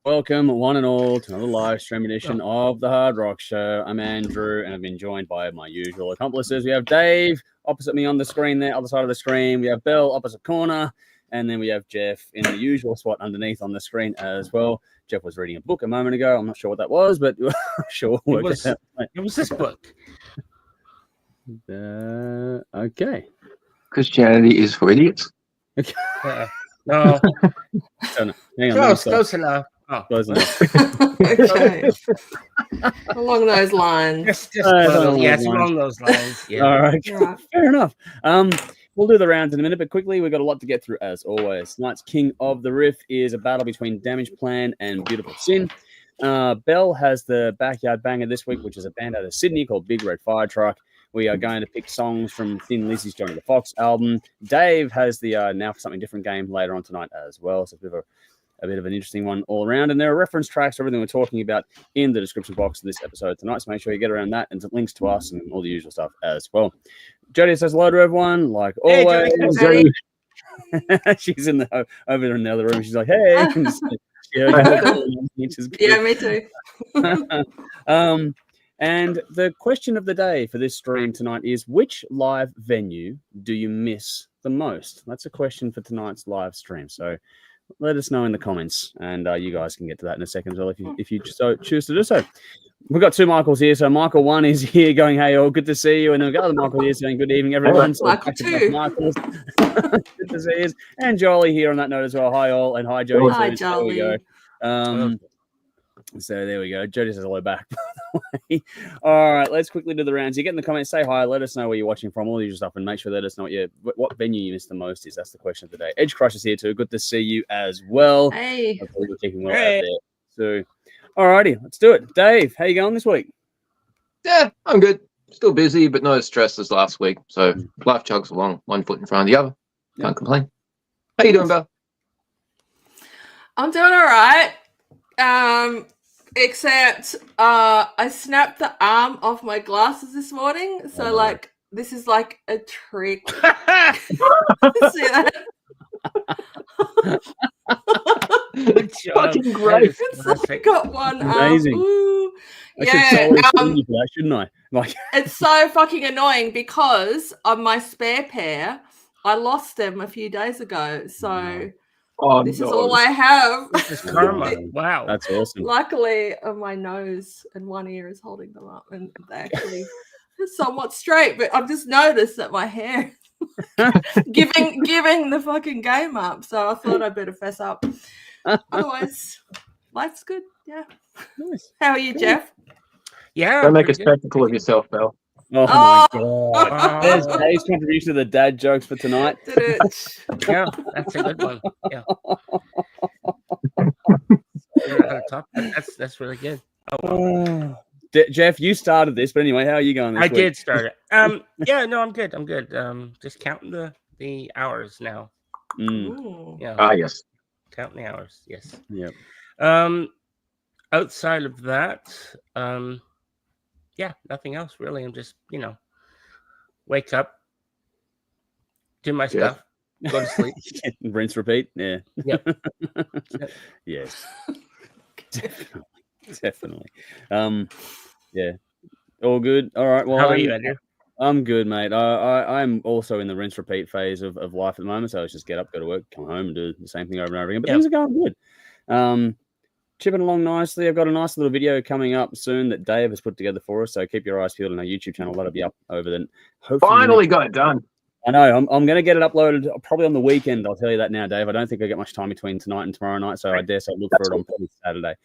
Welcome, one and all, to another live stream edition of the Hard Rock Show. I'm Andrew, and I've been joined by my usual accomplices. We have Dave opposite me on the screen there, other side of the screen. We have Belle opposite corner, and then we have Jeff in the usual spot underneath on the screen as well. Jeff was reading a book a moment ago. I'm not sure what that was, but sure. It was this book. Okay. Christianity is for idiots. Okay. No. So, hang on, Close enough. Oh. Close enough. Okay. Along those lines. Along those lines. Yeah. All right. Yeah. Fair enough. We'll do the rounds in a minute, but quickly, we've got a lot to get through as always. Tonight's King of the Riff is a battle between Damageplan and Beautiful Sin. Belle has the backyard banger this week, which is a band out of Sydney called Big Red Fire Truck. We are going to pick songs from Thin Lizzy's Johnny the Fox album. Dave has the Now for Something Different game later on tonight as well. So it's a bit of an interesting one all around. And there are reference tracks to everything we're talking about in the description box of this episode tonight. So make sure you get around that and links to us and all the usual stuff as well. Jody says hello to everyone, like always. Hey, She's in the over in the other room. She's like, hey. Yeah, me too. And the question of the day for this stream tonight is, which live venue do you miss the most? That's a question for tonight's live stream. So let us know in the comments, and you guys can get to that in a second as well if you so choose to do so. We've got two Michaels here. So Michael 1 is here going, hey, all good to see you. And then we've got other Michael here saying, good evening, everyone. So Michael 2. Michaels. Good to see you. And Jolly here on that note as well. Hi, all. And hi, Jody. Hi, There we go. Jolly. So there we go. Jody says hello back, by the way. All right, let's quickly do the rounds. You get in the comments, say hi, let us know where you're watching from, all the usual stuff, and make sure let us know what venue you miss the most is. That's the question of the day. Edge Crush is here too. Good to see you as well. Hey. Hopefully you're keeping well out there. So, all righty, let's do it. Dave, how you going this week? Yeah, I'm good. Still busy, but not as stressed as last week. So life chugs along, one foot in front of the other. Can't complain. How you doing, Belle? I'm doing all right. Except I snapped the arm off my glasses this morning. So like this is like a trick. See that? Fucking great. It's like got one arm. Amazing. Ooh. I Yeah, should totally for that, shouldn't I? Like, it's so fucking annoying because on my spare pair, I lost them a few days ago. So this is all I have. This is karma. Wow. that's awesome. Luckily, my nose and one ear is holding them up, and they actually are somewhat straight. But I've just noticed that my hair giving the fucking game up. So I thought I'd better fess up. Otherwise, life's good. Yeah. Nice. How are you, Jeff? Yeah. Don't make a pretty good. spectacle of yourself, Belle. Oh, my God. There's Oh, Dave's contribution to the dad jokes for tonight. Did it? yeah, that's a good one. Yeah. That's really good. Oh, well. Jeff, you started this, but anyway, how are you going this I week? did start it. Yeah, no, I'm good. I'm good. Just counting the hours now. Ooh. Yeah. Ah, yes. Counting the hours. Yes. Yep. Outside of that, yeah, nothing else really. I'm just, wake up, do my stuff, go to sleep. Rinse, repeat. Yeah. Yep. Yes. Definitely. Yeah. All good. All right. Well, How are you, Andrew? I'm good, mate. I'm also in the rinse repeat phase of life at the moment. So it's just get up, go to work, come home, and do the same thing over and over again. But things are going good. Chipping along nicely. I've got a nice little video coming up soon that Dave has put together for us. So keep your eyes peeled on our YouTube channel. That'll be up over then. Hopefully, Finally got it done. I know. I'm going to get it uploaded probably on the weekend. I'll tell you that now, Dave. I don't think I get much time between tonight and tomorrow night. So I dare say look for it on probably Saturday.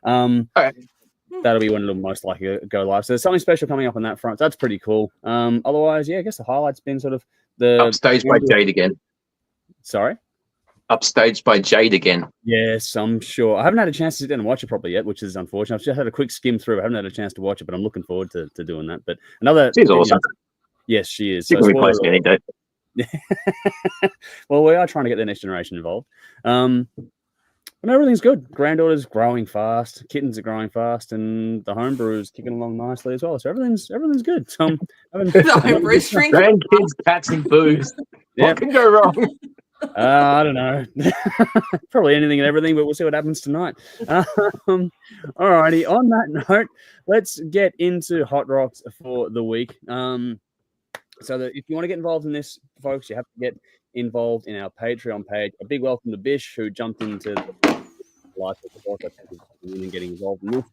Okay. That'll be when it'll most likely go live. So there's something special coming up on that front. So that's pretty cool. Otherwise, yeah, I guess the highlight's been sort of the Upstaged by Jade again. Sorry? Upstaged by Jade again. Yes, I'm sure. I haven't had a chance to sit down and watch it properly yet, which is unfortunate. I've just had a quick skim through. I haven't had a chance to watch it, but I'm looking forward to doing that. But another She's awesome. Yes, she is. She can replace me any day. Well, we are trying to get the next generation involved. But everything's good. Granddaughter's growing fast, kittens are growing fast, and the homebrew is kicking along nicely as well. So everything's good. So The homebrew string. Grandkids, cats, and booze. Yeah. What can go wrong? I don't know. Probably anything and everything, but we'll see what happens tonight. Alrighty. On that note, let's get into Hot Rocks for the week. So that if you want to get involved in this, folks, you have to get involved in our Patreon page. A big welcome to Bish, who jumped into the live and getting involved in this.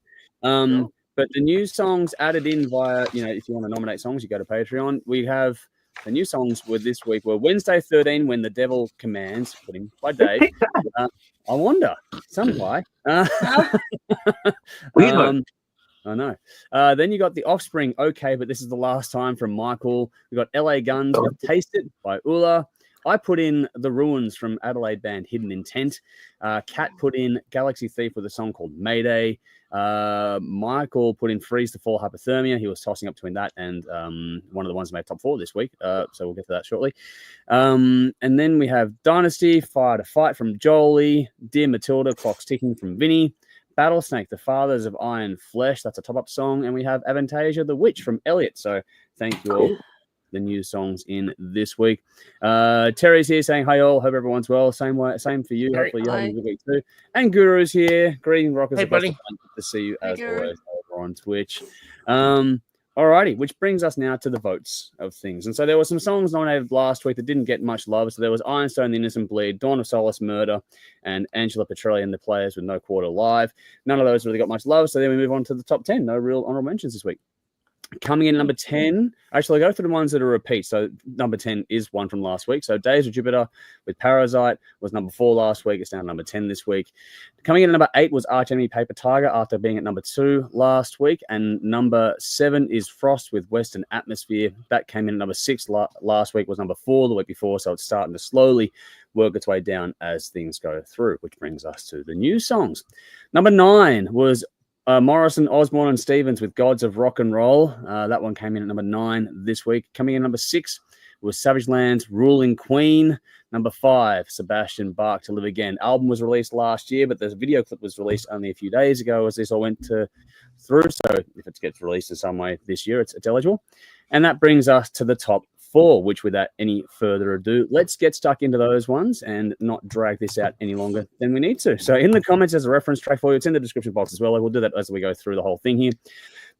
But the new songs added in via, if you want to nominate songs, you go to Patreon. We have the new songs this week were Wednesday 13, When the Devil Commands, put him by Dave. I wonder, some guy. Weird. I know. Then you got The Offspring, Okay, but this is the last time from Michael. We got LA Guns with Taste It by Ula. I put in The Ruins from Adelaide band Hidden Intent. Kat put in Galaxy Thief with a song called Mayday. Michael put in Freeze to Fall Hypothermia. He was tossing up between that and one of the ones that made top 4 this week. So we'll get to that shortly. And then we have Dynasty, Fire to Fight from Jolie. Dear Matilda, Clock's Ticking from Vinny. Battlesnake, The Fathers of Iron Flesh. That's a top-up song. And we have Avantasia, The Witch from Elliot. So thank you all. The new songs in this week. Terry's here saying hi all. Hope everyone's well. Same for you. Hopefully you're having a good week too. And Guru's here. Greeting rockers. Hey buddy. Good to see you as always over on Twitch. Alrighty, which brings us now to the votes of things. And so there were some songs nominated last week that didn't get much love. So there was Ironstone, The Innocent Bleed, Dawn of Solace, Murder, and Angela Petrelli and the Players with No Quarter Live. None of those really got much love. So then we move on to the top 10. No real honorable mentions this week. Coming in number 10, actually, I go through the ones that are repeats. So number 10 is one from last week. So Days of Jupiter with Parasite was number 4 last week. It's now number 10 this week. Coming in at number 8 was Arch Enemy Paper Tiger after being at number 2 last week. And number 7 is Frost with Western Atmosphere. That came in at number 6 last week, was number 4 the week before. So it's starting to slowly work its way down as things go through, which brings us to the new songs. Number 9 was Morrison, Osborne, and Stevens with Gods of Rock and Roll. That one came in at number 9 this week. Coming in number 6 was Savage Land's Ruling Queen. Number 5, Sebastian Bach, To Live Again. Album was released last year, but the video clip was released only a few days ago as this all went through. So if it gets released in some way this year, it's eligible. And that brings us to the top 4, which without any further ado, let's get stuck into those ones and not drag this out any longer than we need to. So in the comments, there's a reference track for you. It's in the description box as well. We'll do that as we go through the whole thing here.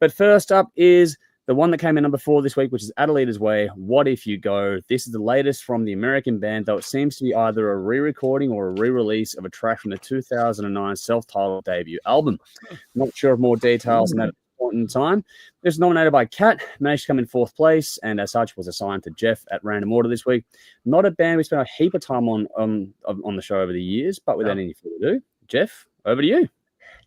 But first up is the one that came in number 4 this week, which is Adelitas Way, What If You Go. This is the latest from the American band, though it seems to be either a re-recording or a re-release of a track from the 2009 self-titled debut album. Not sure of more details on that point in time. It was nominated by Kat, managed to come in 4th place, and as such was assigned to Jeff at random order this week. Not a band we spent a heap of time on the show over the years, but without any further ado, Jeff, over to you.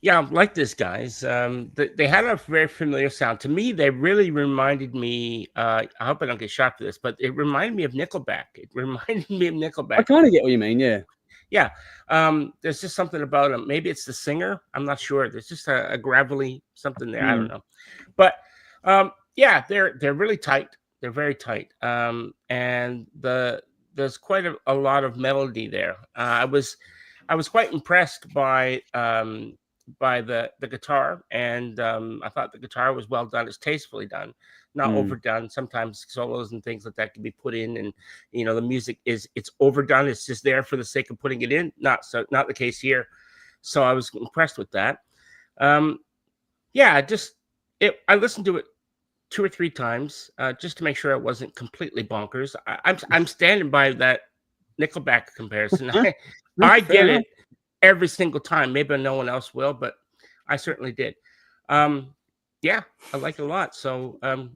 Yeah, I like this, guys. They had a very familiar sound. To me, they really reminded me, I hope I don't get shot for this, but it reminded me of Nickelback. I kind of get what you mean, yeah. Yeah, there's just something about them. Maybe it's the singer. I'm not sure. There's just a gravelly something there. I don't know. But yeah, they're really tight. They're very tight. And there's quite a lot of melody there. I was quite impressed by the guitar, and I thought the guitar was well done. It's tastefully done, not overdone. Sometimes solos and things like that can be put in, and the music it's overdone. It's just there for the sake of putting it in. Not the case here. So I was impressed with that. Yeah, I listened to it 2 or 3 times just to make sure it wasn't completely bonkers. I'm standing by that Nickelback comparison. I get it every single time. Maybe no one else will, but I certainly did. Yeah, I like it a lot. So I'm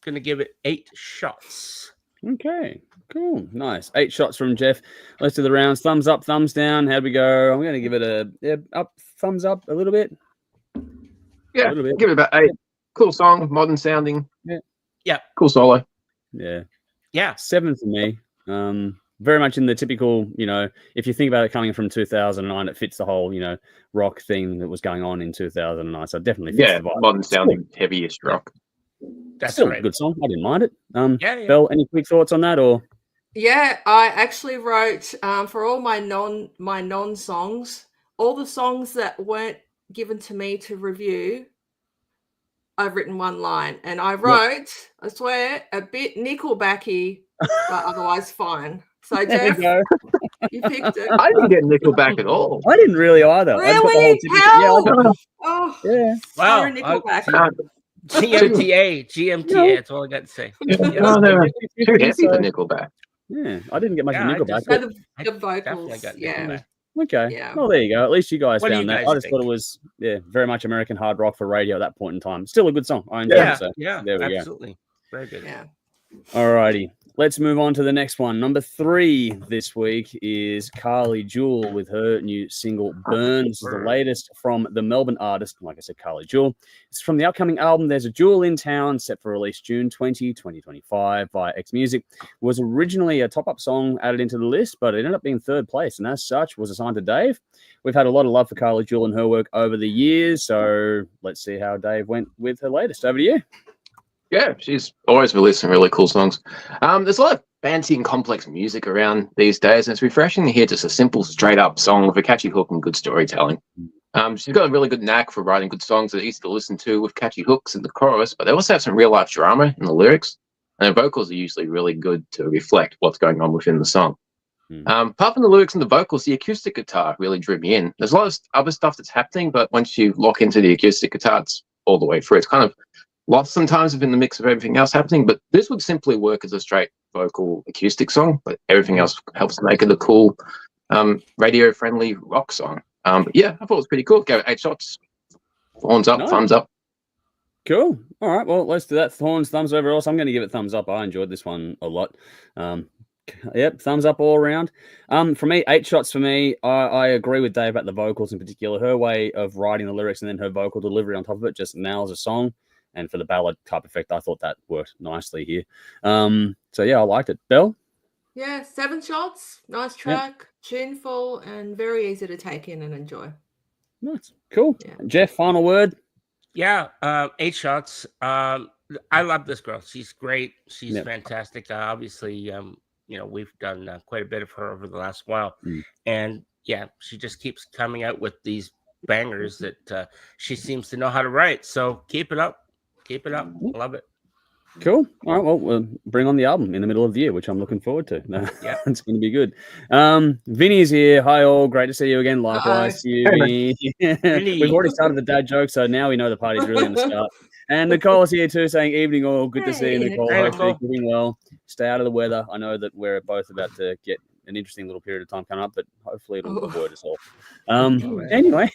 going to give it 8 shots. Okay, cool. Nice. 8 shots from Jeff. Let's do the rounds. Thumbs up, thumbs down. How'd we go? I'm going to give it a up, thumbs up a little bit. Yeah, give it about 8. Cool song, modern sounding. Yeah. Cool solo. Yeah. 7 for me. Very much in the typical, if you think about it coming from 2009, it fits the whole, rock thing that was going on in 2009. So it definitely fits the vibe. Modern sounding, heaviest rock. That's still right. a good song. I didn't mind it. Yeah. Belle, any quick thoughts on that, or? Yeah, I actually wrote for all my non songs, all the songs that weren't given to me to review, I've written 1 line, and I wrote, I swear, a bit Nickelbacky, but otherwise fine. So There you Jeff, go. you picked it. I didn't get Nickelback at all. I didn't really either. I just got the whole Really? typical, yeah, I got, Oh, yeah. sorry, Wow. Nickelback. GMTA. That's all I got to say. No, they're too heavy So- for Nickelback. Yeah, I didn't get much Yeah, of I Nickelback. just- but- So the Definitely vocals, got yeah. Nickelback. Okay. Yeah. Well, there you go. At least you guys What do found you that. guys I just thought it think? was, very much American hard rock for radio at that point in time. Still a good song. I enjoyed Yeah, it. So yeah, there we go. absolutely. Very good. Yeah. Alrighty. Let's move on to the next one. Number 3 this week is Carly Jewell with her new single Burn. This is the latest from the Melbourne artist. Like I said, Carly Jewell. It's from the upcoming album There's a Jewel in Town, set for release June 2025 via X Music. It was originally a top-up song added into the list, but it ended up being 3rd place, and as such was assigned to Dave. We've had a lot of love for Carly Jewell and her work over the years, so let's see how Dave went with her latest. Over to you. Yeah, she's always released some really cool songs. There's a lot of fancy and complex music around these days, and it's refreshing to hear just a simple, straight-up song with a catchy hook and good storytelling. She's got a really good knack for writing good songs that are easy to listen to with catchy hooks in the chorus, but they also have some real-life drama in the lyrics, and her vocals are usually really good to reflect what's going on within the song. Apart from the lyrics and the vocals, the acoustic guitar really drew me in. There's a lot of other stuff that's happening, but once you lock into the acoustic guitar, it's all the way through. It's kind of lost sometimes within the mix of everything else happening, but this would simply work as a straight vocal acoustic song, but everything else helps make it a cool radio-friendly rock song. But yeah, I thought it was pretty cool. Gave it 8 shots. Horns up, Nice. thumbs up. Cool. All right. Well, let's do that. Thorns, thumbs over else. I'm going to give it thumbs up. I enjoyed this one a lot. Yep, thumbs up all around. For me, 8 shots for me. I agree with Dave about the vocals in particular. Her way of writing the lyrics and then her vocal delivery on top of it just nails a song. And for the ballad type effect, I thought that worked nicely here. So yeah, I liked it. Belle? Yeah, 7 shots. Nice track, tuneful, and very easy to take in and enjoy. Nice. Cool. Yeah. Jeff, final word? Yeah, 8 shots. I love this girl. She's great. She's fantastic. Obviously, we've done quite a bit of her over the last while. And yeah, she just keeps coming out with these bangers that she seems to know how to write. So keep it up. Keep it up. Love it. Cool. All right. Well, we'll bring on the album in the middle of the year, which I'm looking forward to. Yeah. It's going to be good. Vinny's here. Hi, all. Great to see you again. Likewise to you, Vinny. We've already started the dad joke, so now we know the party's really going to start. And Nicole's here too, saying evening all. Good to see you, Nicole. Hey, Hopefully Nicole. keeping well. Stay out of the weather. I know that we're both about to get an interesting little period of time coming up, but hopefully it'll avoid us all. Anyway,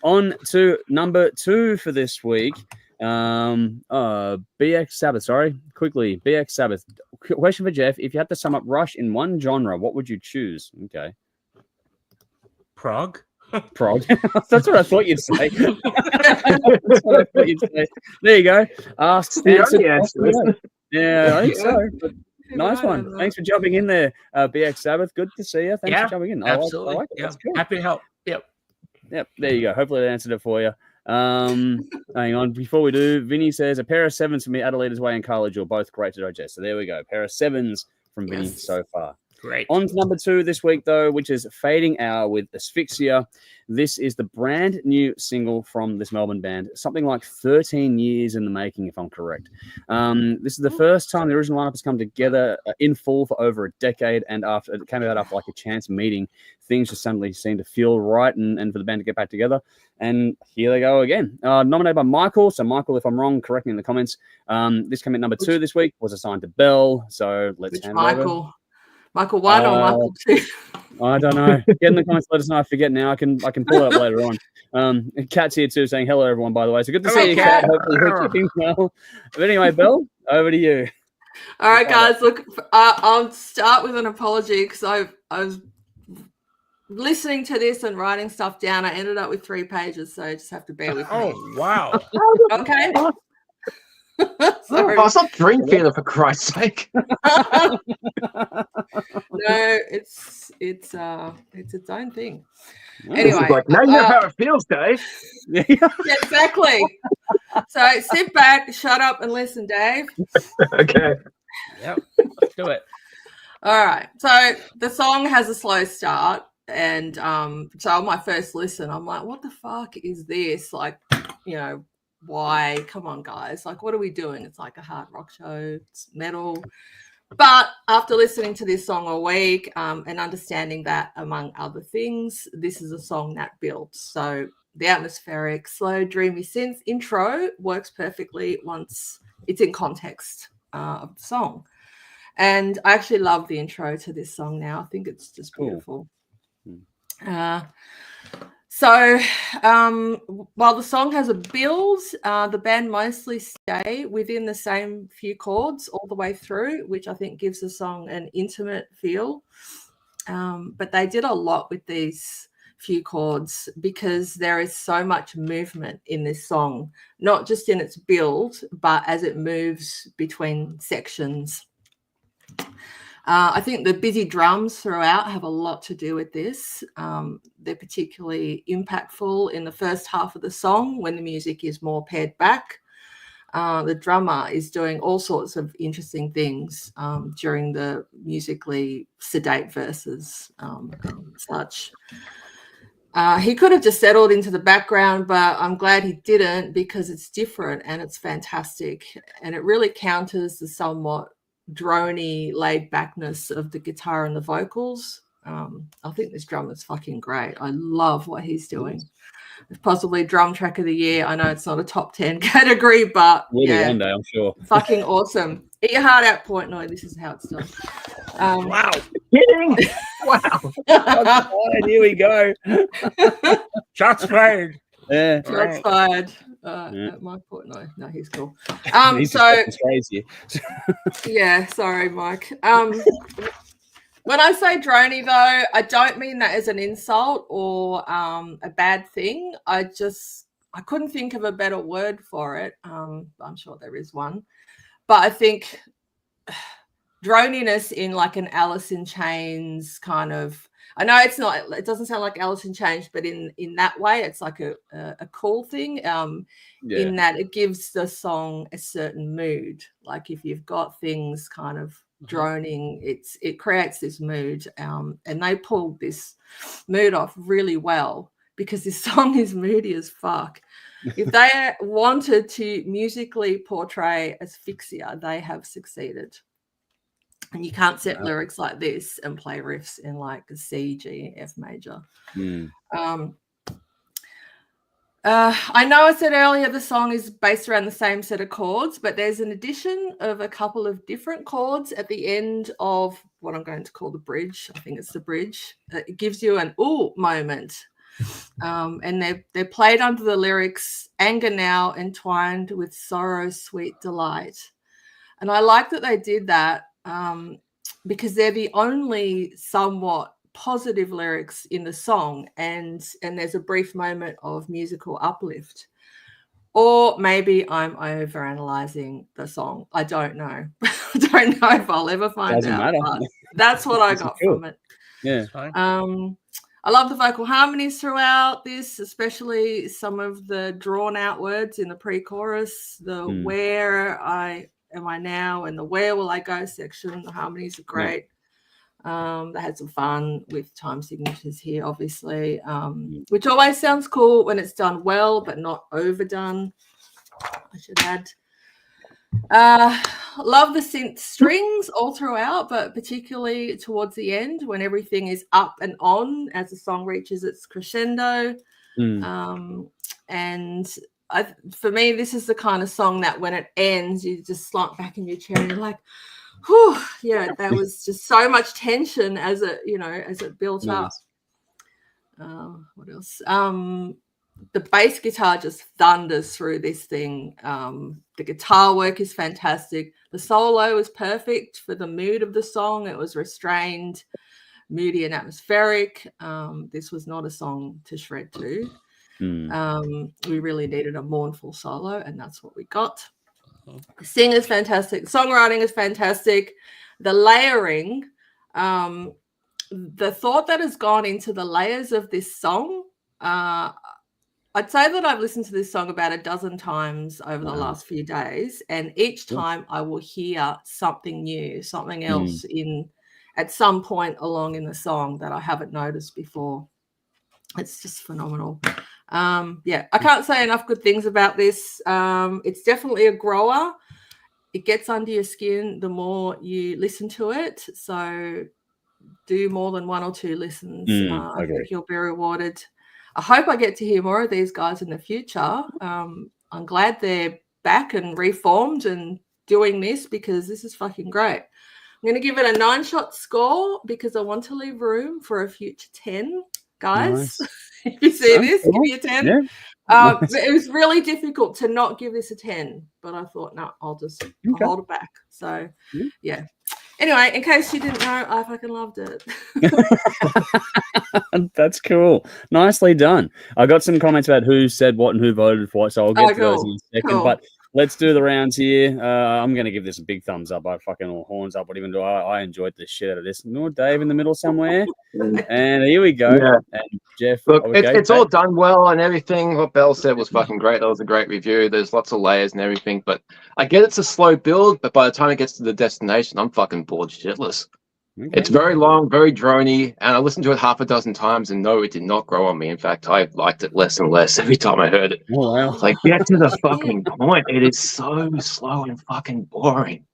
on to number 2 for this week. BX Sabbath, quickly. BX Sabbath. Question for Jeff. If you had to sum up Rush in one genre, what would you choose? Okay. Prog. That's what I thought you'd say. That's what I thought you'd say. There you go. Asked, answered. Yeah, I think so. But nice one. Thanks for jumping in there, BX Sabbath. Good to see you. Thanks for jumping in. Absolutely. I like it. Yeah. That's cool. Happy to help. Yep. There you go. Hopefully that answered it for you. Hang on. Before we do, Vinny says a pair of 7s for me, Adelitas Way and Carly Jewell, both great to digest. So there we go. A pair of 7s from Vinny so far. Great. On to number 2 this week, though, which is Fading Hour with Asphyxia. This is the brand new single from this Melbourne band, something like 13 years in the making, if I'm correct. This is the first time the original lineup has come together in full for over a decade, and after it came out after like a chance meeting, things just suddenly seemed to feel right and for the band to get back together. And here they go again. Nominated by Michael. So, Michael, if I'm wrong, correct me in the comments. This came in number 2 this week, was assigned to Belle. So, let's hand it over. Michael 1 or Michael 2? I don't know. Get in the comments. Let us know. I forget now. I can pull it up later on. Kat's here too, saying hello, everyone. By the way, so good to see you, Kat. Hopefully you're keeping well. But anyway, Belle, over to you. All right, guys. Look, I'll start with an apology because I was listening to this and writing stuff down. I ended up with 3 pages, so you just have to bear with me. Oh wow. Okay. Sorry. Oh, stop dream feeling, for Christ's sake. No, it's its own thing. Anyway, like, now you know how it feels, Dave. Yeah, exactly. So sit back, shut up, and listen, Dave. Okay. Yep. Let's do it. All right. So the song has a slow start, and so on my first listen, I'm like, "What the fuck is this?" Like, why? Come on, guys! Like, what are we doing? It's like a hard rock show. It's metal. But after listening to this song all week and understanding that, among other things, this is a song that builds. So the atmospheric, slow, dreamy synth intro works perfectly once it's in context of the song. And I actually love the intro to this song now. I think it's just beautiful. So while the song has a build, the band mostly stay within the same few chords all the way through, which I think gives the song an intimate feel. But they did a lot with these few chords because there is so much movement in this song, not just in its build, but as it moves between sections. I think the busy drums throughout have a lot to do with this. They're particularly impactful in the first half of the song when the music is more pared back. The drummer is doing all sorts of interesting things during the musically sedate verses and such. He could have just settled into the background, but I'm glad he didn't because it's different and it's fantastic. And it really counters the somewhat drony laid backness of the guitar and the vocals. I think this drummer's fucking great. I love what he's doing. It's possibly drum track of the year. I know it's not a top 10 category, but yeah, one day, I'm sure. Fucking awesome. Eat your heart out, Portnoy. This is how it's done. Wow. Kidding? Wow. Here we go. Shots fired. Yeah. Shots fired. At Mike Portnoy. No, he's cool. He's So just crazy. yeah, sorry, Mike. When I say drony, though, I don't mean that as an insult or a bad thing. I couldn't think of a better word for it. I'm sure there is one. But I think droniness in like an Alice in Chains kind of, I know it's not, it doesn't sound like Alice in Chains, but in that way, it's like a cool thing in that it gives the song a certain mood. Like if you've got things kind of droning, it creates this mood, and they pulled this mood off really well because this song is moody as fuck. If they wanted to musically portray asphyxia, they have succeeded. And you can't set lyrics like this and play riffs in like a C, G, F major. I know I said earlier the song is based around the same set of chords, but there's an addition of a couple of different chords at the end of what I'm going to call the bridge. I think it's the bridge. It gives you an ooh moment. And they're played under the lyrics, anger now entwined with sorrow, sweet delight. And I like that they did that because they're the only somewhat positive lyrics in the song, and there's a brief moment of musical uplift. Or maybe I'm overanalyzing the song. I don't know. I don't know if I'll ever find out. But that's what I got from it. Yeah. I love the vocal harmonies throughout this, especially some of the drawn out words in the pre-chorus, the where am I now and the where will I go section. The harmonies are great. They had some fun with time signatures here, obviously, which always sounds cool when it's done well, but not overdone, I should add. Love the synth strings all throughout, but particularly towards the end when everything is up and on as the song reaches its crescendo. And for me, this is the kind of song that when it ends, you just slump back in your chair and you're like, whew, yeah, there was just so much tension as it built up. What else? The bass guitar just thunders through this thing. The guitar work is fantastic. The solo is perfect for the mood of the song. It was restrained, moody and atmospheric. This was not a song to shred to. We really needed a mournful solo, and that's what we got. The singer's fantastic. The songwriting is fantastic. The layering, the thought that has gone into the layers of this song, I'd say that I've listened to this song about a dozen times over the last few days, and each time I will hear something new, something else at some point along in the song that I haven't noticed before. It's just phenomenal. I can't say enough good things about this. It's definitely a grower. it gets under your skin the more you listen to it. So do more than 1 or 2 listens. I think you'll be rewarded. I hope I get to hear more of these guys in the future. I'm glad they're back and reformed and doing this because this is fucking great. I'm going to give it a 9-shot score because I want to leave room for a future 10, guys. Nice. If you see this, cool. give me a 10. Yeah. But it was really difficult to not give this a 10, but I thought, no, I'll hold it back. So, yeah. Anyway, in case you didn't know, I fucking loved it. That's cool. Nicely done. I got some comments about who said what and who voted for it, so I'll get to those in a second. Cool. But let's do the rounds here. I'm going to give this a big thumbs up. I fucking all horns up. What even do I enjoyed the shit out of this. No, Dave in the middle somewhere. And here we go. Yeah. And Jeff. Look, it's all done well and everything. What Belle said was fucking great. That was a great review. There's lots of layers and everything. But I get it's a slow build, but by the time it gets to the destination, I'm fucking bored shitless. Okay. It's very long, very droney, and I listened to it half a dozen times, and no, it did not grow on me. In fact, I liked it less and less every time I heard it. Oh, wow. Like, get to the fucking point. It is so slow and fucking boring.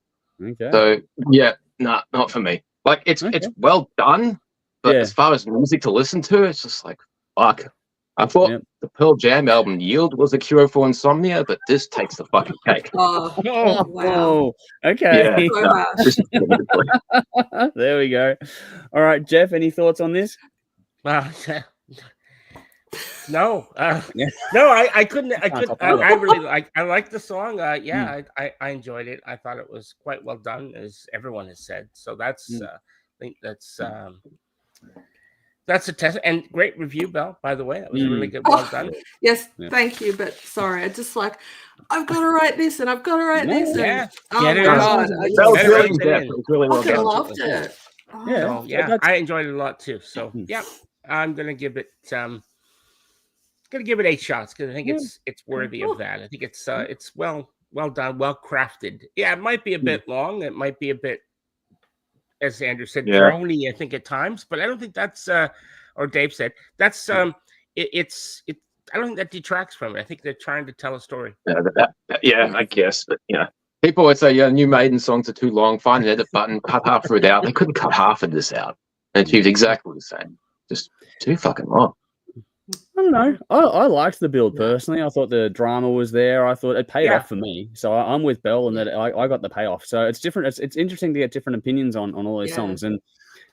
Okay. So, yeah, nah, not for me. Like, it's well done, but as far as music to listen to, it's just like, fuck. I thought the Pearl Jam album Yield was a cure for insomnia, but this takes the fucking cake. Oh, wow. Okay. Yeah. There we go. All right, Jeff, any thoughts on this? No, I couldn't. I really like the song. I enjoyed it. I thought it was quite well done, as everyone has said. So that's I think that's a test, and great review, Belle, by the way. That was really good. Well done. Yes, thank you. But sorry, I just like, I've got to write this and I've got to write this. Yeah. Oh my God. That was really good. It was really well done. I loved it. Oh, I enjoyed it a lot too. So I'm gonna give it 8 shots because I think it's worthy of that. I think it's well done, well crafted. Yeah, it might be a bit long. It might be a bit, as Andrew said, drony, I think at times, but I don't think that's or Dave said that's I don't think that detracts from it. I think they're trying to tell a story. I guess, but people would say, new Maiden songs are too long. Find an edit button, cut half of it out. They couldn't cut half of this out and achieve exactly the same. Just too fucking long. I don't know. I liked the build personally. I thought the drama was there. I thought it paid off for me. So I'm with Belle and that I got the payoff. So it's different. It's interesting to get different opinions on all these songs. And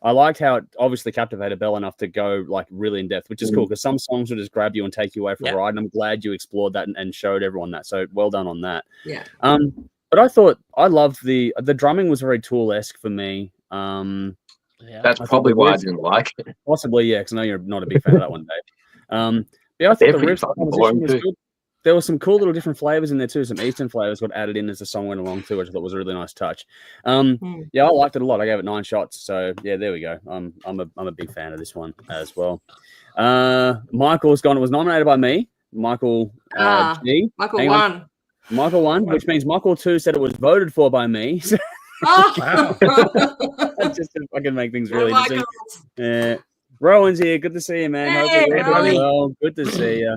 I liked how it obviously captivated Belle enough to go like really in depth, which is cool because some songs will just grab you and take you away for a ride. And I'm glad you explored that and showed everyone that. So well done on that. Yeah. But I thought I loved the drumming was very Tool-esque for me. That's probably why I didn't like it. Possibly, because I know you're not a big fan of that one, Dave. I thought the riff composition was good. There were some cool little different flavors in there too. Some Eastern flavors got added in as the song went along too, which I thought was a really nice touch. I liked it a lot. I gave it 9 shots. So there we go. I'm a big fan of this one as well. Michael's gone. It was nominated by me. Michael G. Michael won, which means Michael 2 said it was voted for by me. Wow. Just to fucking make things really interesting. Yeah. Rowan's here. Good to see you, man. Hey, well. Good to see you.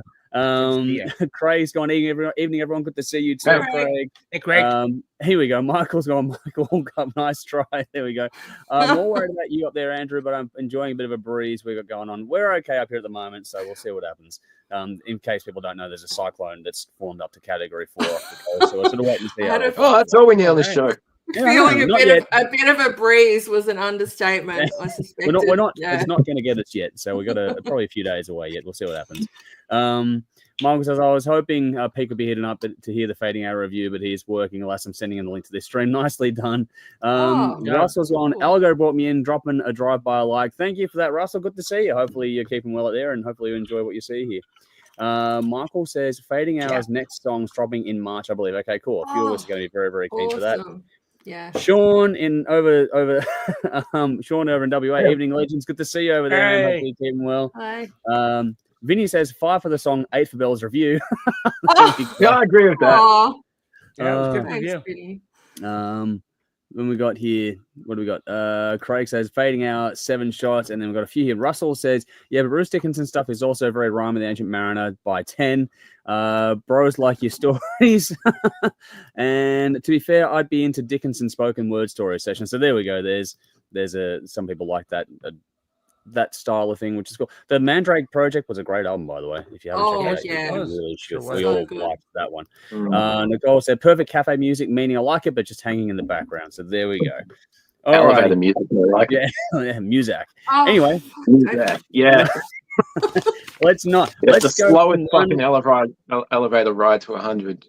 Craig's gone. Evening, everyone. Good to see you too, Craig. Hey, Craig. Here we go. Michael's gone. Michael, nice try. There we go. I'm more worried about you up there, Andrew, but I'm enjoying a bit of a breeze we've got going on. We're okay up here at the moment, so we'll see what happens. In case people don't know, there's a cyclone that's formed up to Category 4 off the coast, so we're sort of waiting to see how. That's all we need on this show. Feeling a bit of a breeze was an understatement. I suspect. We're not. It's not going to get us yet, so we got probably a few days away yet. We'll see what happens. Michael says, I was hoping Pete would be hitting up to hear the Fading Hour review, but he's working. Alas, I'm sending him the link to this stream. Nicely done. Russell's on. Algo brought me in, dropping a drive-by like. Thank you for that, Russell. Good to see you. Hopefully you're keeping well out there, and hopefully you enjoy what you see here. Michael says, Fading Hour's next song's dropping in March, I believe. Okay, cool. A few of us are going to be very, very keen for that. Yeah. Sean over Sean over in WA. Evening Legends. Good to see you over there. Hey. Hopefully you're keeping well. Hi. Vinny says 5 for the song, 8 for Belle's review. I agree with that. Yeah, it was good review. Thanks, Vinny. Then we got here, what do we got? Craig says fading out, 7 shots, and then we've got a few here. Russell says, yeah, but Bruce Dickinson stuff is also very rhyme with the Ancient Mariner by 10. Bros like your stories. And to be fair, I'd be into Dickinson spoken word story session. So there we go. There's some people like that style of thing, which is cool. The Mandrake Project was a great album, by the way. If you haven't checked it out, you really should. We all liked that one. Nicole said, perfect cafe music, meaning I like it, but just hanging in the background. So there we go. Elevator music, like yeah, music. Oh, anyway, music. Yeah. Let's not. It's Let's the go slowest fucking elevator ride to 100.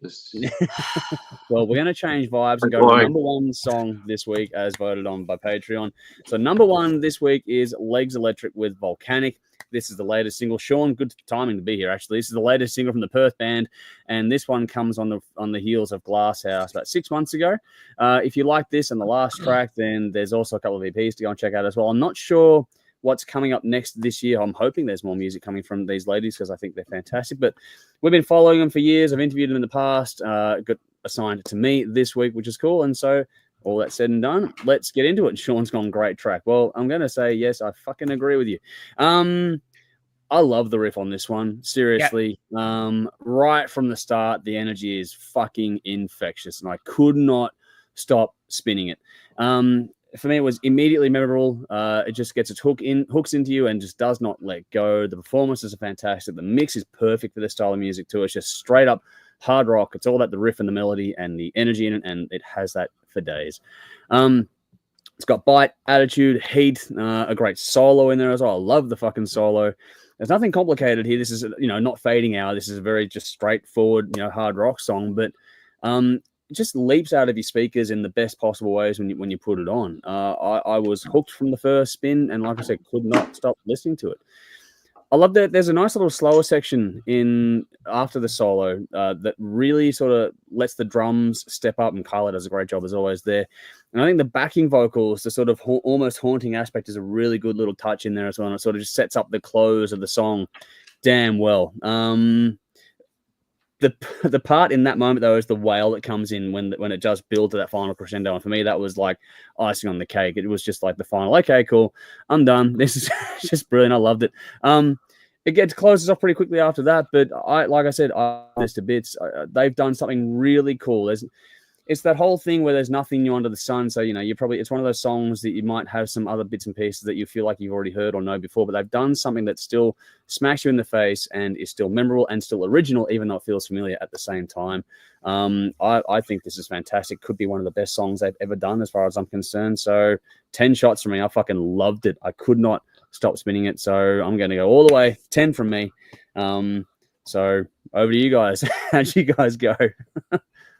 Well, we're going to change vibes and go to the number 1 song this week as voted on by Patreon. So number 1 this week is Legs Electric with Volcanic. This is the latest single. Sean, good timing to be here, actually. This is the latest single from the Perth band, and this one comes on the heels of Glass House about 6 months ago. If you like this and the last track, then there's also a couple of EPs to go and check out as well. I'm not sure what's coming up next this year. I'm hoping there's more music coming from these ladies because I think they're fantastic. But we've been following them for years. I've interviewed them in the past. Got assigned to me this week, which is cool. And so all that said and done, let's get into it. Sean's gone great track. Well, I'm going to say, yes, I fucking agree with you. I love the riff on this one. Seriously. Yeah. Right from the start, the energy is fucking infectious, and I could not stop spinning it. For me, it was immediately memorable. It just gets its hooks into you and just does not let go. The performances are fantastic. The mix is perfect for this style of music too. It's just straight up hard rock. It's all about the riff and the melody and the energy in it, and it has that for days. It's got bite, attitude, heat, a great solo in there as well. I love the fucking solo. There's nothing complicated here. This is, not fading out. This is a very just straightforward, hard rock song, but it just leaps out of your speakers in the best possible ways when you put it on. I was hooked from the first spin, and like I said, could not stop listening to it. I love that there's a nice little slower section in after the solo that really sort of lets the drums step up, and Carla does a great job as always there. And I think the backing vocals, the sort of almost haunting aspect, is a really good little touch in there as well, and it sort of just sets up the close of the song damn well. The part in that moment, though, is the wail that comes in when it just builds to that final crescendo. And for me, that was like icing on the cake. It was just like the final, okay, cool, I'm done. This is just brilliant. I loved it. It closes off pretty quickly after that. But I love this to bits. They've done something really cool. It's that whole thing where there's nothing new under the sun. So, it's one of those songs that you might have some other bits and pieces that you feel like you've already heard or know before, but they've done something that still smacks you in the face and is still memorable and still original, even though it feels familiar at the same time. I think this is fantastic. Could be one of the best songs they've ever done as far as I'm concerned. So 10 shots from me. I fucking loved it. I could not stop spinning it. So I'm going to go all the way. 10 from me. So over to you guys. How'd you guys go?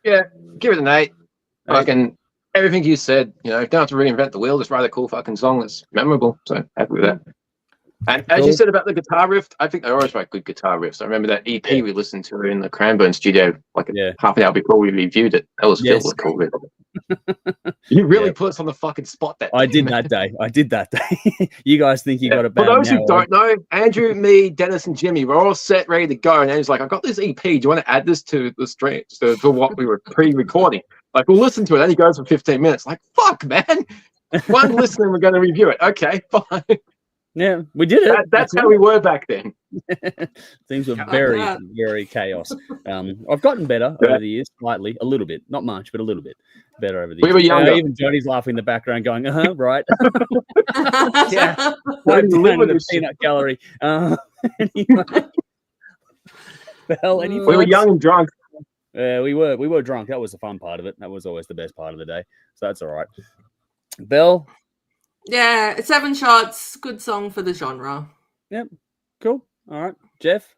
Yeah, give it an 8. Fucking everything you said, you don't have to reinvent the wheel, just write a cool fucking song that's memorable. So happy with that. And as you said about the guitar riff, I think they always write good guitar riffs. I remember that EP we listened to in the Cranbourne studio half an hour before we reviewed it. That was filled with cool riff. You really put us on the fucking spot that day. I did that day. You guys think you got it bad. For those who don't know, Andrew, me, Dennis, and Jimmy were all set, ready to go. And Andrew's like, I got this EP. Do you want to add this to the stream, to what we were pre-recording? Like, we'll listen to it. And he goes for 15 minutes. Like, fuck, man. One listening, we're going to review it. Okay, fine. Yeah, we did it. That's how we were back then. Things were very, very chaos. I've gotten better over the years, slightly, a little bit, not much, but a little bit better over the years. We were younger. Even Johnny's laughing in the background, going, right. Yeah, the peanut gallery. Anyway. Bell, we were young and drunk. We were drunk. That was the fun part of it. That was always the best part of the day. So that's all right. Bell. Yeah, 7 shots. Good song for the genre. Yep. Cool. All right. Jeff?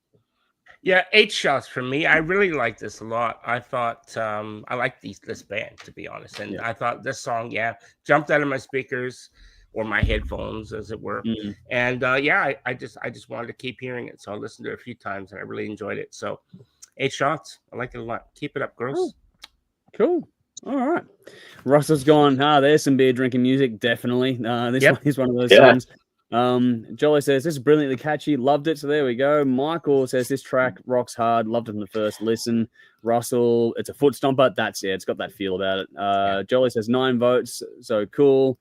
Yeah, 8 shots from me. I really like this a lot. I thought I like this band, to be honest. And I thought this song, jumped out of my speakers or my headphones, as it were. Mm-hmm. And I just wanted to keep hearing it. So I listened to it a few times and I really enjoyed it. So 8 shots. I like it a lot. Keep it up, girls. Cool. All right. Russell's gone, there's some beer drinking music, definitely. This one is one of those songs. Jolly says, this is brilliantly catchy. Loved it. So there we go. Michael says, this track rocks hard. Loved it from the first listen. Russell, it's a foot stomper. That's it. It's got that feel about it. Jolly says 9 votes. So cool.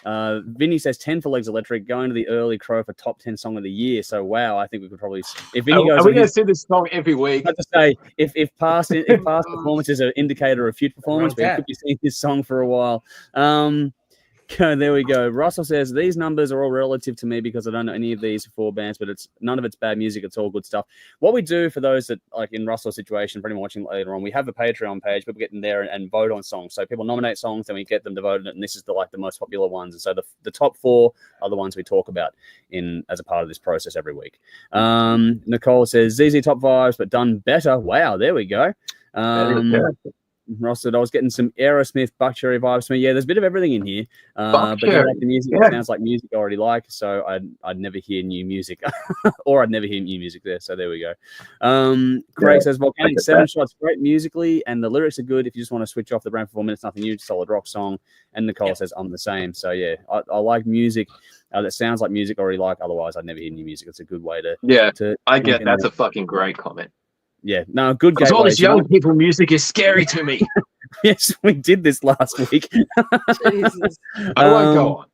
Vinny says 10 for Legs Electric, going to the early crow for top 10 song of the year. So wow, I think we could probably, if Vinny goes, are we going to see this song every week? I have to say, if past performance is an indicator of future performance, we could be seeing this song for a while. There we go. Russell says these numbers are all relative to me because I don't know any of these 4 bands, but none of it's bad music. It's all good stuff. What we do for those that, like in Russell's situation, for anyone watching later on, we have a Patreon page. People get in there and vote on songs. So people nominate songs, then we get them to vote on it, and this is the most popular ones. And so the top 4 are the ones we talk about as a part of this process every week. Nicole says ZZ top 5s, but done better. Wow, there we go. Ross said I was getting some Aerosmith, Buckcherry vibes from me. Yeah, there's a bit of everything in here. But then like the music sounds like music I already like, so I'd never hear new music. Or I'd never hear new music there. So there we go. Craig says Volcanic 7 shots, great musically, and the lyrics are good. If you just want to switch off the brand for 4 minutes, nothing new, solid rock song. And Nicole says I'm the same. So yeah, I like music that sounds like music I already like. Otherwise, I'd never hear new music. It's a good way to I get that's a fucking great comment. Yeah, no, good gateway. Because all this young people music is scary to me. Yes, we did this last week. Jesus. I won't go on.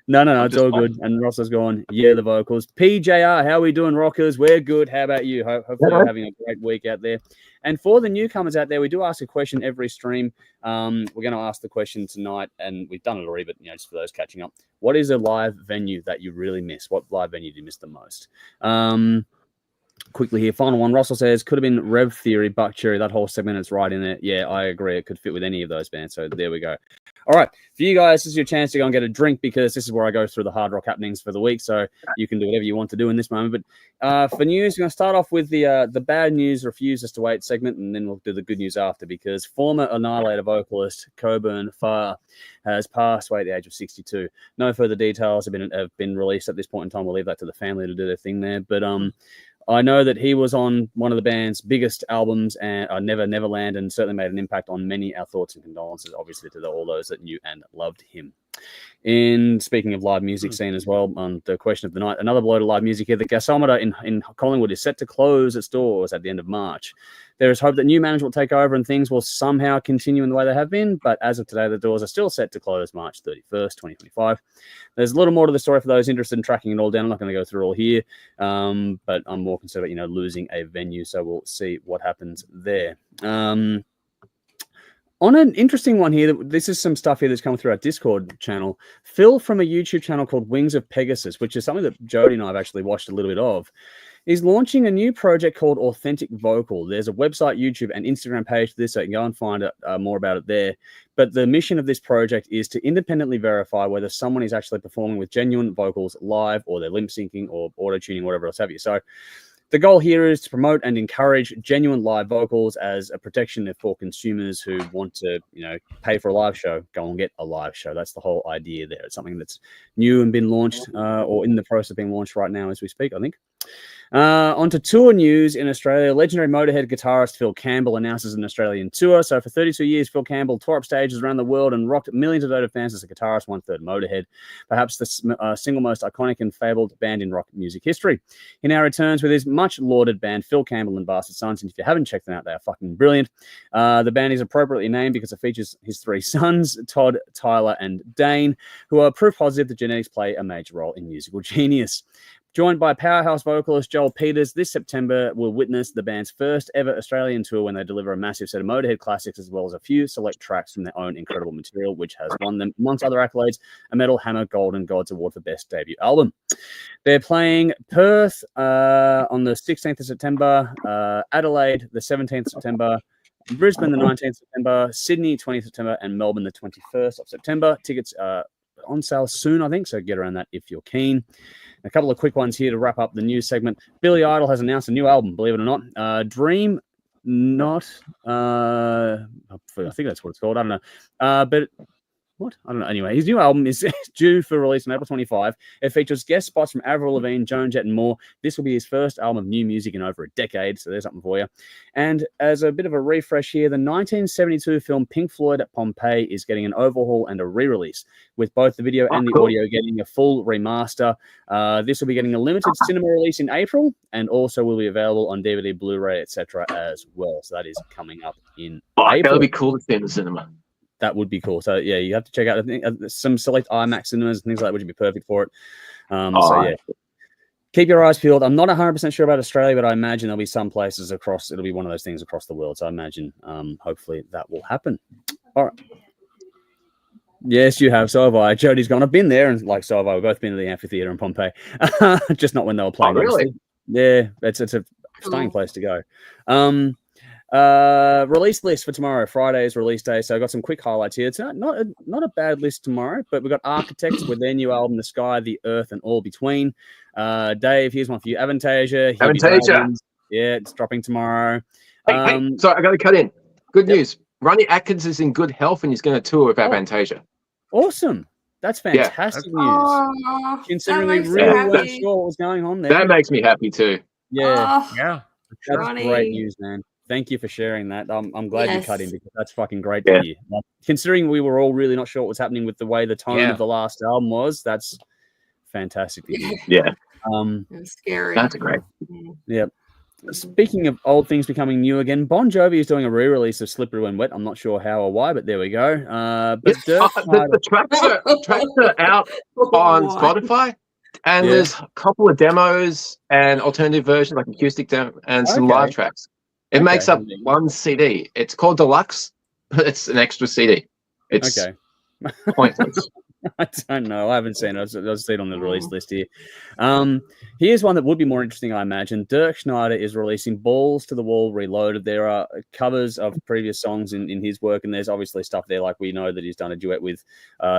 No, it's all good. And Ross has gone, the vocals. PJR, how are we doing, rockers? We're good. How about you? Hopefully you're having a great week out there. And for the newcomers out there, we do ask a question every stream. We're going to ask the question tonight, and we've done it already, but just for those catching up. What is a live venue that you really miss? What live venue do you miss the most? Quickly here, final one. Russell says could have been Rev Theory, Buckcherry. That whole segment is right in it. Yeah, I agree. It could fit with any of those bands. So there we go. All right, for you guys, this is your chance to go and get a drink because this is where I go through the hard rock happenings for the week. So you can do whatever you want to do in this moment. But for news, we're going to start off with the bad news refuses to wait segment, and then we'll do the good news after because former Annihilator vocalist Coburn Farr has passed away at the age of 62. No further details have been released at this point in time. We'll leave that to the family to do their thing there. But I know that he was on one of the band's biggest albums, and Neverland, and certainly made an impact on many. Our thoughts and condolences, obviously, to all those that knew and loved him. In speaking of live music scene as well, on the question of the night, another blow to live music here. The Gasometer in Collingwood is set to close its doors at the end of March. There is hope that new management will take over and things will somehow continue in the way they have been. But as of today, the doors are still set to close March 31st, 2025. There's a little more to the story for those interested in tracking it all down. I'm not going to go through all here, but I'm more concerned about, losing a venue. So we'll see what happens there. On an interesting one here, this is some stuff here that's come through our Discord channel. Phil from a YouTube channel called Wings of Pegasus, which is something that Jody and I have actually watched a little bit of, is launching a new project called Authentic Vocal. There's a website, YouTube, and Instagram page for this, so you can go and find more about it there. But the mission of this project is to independently verify whether someone is actually performing with genuine vocals live or they're lip syncing or auto-tuning, whatever else have you. So the goal here is to promote and encourage genuine live vocals as a protection for consumers who want to, pay for a live show, go and get a live show. That's the whole idea there. It's something that's new and been launched or in the process of being launched right now as we speak, I think. On to tour news in Australia. Legendary Motorhead guitarist Phil Campbell announces an Australian tour. So for 32 years, Phil Campbell tore up stages around the world and rocked millions of devoted fans as a guitarist, one-third Motorhead, perhaps the single most iconic and fabled band in rock music history. He now returns with his much-lauded band, Phil Campbell and Bastard Sons, and if you haven't checked them out, they are fucking brilliant. The band is appropriately named because it features his 3 sons, Todd, Tyler, and Dane, who are proof positive that genetics play a major role in musical genius. Joined by powerhouse vocalist Joel Peters, this September will witness the band's first ever Australian tour when they deliver a massive set of Motorhead classics as well as a few select tracks from their own incredible material, which has won them, amongst other accolades, a Metal Hammer Golden Gods Award for Best Debut Album. They're playing Perth on the 16th of September, Adelaide the 17th of September, Brisbane the 19th of September, Sydney 20th of September, and Melbourne the 21st of September. Tickets are on sale soon, I think, so get around that if you're keen. A couple of quick ones here to wrap up the news segment. Billy Idol has announced a new album, believe it or not. Dream Not. I think that's what it's called. I don't know. But What? I don't know. Anyway, his new album is due for release on April 25. It features guest spots from Avril Lavigne, Joan Jett, and more. This will be his first album of new music in over a decade, so there's something for you. And as a bit of a refresh here, the 1972 film Pink Floyd at Pompeii is getting an overhaul and a re-release, with both the video and the audio getting a full remaster. This will be getting a limited cinema release in April, and also will be available on DVD, Blu-ray, etc. as well. So that is coming up in April. That'll be cool to see in the cinema. That would be cool. So yeah, you have to check out some select IMAX cinemas and things like that, which would be perfect for it. So yeah, keep your eyes peeled. I'm not 100% sure about Australia, but I imagine there'll be some places across. It'll be one of those things across the world. So I imagine, hopefully, that will happen. All right. Yes, you have. So have I. Jody's gone. I've been there, and like so have I. We've both been to the amphitheater in Pompeii, just not when they were playing. Oh, really? Yeah, it's a stunning place to go. Release list for tomorrow. Friday's release day. So I got some quick highlights here. It's not a bad list tomorrow, but we've got Architects with their new album, The Sky, the Earth, and All Between. Dave, here's one for you. Avantasia. Yeah, it's dropping tomorrow. Hey, sorry, I got to cut in. Good news. Ronnie Atkins is in good health and he's going to tour with Avantasia. Awesome. That's fantastic news. Considering we really weren't sure what was going on there. That makes me happy too. Yeah. That's Ronnie. great news, man. Thank you for sharing that. I'm glad you cut in because that's fucking great to hear. Like, considering we were all really not sure what was happening with the way the tone of the last album was, that's fantastic to hear. Yeah. It was scary. That's great. Yeah. Speaking of old things becoming new again, Bon Jovi is doing a re-release of Slippery When Wet. I'm not sure how or why, but there we go. But the tracks are out on Spotify, and there's a couple of demos and alternative versions, like acoustic demo and some live tracks. It makes up one CD. It's called Deluxe, but it's an extra CD. It's pointless. I don't know. I haven't seen it. I've seen it on the release list here. Here's one that would be more interesting, I imagine. Dirk Schneider is releasing Balls to the Wall Reloaded. There are covers of previous songs in his work, and there's obviously stuff there, like we know that he's done a duet with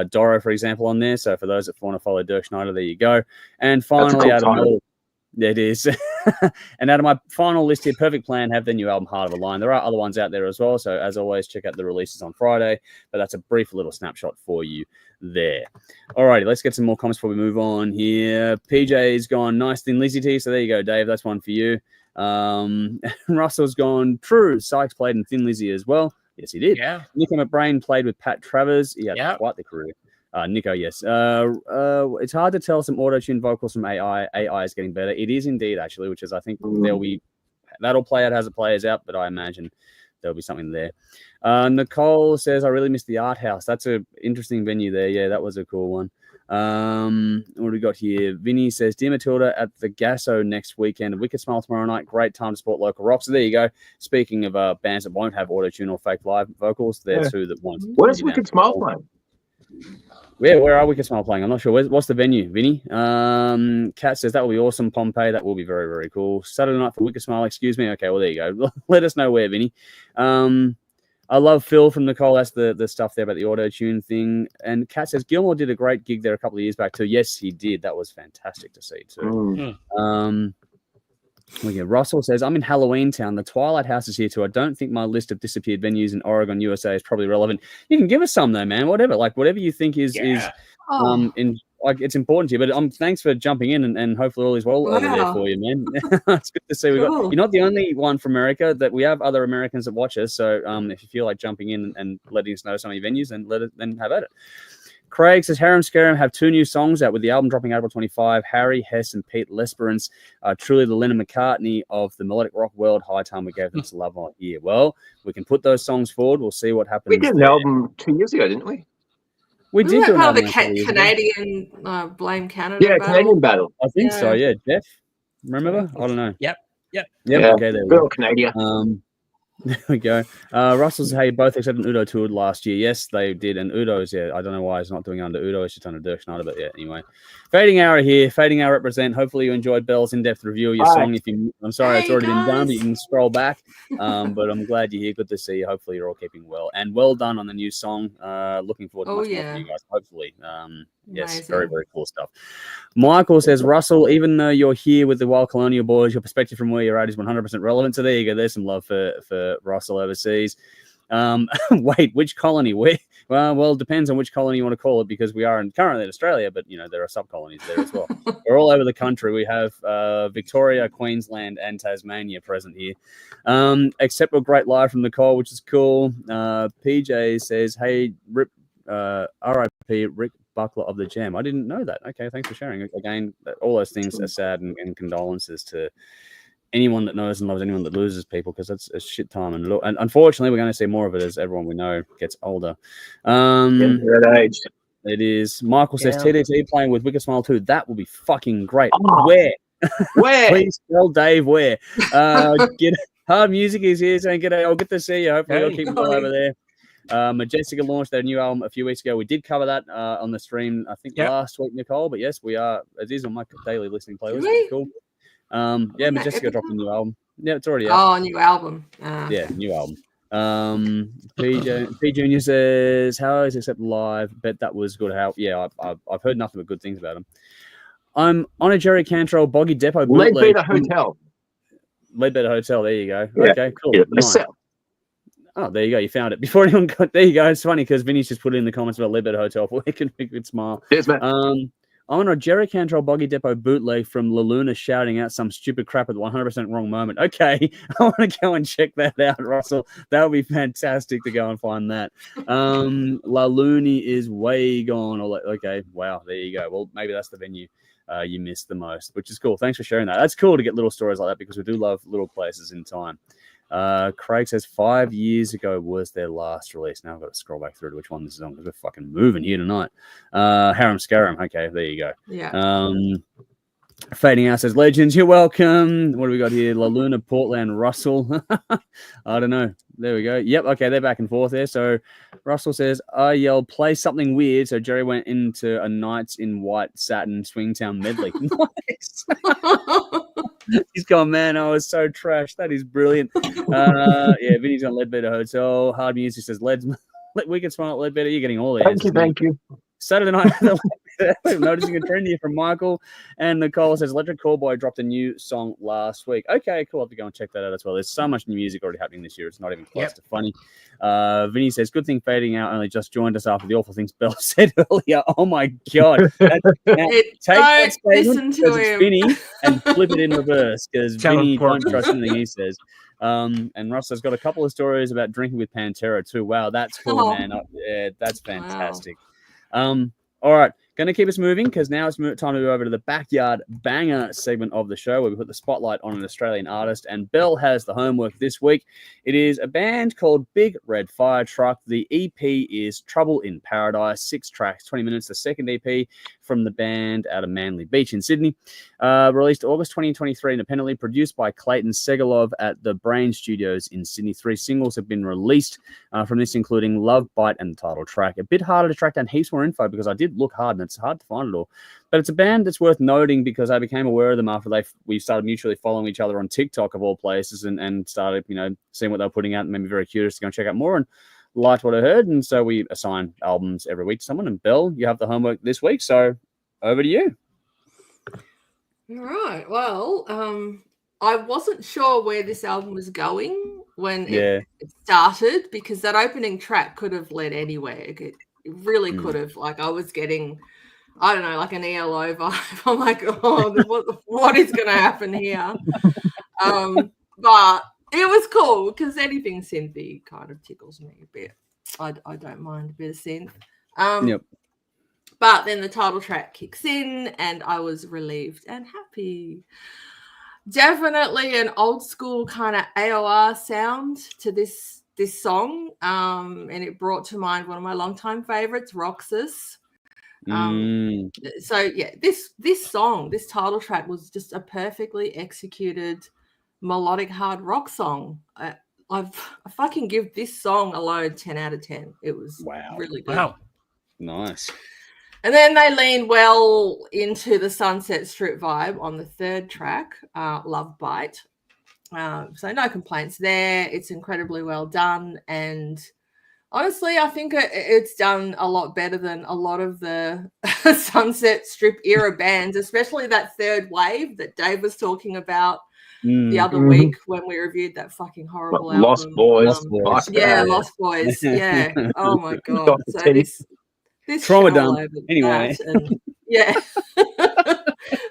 Doro, for example, on there. So for those that want to follow Dirk Schneider, there you go. And finally, it is. And out of my final list here, Perfect Plan have their new album, Heart of a Lion. There are other ones out there as well. So as always, check out the releases on Friday. But that's a brief little snapshot for you there. Alrighty, let's get some more comments before we move on here. PJ's gone, nice Thin Lizzy tea. So there you go, Dave. That's one for you. Russell's gone, true. Sykes played in Thin Lizzy as well. Yes, he did. Yeah. Nico McBrain played with Pat Travers. He had quite the career. Nico, yes. It's hard to tell some auto-tune vocals from AI. AI is getting better. It is indeed, actually, which is, I think, that'll play out as it plays out, but I imagine there'll be something there. Nicole says, I really missed the Art House. That's an interesting venue there. Yeah, that was a cool one. What do we got here? Vinny says, Dear Matilda at the Gasso next weekend. Wicked Smile tomorrow night. Great time to support local rock. So there you go. Speaking of bands that won't have auto-tune or fake live vocals, there's two that won't. Where's Wicked Smile playing? Where are Wicked Smile playing? I'm not sure. What's the venue, Vinny? Kat says, that will be awesome, Pompeii. That will be very, very cool. Saturday night for Wicked Smile, excuse me. Okay, well, there you go. Let us know where, Vinny. I love Phil from Nicole. That's the stuff there about the auto-tune thing. And Kat says, Gilmore did a great gig there a couple of years back too. Yes, he did. That was fantastic to see too. Russell says, I'm in Halloween Town. The Twilight House is here too. I don't think my list of disappeared venues in Oregon, USA is probably relevant. You can give us some though, man. Whatever you think is it's important to you. But thanks for jumping in and hopefully all is well over there for you, man. It's good to see you're not the only one from America. That we have other Americans that watch us. So if you feel like jumping in and letting us know some of your venues, then have at it. Craig says, Harem Scarum have 2 new songs out with the album dropping April 25. Harry Hess and Pete Lesperance are truly the Lennon McCartney of the melodic rock world. High time we gave them some love on here. Well, we can put those songs forward. We'll see what happens. We did an album 2 years ago, didn't we? We did do part of the Canadian Blame Canada battle. Canadian battle. I think so, yeah. Jeff, remember? I don't know. Yep. Yeah. Okay, there we go. Canadian. There we go. Russell says, hey, both except Udo toured last year. Yes, they did. And Udo's, I don't know why he's not doing it under Udo. It's just under Dirk Schneider. But yeah, anyway. Fading Hour here. Fading Hour represent. Hopefully you enjoyed Belle's in-depth review of your song. I'm sorry it's already been done, but you can scroll back. But I'm glad you're here. Good to see you. Hopefully you're all keeping well. And well done on the new song. Looking forward to much more from you guys. Hopefully. Yes, amazing. Very, very cool stuff. Michael says, Russell, even though you're here with the Wild Colonial Boys, your perspective from where you're at is 100% relevant. So there you go. There's some love for Russell overseas. Wait, which colony? Well, it depends on which colony you want to call it, because we are currently in Australia, but there are sub-colonies there as well. We're all over the country. We have Victoria, Queensland, and Tasmania present here. Except a great live from Nicole, which is cool. PJ says, "Hey, Rip, R.I.P. Rick Buckler of the Jam." I didn't know that. Okay, thanks for sharing. Again, all those things are sad, and condolences to anyone that knows and loves anyone that loses people, because that's a shit time. And unfortunately, we're going to see more of it as everyone we know gets older. That age. It is. Michael says, TDT playing with Wicked Smile 2. That will be fucking great. Oh. Where? Please tell Dave where. Get Hard Music is here saying, I'll get to see you. Hopefully, I'll keep it all over there. Majestica launched their new album a few weeks ago. We did cover that on the stream, I think, last week, Nicole. But yes, we are. It is on my daily listening playlist. It's cool. Majestica dropped a new album. Yeah, it's already out. Oh, new album. Yeah, new album. P Junior says, "How is Accept live? Bet that was good. How? Yeah, I've heard nothing but good things about him. I'm on a Jerry Cantrell Boggy Depot bootleg. Leadbeater Hotel. Leadbeater Hotel. There you go. Yeah. Okay, cool. Yeah, nice. Oh, there you go. You found it before anyone got. There you go. It's funny because Vinny's just put it in the comments about Leadbeater Hotel for Wicked and Wicked Smile. Yes, man. I'm on a Jerry Cantrell Boggy Depot bootleg from La Luna shouting out some stupid crap at the 100% wrong moment. Okay, I want to go and check that out, Russell. That would be fantastic to go and find that. La Luna is way gone. Okay, wow, there you go. Well, maybe that's the venue you missed the most, which is cool. Thanks for sharing that. That's cool to get little stories like that, because we do love little places in time. Craig says 5 years ago was their last release. Now I've got to scroll back through to which one this is on, because we're fucking moving here tonight. Harem Scarum. Okay, there you go. Yeah. Fading Out says, Legends, you're welcome. What do we got here? La Luna, Portland, Russell. I don't know. There we go. Yep. Okay, they're back and forth there. So Russell says, I yelled, play something weird. So Jerry went into a Knights in White Satin Swingtown medley. Nice. He's gone, man, I was so trash. That is brilliant. Yeah, Vinny's on Leadbeater Hotel. Hard Music says, we can smile at Leadbeater. You're getting all the answers. Thank you. Saturday night, noticing a trend here from Michael. And Nicole says, Electric Callboy dropped a new song last week. Okay, cool. I'll have to go and check that out as well. There's so much new music already happening this year. It's not even close to funny. Vinny says, good thing Fading Out only just joined us after the awful things Belle said earlier. Oh my God. Take that statement, because it's Vinny, and flip it in reverse, because Vinny won't trust anything he says. And Ross has got a couple of stories about drinking with Pantera too. Wow, that's cool, man. Yeah, that's fantastic. Wow. All right, going to keep us moving, because now it's time to move over to the Backyard Banger segment of the show, where we put the spotlight on an Australian artist. And Belle has the homework this week. It is a band called Big Red Fire Truck. The EP is Trouble in Paradise, 6 tracks, 20 minutes. The second EP from the band out of Manly Beach in Sydney. Released August 2023, independently, produced by Clayton Segalov at the Brain Studios in Sydney. 3 singles have been released from this, including Love Bite and the title track. A bit harder to track down heaps more info, because I did look hard and it's hard to find it all. But it's a band that's worth noting, because I became aware of them after we started mutually following each other on TikTok, of all places, and started, seeing what they were putting out, and made me very curious to go and check out more, and liked what I heard. And so we assign albums every week to someone. And Belle, you have the homework this week, so over to you. All right. Well, I wasn't sure where this album was going when it started, because that opening track could have led anywhere. It really could have. Like, I was getting, I don't know, like an ELO vibe. I'm like, oh, what is going to happen here? But it was cool, because anything synthy kind of tickles me a bit. I don't mind a bit of synth. Yep. But then the title track kicks in, and I was relieved and happy. Definitely an old school kind of AOR sound to this song, and it brought to mind one of my longtime favorites, Roxas. So yeah, this song, this title track, was just a perfectly executed melodic hard rock song. I fucking give this song alone 10 out of 10. It was really good. Wow, nice. And then they leaned well into the Sunset Strip vibe on the third track, Love Bite. So no complaints there. It's incredibly well done. And honestly, I think it's done a lot better than a lot of the Sunset Strip era bands, especially that third wave that Dave was talking about the other week when we reviewed that fucking horrible Lost album. Boys. Lost Boys. Yeah, Bad. Lost Boys. Yeah. Oh my god. Got So the this Trauma shit all dump. over Anyway. that, and yeah.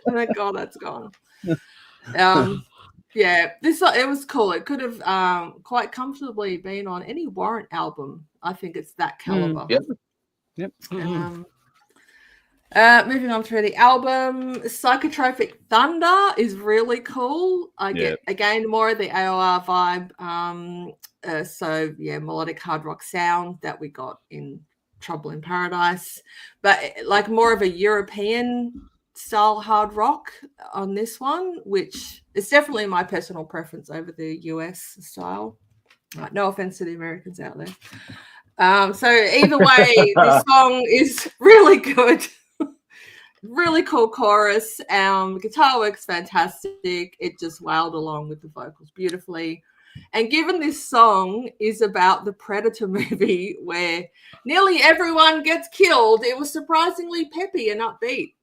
Thank God that's gone. Yeah, it was cool. It could have quite comfortably been on any Warrant album. I think it's that caliber. Yep. Moving on through the album, Psychotropic Thunder is really cool. I get again more of the AOR vibe. So yeah, melodic hard rock sound that we got in Trouble in Paradise, but like more of a European style hard rock on this one, which is definitely my personal preference over the US style. No offense to the Americans out there. So either way, this song is really good. Really cool chorus. Guitar work's fantastic. It just wailed along with the vocals beautifully. And given this song is about the Predator movie where nearly everyone gets killed, it was surprisingly peppy and upbeat.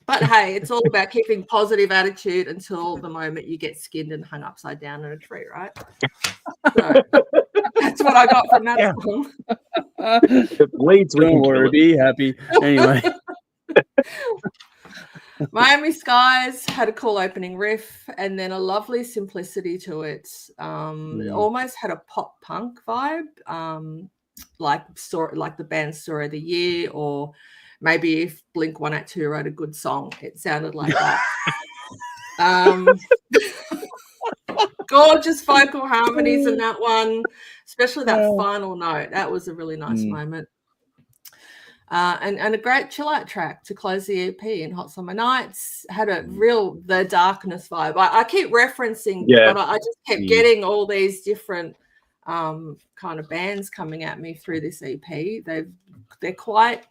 But hey, it's all about keeping positive attitude until the moment you get skinned and hung upside down in a tree, right? So that's what I got from that song. It bleeds. Don't worry, be happy. Anyway. Miami Skies had a cool opening riff and then a lovely simplicity to it. It almost had a pop punk vibe, like the band's Story of the Year, or maybe if Blink-182 wrote a good song, it sounded like that. Gorgeous vocal harmonies in that one, especially that final note. That was a really nice moment. And a great chill out track to close the EP in Hot Summer Nights. Had a real The Darkness vibe. I keep referencing, but I just kept getting all these different kind of bands coming at me through this EP. They're quite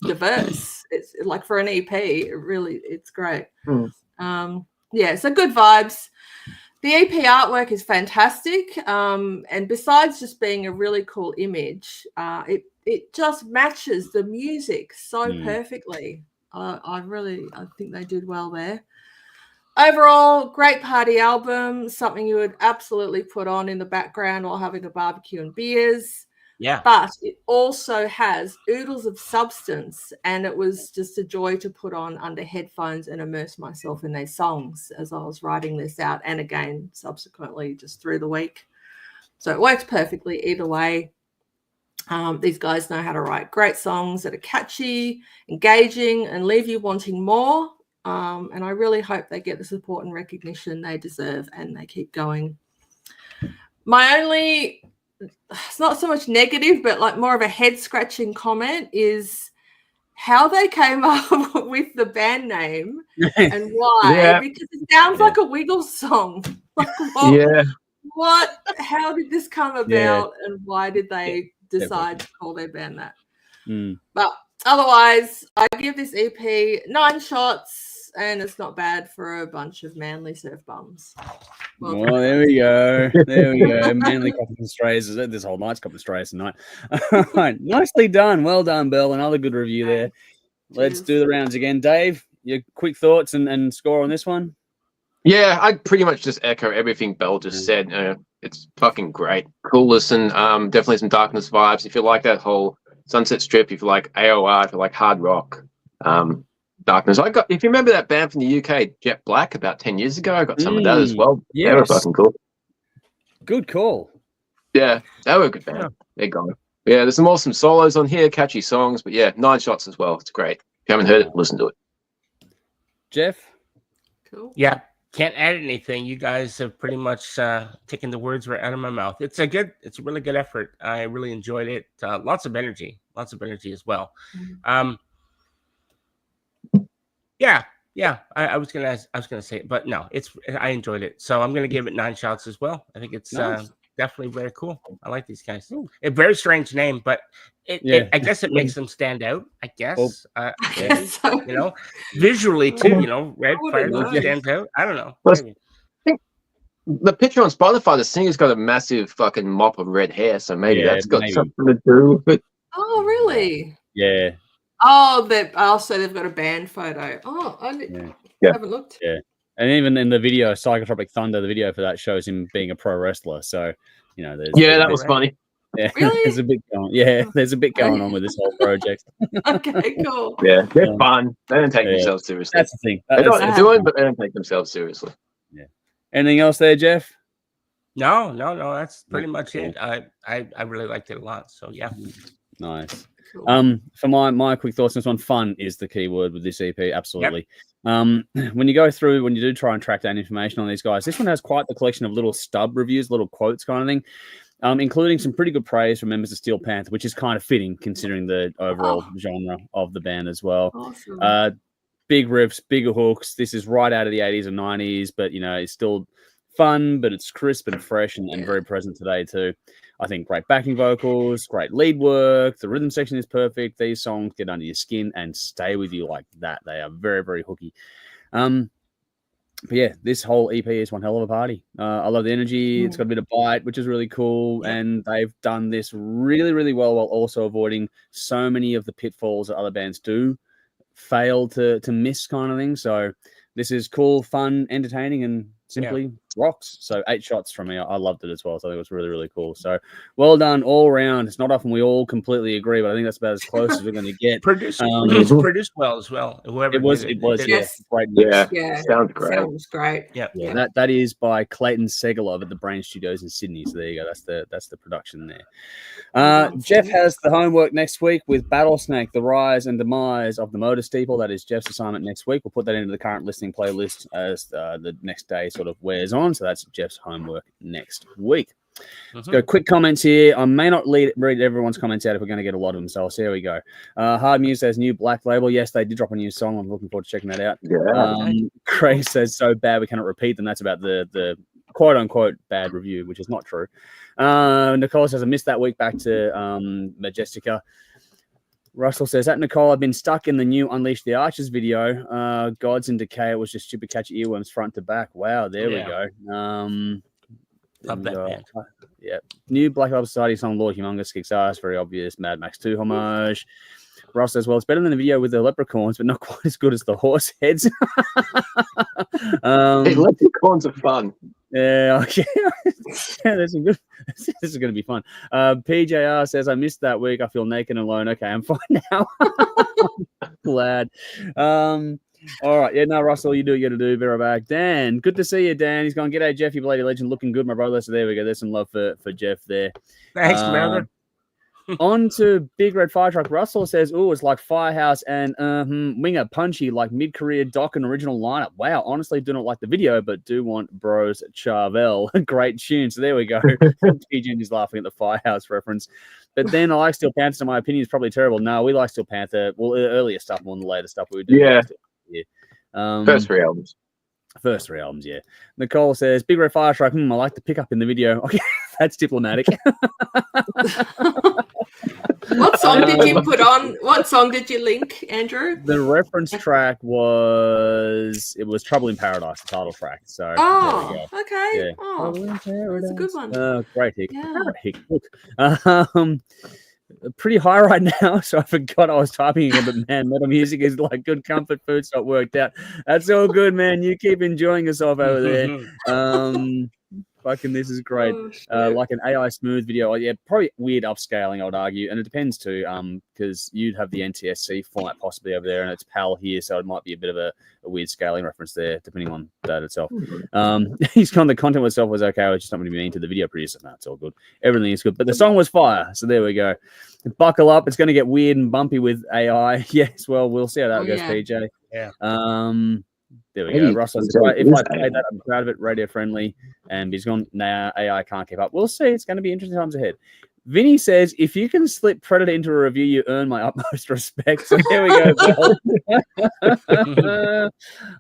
diverse. It's like for an EP, it's great. So good vibes. The EP artwork is fantastic. And besides just being a really cool image, it just matches the music so perfectly. I think they did well there. Overall, great party album, something you would absolutely put on in the background while having a barbecue and beers. Yeah. But it also has oodles of substance, and it was just a joy to put on under headphones and immerse myself in these songs as I was writing this out, and again, subsequently, just through the week. So it works perfectly either way. These guys know how to write great songs that are catchy, engaging, and leave you wanting more. And I really hope they get the support and recognition they deserve and they keep going. My only, it's not so much negative, but like more of a head-scratching comment is how they came up with the band name and why. Because it sounds like a Wiggles song. Like, how did this come about and why did they decide to call their band that? But otherwise, I give this EP 9 shots, and it's not bad for a bunch of manly surf bums. Well, there we go. Manly copping strays. This whole night's copping strays tonight. All right. Nicely done. Well done, Belle. Another good review there. Let's do the rounds again. Dave, your quick thoughts and score on this one? Yeah, I pretty much just echo everything Belle just said. It's fucking great. Cool listen. Definitely some Darkness vibes. If you like that whole Sunset Strip, if you like AOR, if you like hard rock, Darkness. If you remember that band from the UK, Jet Black, about 10 years ago, I got some of that as well. Yes. They were fucking cool. Good call. Yeah, they were a good band. Yeah. They're gone. Yeah, there's some awesome solos on here, catchy songs, but yeah, 9 shots as well. It's great. If you haven't heard it, listen to it. Jeff? Cool. Yeah, can't add anything. You guys have pretty much taken the words right out of my mouth. It's a really good effort. I really enjoyed it. Lots of energy as well. I was gonna say it, but no, I enjoyed it, so I'm gonna give it 9 shots as well. I think it's definitely very cool. I like these guys. A very strange name, but I guess it makes them stand out. I guess, you know, visually too. You know, red fire stands out. I don't know. I think the picture on Spotify, the singer's got a massive fucking mop of red hair, so maybe that's got something to do with it. Oh, really? Yeah. Oh, so they've got a band photo. Oh, I haven't looked. Yeah. And even in the video, Psychotropic Thunder, the video for that shows him being a pro wrestler. So, there's that was funny. Yeah, Really? there's a bit going. Yeah, there's a bit going on with this whole project. Okay, cool. Yeah, they're fun. They don't take themselves seriously. That's the thing. They don't do it, but they don't take themselves seriously. Yeah. Anything else there, Jeff? No. That's pretty much it. I really liked it a lot. So yeah. Nice. For my quick thoughts on this one, fun is the key word with this EP. Absolutely. Yep. When you do try and track down information on these guys, this one has quite the collection of little stub reviews, little quotes kind of thing. Including some pretty good praise from members of Steel Panther, which is kind of fitting considering the overall genre of the band as well. Awesome. Big riffs, bigger hooks. This is right out of the 80s and 90s, but, it's still fun, but it's crisp and fresh and very present today too. I think great backing vocals, great lead work. The rhythm section is perfect. These songs get under your skin and stay with you like that. They are very, very hooky. But yeah, this whole EP is one hell of a party. I love the energy. It's got a bit of bite, which is really cool. Yeah. And they've done this really, really well while also avoiding so many of the pitfalls that other bands do fail to miss kind of thing. So this is cool, fun, entertaining, and simply rocks. So 8 shots from me. I loved it as well. So I think it was really, really cool. So well done all around. It's not often we all completely agree, but I think that's about as close as we're going to get. Produced well as well. Whoever it was, yes. Great. Yeah. Sounds great. Sounds great. Yeah. That is by Clayton Segalov at the Brain Studios in Sydney. So there you go. That's the production there. Jeff has the homework next week with Battlesnake, the rise and demise of the Motor Steeple. That is Jeff's assignment next week. We'll put that into the current listening playlist as the next day sort of wears on. So that's Jeff's homework next week. Let's go quick comments here. I may not read everyone's comments out if we're going to get a lot of them, so I'll see how we go. Hard Muse says new Black Label. Yes, they did drop a new song. I'm looking forward to checking that out. Craig says so bad we cannot repeat them. That's about the quote-unquote bad review, which is not true. Nicole says I missed that week back to Majestica. Russell says, at Nicole, I've been stuck in the new Unleash the Archers video. Gods in Decay, it was just stupid catchy earworms front to back. Wow, there we go. Love that band. Yeah. New Black Label Society song, Lord Humongous, kicks ass. Very obvious. Mad Max 2 homage. Ross says, well, it's better than the video with the leprechauns, but not quite as good as the horse heads. Leprechauns are fun. Yeah, okay. There's some good. This is going to be fun. PJR says, I missed that week. I feel naked and alone. Okay, I'm fine now. Glad. All right. Yeah, no, Russell, you do what you got to do. Better back. Dan, good to see you, Dan. He's going, g'day, Jeff, you bloody legend. Looking good, my brother. So there we go. There's some love for Jeff there. Thanks, brother. On to Big Red Fire Truck. Russell says, oh, it's like Firehouse and Winger Punchy, like mid-career Doc and original lineup. Wow, honestly, do not like the video, but do want Bros Charvel. Great tune. So there we go. TJ is laughing at the Firehouse reference. But then I like Steel Panther, so my opinion is probably terrible. No, we like Steel Panther. Well, earlier stuff more than the later stuff we do. Yeah. First 3 albums. First 3 albums, yeah. Nicole says, Big Red Fire Truck. I like the pickup in the video. Okay, that's diplomatic. What song did you put on? What song did you link, Andrew? The reference track was Trouble in Paradise, the title track. So okay. Yeah. Oh, that's a good one. Great hick. Yeah. Hick. Pretty high right now, so I forgot I was typing again. But man, metal music is like good comfort food, so it worked out. That's all good, man. You keep enjoying yourself over there. Fucking, this is great. Like an AI smooth video. Yeah, probably weird upscaling, I would argue. And it depends too, because you'd have the NTSC format possibly over there, and it's PAL here, so it might be a bit of a weird scaling reference there, depending on that itself. He's gone, the content itself was okay. I was just not really mean to the video producer. No, it's all good. Everything is good. But the song was fire. So there we go. Buckle up. It's going to get weird and bumpy with AI. Yes, well, we'll see how that goes, PJ. Yeah. There we go. Russell says, if I played that, I'm proud of it, radio friendly. And he's gone, nah, AI can't keep up. We'll see. It's going to be interesting times ahead. Vinny says, if you can slip Predator into a review, you earn my utmost respect. So there we go.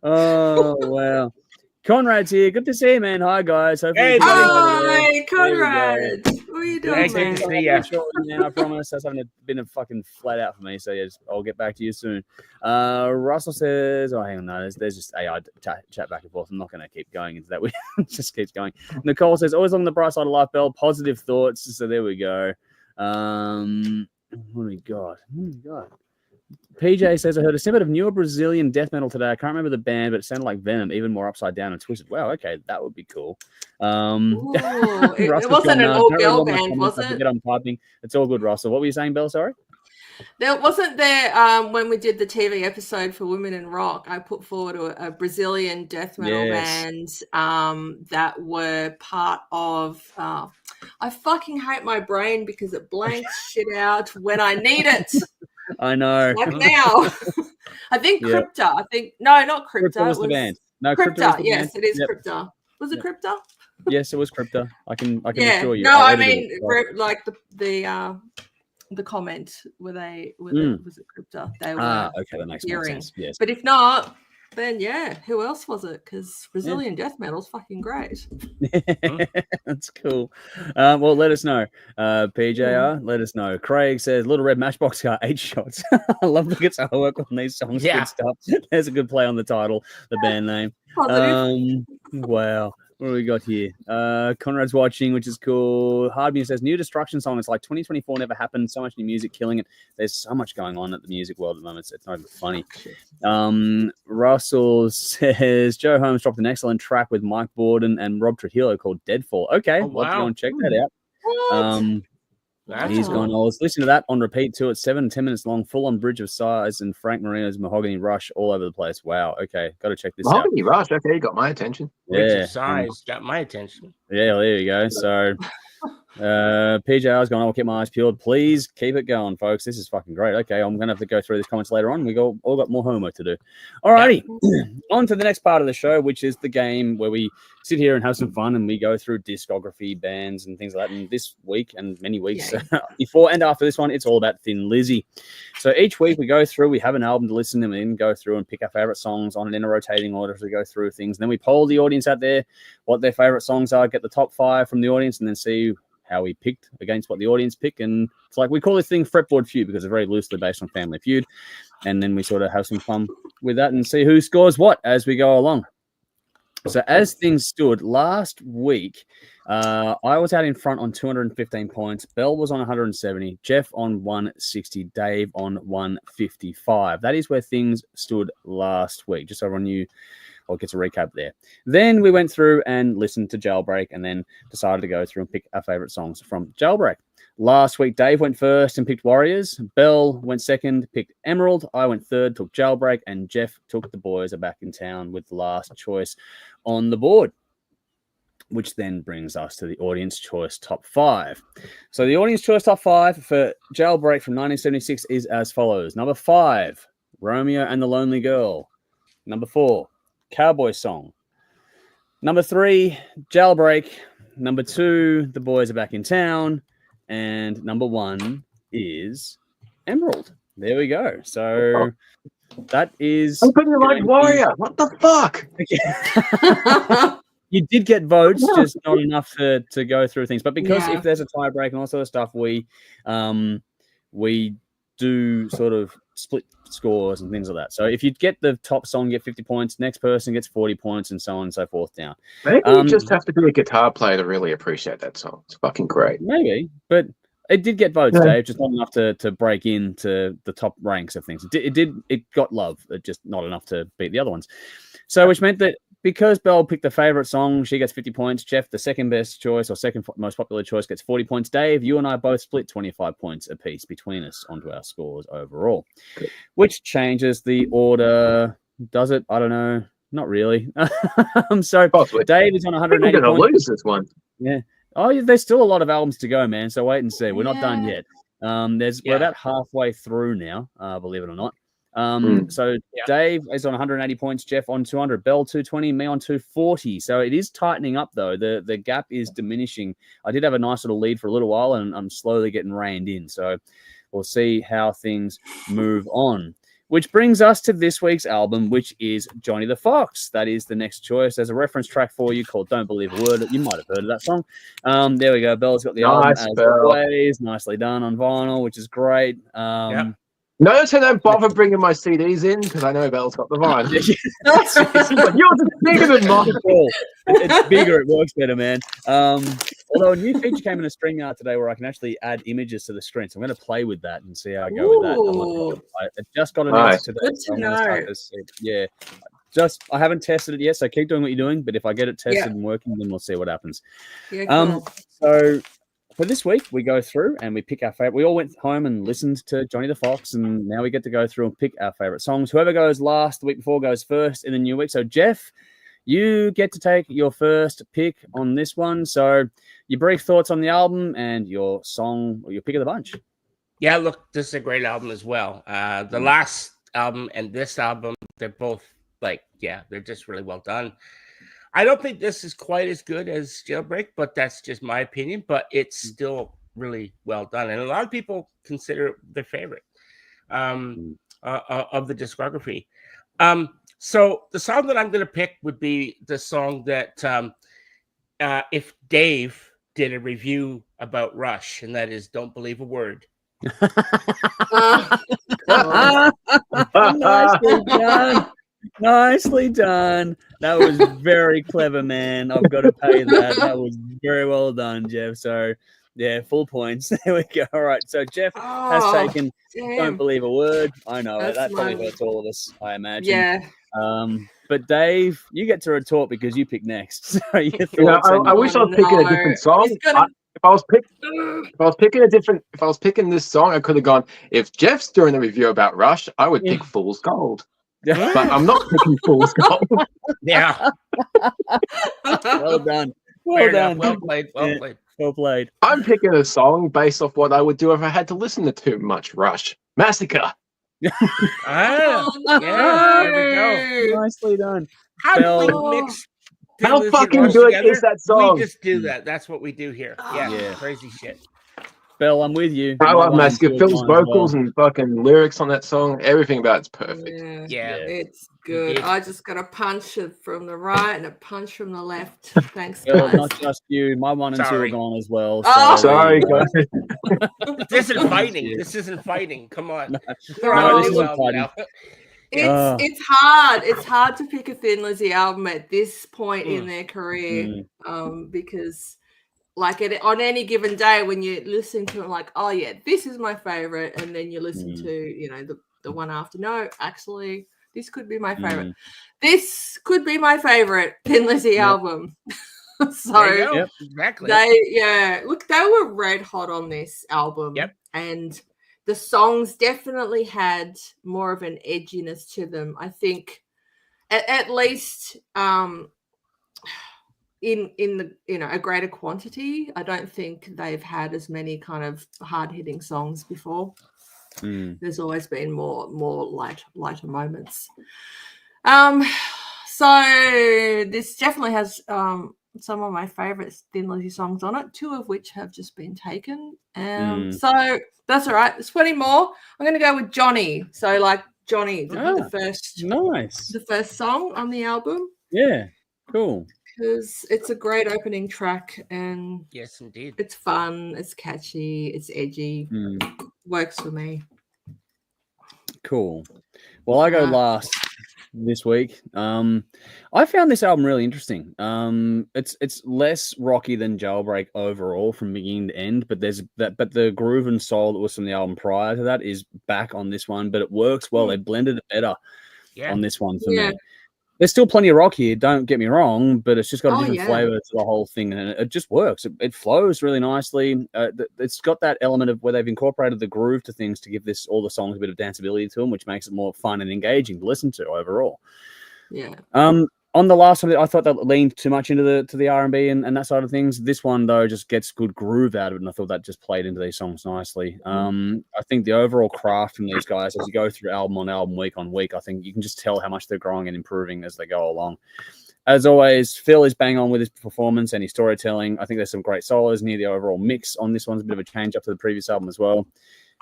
Oh, wow. Conrad's here. Good to see you, man. Hi, guys. Hopefully hi, Conrad. What are you doing, man? I promise. That's having been a fucking flat out for me. So, yeah, I'll get back to you soon. Russell says, hang on. No, there's just AI chat back and forth. I'm not going to keep going into that. It just keeps going. Nicole says, always on the bright side of life, Bell. Positive thoughts. So, there we go. What do we got? PJ says, I heard a snippet of newer Brazilian death metal today. I can't remember the band, but it sounded like Venom, even more upside down and twisted. Wow, okay, that would be cool. It wasn't an all-girl band, was it? I'm typing. It's all good, Russell. What were you saying, Belle? Sorry? There wasn't when we did the TV episode for Women in Rock, I put forward a Brazilian death metal band that were part of I fucking hate my brain because it blanks shit out when I need it. I know. Like now. I think Crypta. I think not Crypta. Crypta was the band. No, Crypta. Yes, it is Crypta. Was it Crypta? Yes, it was Crypta. I can assure you. No, I mean like the comment was it Crypta? They were okay, that makes more sense. Yes. But if not, then who else was it? Because Brazilian death metal's fucking great. That's cool. Well, let us know. PJR, let us know. Craig says Little Red Matchbox Car 8 shots. I love the guitar work on these songs. Good stuff. There's a good play on the title, the band name. Positive. Wow. What do we got here? Conrad's watching, which is cool. Hardmute says, new Destruction song. It's like 2024 never happened. So much new music, killing it. There's so much going on at the music world at the moment. It's not even funny. Russell says, Joe Holmes dropped an excellent track with Mike Borden and Rob Trujillo called Deadfall. Okay, let's go and check that out. He's gone. I was listening to that on repeat too. It's 7 and 10 minutes long, full on Bridge of Sighs and Frank Marino's Mahogany Rush all over the place. Wow. Okay, got to check this out. Mahogany Rush. Okay, you got my attention. Bridge of Sighs got my attention. Yeah, there you go. So PJR's gone, I'll keep my eyes peeled. Please keep it going, folks. This is fucking great. Okay, I'm going to have to go through these comments later on. We all got more homework to do. All righty. On to the next part of the show, which is the game where we sit here and have some fun and we go through discography, bands, and things like that. And this week and many weeks before and after this one, it's all about Thin Lizzy. So each week we go through, we have an album to listen to and then go through and pick our favorite songs on in a rotating order as we go through things. And then we poll the audience out there what their favorite songs are, get the top 5 from the audience, and then see how we picked against what the audience picked. And it's like we call this thing Fretboard Feud because it's very loosely based on Family Feud. And then we sort of have some fun with that and see who scores what as we go along. So as things stood last week, I was out in front on 215 points. Belle was on 170, Jeff on 160, Dave on 155. That is where things stood last week, just so everyone knew. I'll get a recap there. Then we went through and listened to Jailbreak and then decided to go through and pick our favorite songs from Jailbreak. Last week, Dave went first and picked Warriors. Belle went second, picked Emerald. I went third, took Jailbreak, and Jeff took The Boys Are Back in Town with the last choice on the board, which then brings us to the audience choice top 5. So the audience choice top 5 for Jailbreak from 1976 is as follows. Number 5, Romeo and the Lonely Girl. Number 4, Cowboy Song. Number 3, Jailbreak. Number 2, The Boys Are Back in Town. And number 1 is Emerald. There we go. So that is... Open your like Warrior. What the fuck? You did get votes, just not enough to go through things. But because if there's a tie break and all sort of stuff, we do sort of split scores and things like that. So if you get the top song, you get 50 points. Next person gets 40 points, and so on and so forth down. Maybe you just have to be a guitar player to really appreciate that song. It's fucking great. Maybe, but it did get votes, Dave. Just not enough to break into the top ranks of things. It got love, just not enough to beat the other ones. So which meant that because Belle picked the favorite song, she gets 50 points. Jeff, the second best choice or second most popular choice, gets 40 points. Dave, you and I both split 25 points apiece between us onto our scores overall, which changes the order. Does it? I don't know. Not really. So possibly. Dave is on 180 points. We're going to lose this one. Yeah. Oh, there's still a lot of albums to go, man. So wait and see. We're not done yet. We're about halfway through now, believe it or not. So Dave is on 180 points, Jeff on 200, Belle 220, me on 240. So it is tightening up though. The gap is diminishing. I did have a nice little lead for a little while, and I'm slowly getting reined in. So we'll see how things move on. Which brings us to this week's album, which is Johnny the Fox. That is the next choice. There's a reference track for you called Don't Believe a Word. You might have heard of that song. There we go. Belle's got the album as always. Nicely done on vinyl, which is great. Notice I don't bother bringing my CDs in because I know Belle's got the vinyl. Yours is bigger than mine. It's bigger. It works better, man. Although a new feature came in a StreamYard today where I can actually add images to the screen. So I'm going to play with that and see how I go with that. I just got announced today. Good to know. Yeah. I haven't tested it yet, so keep doing what you're doing. But if I get it tested and working, then we'll see what happens. Yeah, cool. So for this week, we go through and we pick our favorite. We all went home and listened to Johnny the Fox, and now we get to go through and pick our favorite songs. Whoever goes last the week before goes first in the new week. So Jeff, you get to take your first pick on this one. So your brief thoughts on the album and your song or your pick of the bunch. Yeah, look, this is a great album as well. The last album and this album, they're both they're just really well done. I don't think this is quite as good as Jailbreak, but that's just my opinion. But it's still really well done, and a lot of people consider it their favorite of the discography. So the song that I'm going to pick would be the song that if Dave did a review about Rush, and that is "Don't Believe a Word." Nicely done. Nicely done. That was very clever, man. I've got to pay that. That was very well done, Jeff. So, yeah, full points. There we go. All right. So, Jeff has taken Don't Believe a Word. I know it. That probably hurts all of us, I imagine. Yeah. But, Dave, you get to retort because you pick next. So I wish I was picking a different song. If I was picking this song, I could have gone. If Jeff's doing a review about Rush, I would pick Fool's Gold. But I'm not picking Fool's Gold. Yeah. Well done. Well done. Well played. Well played. Well played. I'm picking a song based off what I would do if I had to listen to too much Rush. Massacre. Yeah. There we go. Nicely done. How do we mix? How fucking good together? Is that song? We just do that. That's what we do here. Yeah. Crazy shit. Belle, I'm with you. I love Massacre. Phil's vocals and fucking lyrics on that song, everything about it's perfect. Yeah. It's good. I just got a punch from the right and a punch from the left. Thanks, Belle, guys. not just you. My 1 and 2 are gone as well. Oh. Sorry, guys. This isn't fighting. This isn't fighting. Come on. No, this isn't fighting. It's hard. It's hard to pick a Thin Lizzy album at this point in their career, because on any given day when you listen to it, like, oh yeah, this is my favorite, and then you listen to the one after. No, actually, this could be my favorite. This could be my favorite Thin Lizzy album. So exactly. They were red hot on this album. Yep. And the songs definitely had more of an edginess to them. I think at least in the a greater quantity. I don't think they've had as many kind of hard-hitting songs before. There's always been more lighter moments. So this definitely has some of my favorite Thin Lizzy songs on it, 2 of which have just been taken. So that's all right. There's 20 more. I'm going to go with Johnny. So like Johnny, the first song on the album. Yeah, cool. Because it's a great opening track, and yes, indeed, it's fun, it's catchy, it's edgy. Works for me. Cool. Well, I go last this week. I found this album really interesting. It's less rocky than Jailbreak overall from beginning to end, but but the groove and soul that was from the album prior to that is back on this one, but it works well. They blended it better on this one for me. There's still plenty of rock here, don't get me wrong, but it's just got a different flavor to the whole thing, and it just works. It flows really nicely. It's got that element of where they've incorporated the groove to things to give all the songs a bit of danceability to them, which makes it more fun and engaging to listen to overall. Yeah. On the last one, I thought that leaned too much into the R&B and that side of things. This one, though, just gets good groove out of it, and I thought that just played into these songs nicely. I think the overall craft from these guys, as you go through album on album, week on week, I think you can just tell how much they're growing and improving as they go along. As always, Phil is bang on with his performance and his storytelling. I think there's some great solos near the overall mix on this one's a bit of a change up to the previous album as well.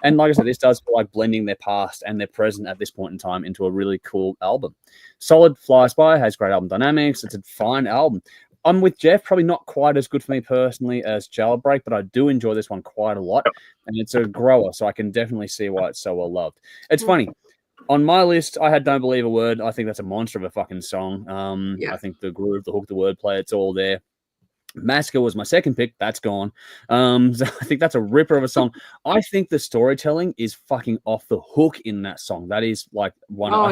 And like I said, this does feel like blending their past and their present at this point in time into a really cool album. Solid, flies by, has great album dynamics. It's a fine album. I'm with Jeff, probably not quite as good for me personally as Jailbreak, but I do enjoy this one quite a lot. And it's a grower, so I can definitely see why it's so well loved. It's funny. On my list, I had Don't Believe a Word. I think that's a monster of a fucking song. I think the groove, the hook, the wordplay, it's all there. Massacre was my second pick. That's gone. So I think that's a ripper of a song. I think the storytelling is fucking off the hook in that song. That is like one of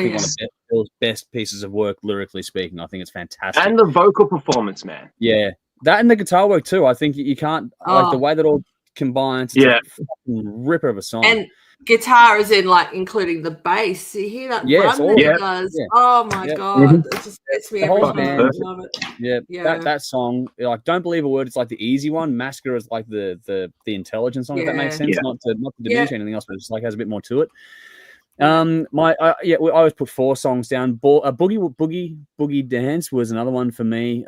Bill's best pieces of work, lyrically speaking. I think it's fantastic. And the vocal performance, man. Yeah, that and the guitar work too. I think you can't like the way that all combines. It's a fucking ripper of a song. And guitar is in like including the bass. You hear that run that he does? Yeah. Oh my god, it just gets me every time. I love it. Yeah. That song, like, Don't Believe a Word. It's like the easy one. Massacre is like the intelligent song. If that makes sense. Not to diminish anything else, but it's like has a bit more to it. I always put 4 songs down. Boogie Dance was another one for me.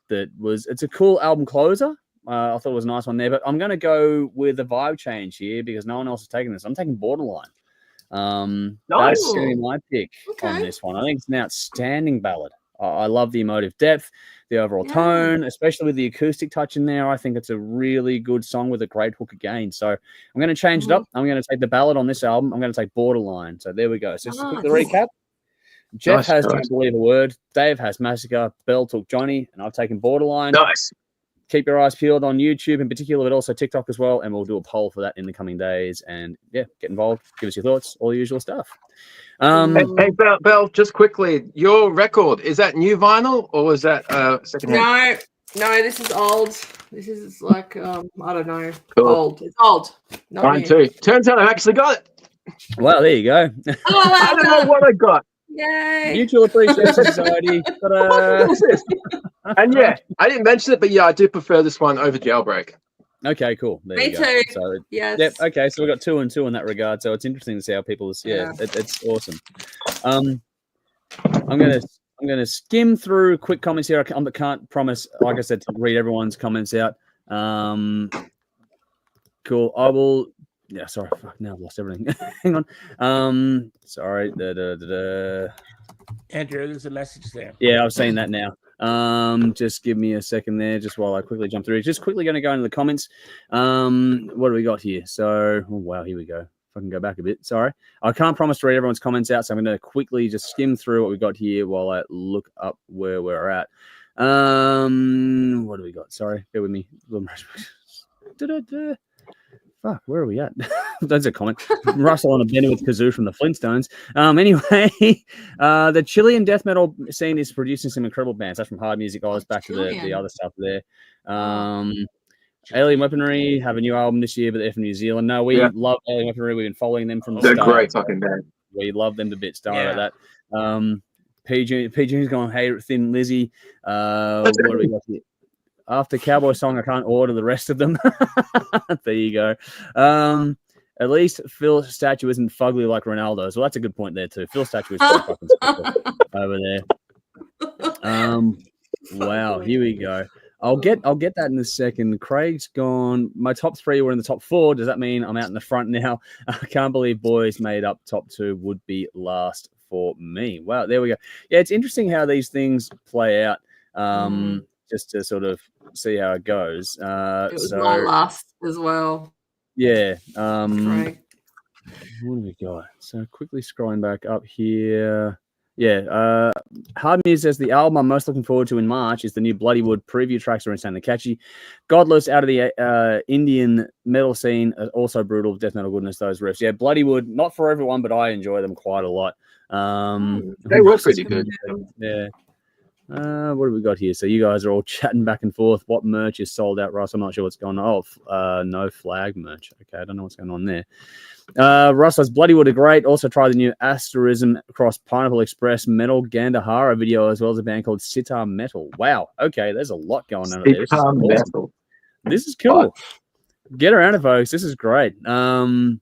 It's a cool album closer. I thought it was a nice one there, but I'm going to go with a vibe change here because no one else is taking this. I'm taking Borderline. That's going to be my pick on this one. I think it's an outstanding ballad. I love the emotive depth, the overall tone, especially with the acoustic touch in there. I think it's a really good song with a great hook again. So I'm going to change it up. I'm going to take the ballad on this album. I'm going to take Borderline. So there we go. So just to quickly recap. Jeff has Don't Believe a Word. Dave has Massacre. Bell took Johnny, and I've taken Borderline. Nice. Keep your eyes peeled on YouTube in particular, but also TikTok as well. And we'll do a poll for that in the coming days. And get involved. Give us your thoughts, all the usual stuff. Hey, Belle, just quickly, your record, is that new vinyl or is that second hand? No, this is old. This is like, I don't know, old. It's old. Mine too. Turns out I've actually got it. Well, there you go. I don't know what I got. Yay. Mutual Appreciation Society. And I didn't mention it, but I do prefer this one over Jailbreak. Okay, cool. There Me you go. too. So, yes. Yep. Okay, so we've got 2 and 2 in that regard. So it's interesting to see how people. It's awesome. I'm gonna skim through quick comments here. I can't promise, like I said, to read everyone's comments out. Cool. I will. Yeah. Sorry. Fuck. Now I've lost everything. Hang on. Sorry. Andrew, there's a message there. Yeah, I've seen that now. Just give me a second there, just while I quickly jump through. Just quickly going to go into the comments. What do we got here? So, here we go. If I can go back a bit. Sorry. I can't promise to read everyone's comments out, so I'm going to quickly just skim through what we got here while I look up where we're at. What do we got? Sorry, bear with me. Fuck, where are we at? That's a comment. Russell on a bender with kazoo from the Flintstones. Anyway, the Chilean death metal scene is producing some incredible bands. That's from Hard Music. I was back to the other stuff there. Alien Weaponry have a new album this year, but they're from New Zealand. No, we love Alien Weaponry. We've been following them from the start. They're great fucking band. We love them to bits. Don't worry about that. PG's gone, hey, Thin Lizzy. What do we got here? After Cowboy Song, I can't order the rest of them. There you go. At least Phil's statue isn't fugly like Ronaldo's. Well, that's a good point there too. Phil's statue is quite fucking special over there. Wow, here we go. I'll get that in a second. Craig's gone. My top 3 were in the top 4. Does that mean I'm out in the front now? I can't believe Boys made up top 2 would be last for me. Wow, there we go. Yeah, it's interesting how these things play out. Just to sort of see how it goes. It was my last as well. Yeah. What do we got? So quickly scrolling back up here. Yeah. Hard Music says the album I'm most looking forward to in March is the new Bloodywood. Preview tracks are insanely catchy. Godless out of the Indian metal scene, also brutal death metal goodness, those riffs. Yeah, Bloodywood, not for everyone, but I enjoy them quite a lot. They were pretty good. Yeah. What have we got here? So you guys are all chatting back and forth. What merch is sold out, Russ? I'm not sure what's going on. Oh, no flag merch. Okay, I don't know what's going on there. Russ says Bloodywood are great. Also try the new Asterism Cross Pineapple Express Metal Gandhara video, as well as a band called Sitar Metal. Wow. Okay, there's a lot going on there. This is cool. Get around it, folks. This is great. You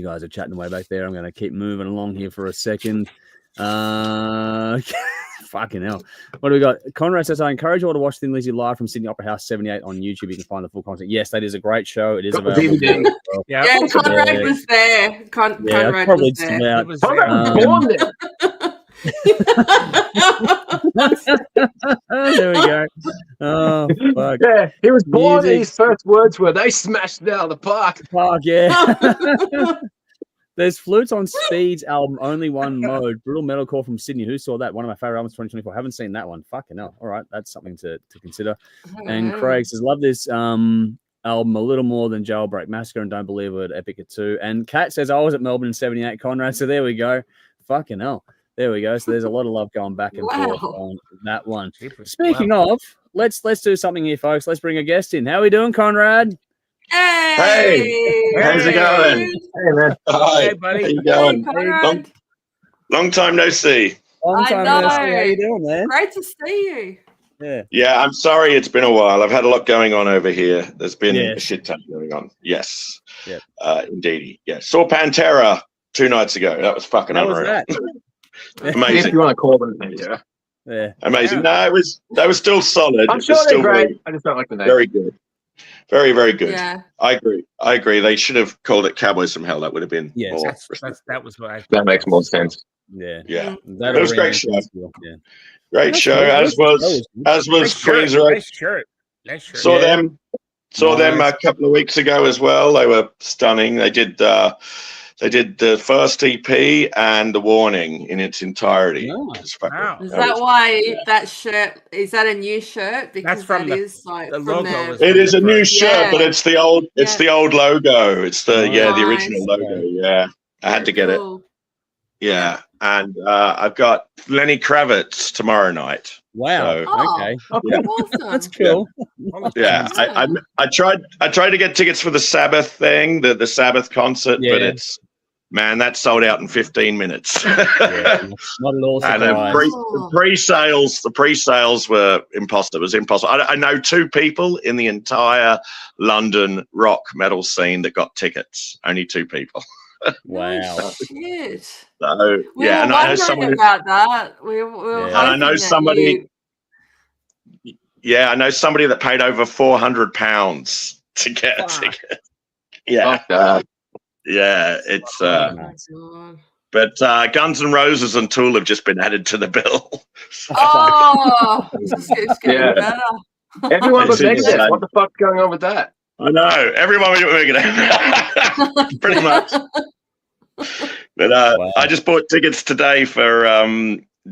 guys are chatting away back there. I'm going to keep moving along here for a second. Fucking hell. What do we got? Conrad says, I encourage you all to watch Thin Lizzy live from Sydney Opera House 78 on YouTube. You can find the full content. Yes, that is a great show. It is available. Yeah, Conrad was there. Conrad was there. Born there. There we go. Oh, fuck. Yeah, he was born and his first words were, they smashed it out of the park. Yeah. There's Flutes on Speed's album, Only One Mode, brutal metalcore from Sydney. Who saw that? One of my favorite albums, 2024. Haven't seen that one. Fucking hell. All right, that's something to consider. And Craig says, love this album a little more than Jailbreak Massacre and don't believe it. Epic at 2. And Kat says, I was at Melbourne in 78, Conrad. So there we go. Fucking hell. There we go. So there's a lot of love going back and forth on that one. Speaking of, let's do something here, folks. Let's bring a guest in. How are we doing, Conrad? Hey, how's it going? Hey, man. Hi, Hey, buddy. how you going? Hey, Long time no see. Long time I no see. know. How you doing, man? Great to see you. Yeah, I'm sorry it's been a while. I've had a lot going on over here. There's been Yes. a shit ton going on. Yes. Yep. Indeed. Yeah. Saw Pantera 2 nights ago. That was fucking How was unreal. that? If Amazing. you want to call them, yeah. Yeah. Amazing. No, they were still solid. I'm It sure was they're still great. I just don't like the name. very good. Very, very good. Yeah. I agree. They should have called it Cowboys from Hell. That would have been Yes. more. That was what I. That makes more sense. Yeah. Yeah. That It was a great show. Yeah. Great That's show. cool. As was Nice Queen's shirt. Road. Nice shirt. Nice shirt. Saw Yeah. them Nice. a couple of weeks ago as well. They were stunning. They did the first EP and the Warning in its entirety. Nice. It's fucking- Wow. Is that that was- why that shirt is that a new shirt? Because from that the- is like the from logo their- was- It is a new shirt, Yeah. but it's the old logo. It's the Nice. original logo. Yeah. I had to get it. Cool. Yeah. And I've got Lenny Kravitz tomorrow night. Wow. So- Oh. Okay. Awesome. That's cool. Yeah, I tried to get tickets for the Sabbath thing, the Sabbath concert, but Yeah. that sold out in 15 minutes. Yeah. Not at all And surprised. the pre-sales were impossible. It was impossible. I know 2 people in the entire London rock metal scene that got tickets. Only 2 people. Wow. Oh, shit. So We yeah, were and I know wondering someone. about that. We were Yeah. And I know hoping that somebody- you- Yeah, I know somebody that paid over £400 to get a Wow. ticket. Yeah, Fuck that. yeah, it's. Oh, Nice. God. But Guns N' Roses and Tool have just been added to the bill. Oh, it just keeps getting Yeah. better. Everyone was It's negative. insane. What the fuck's going on with that? I know everyone was making it pretty much. But Wow. I just bought tickets today for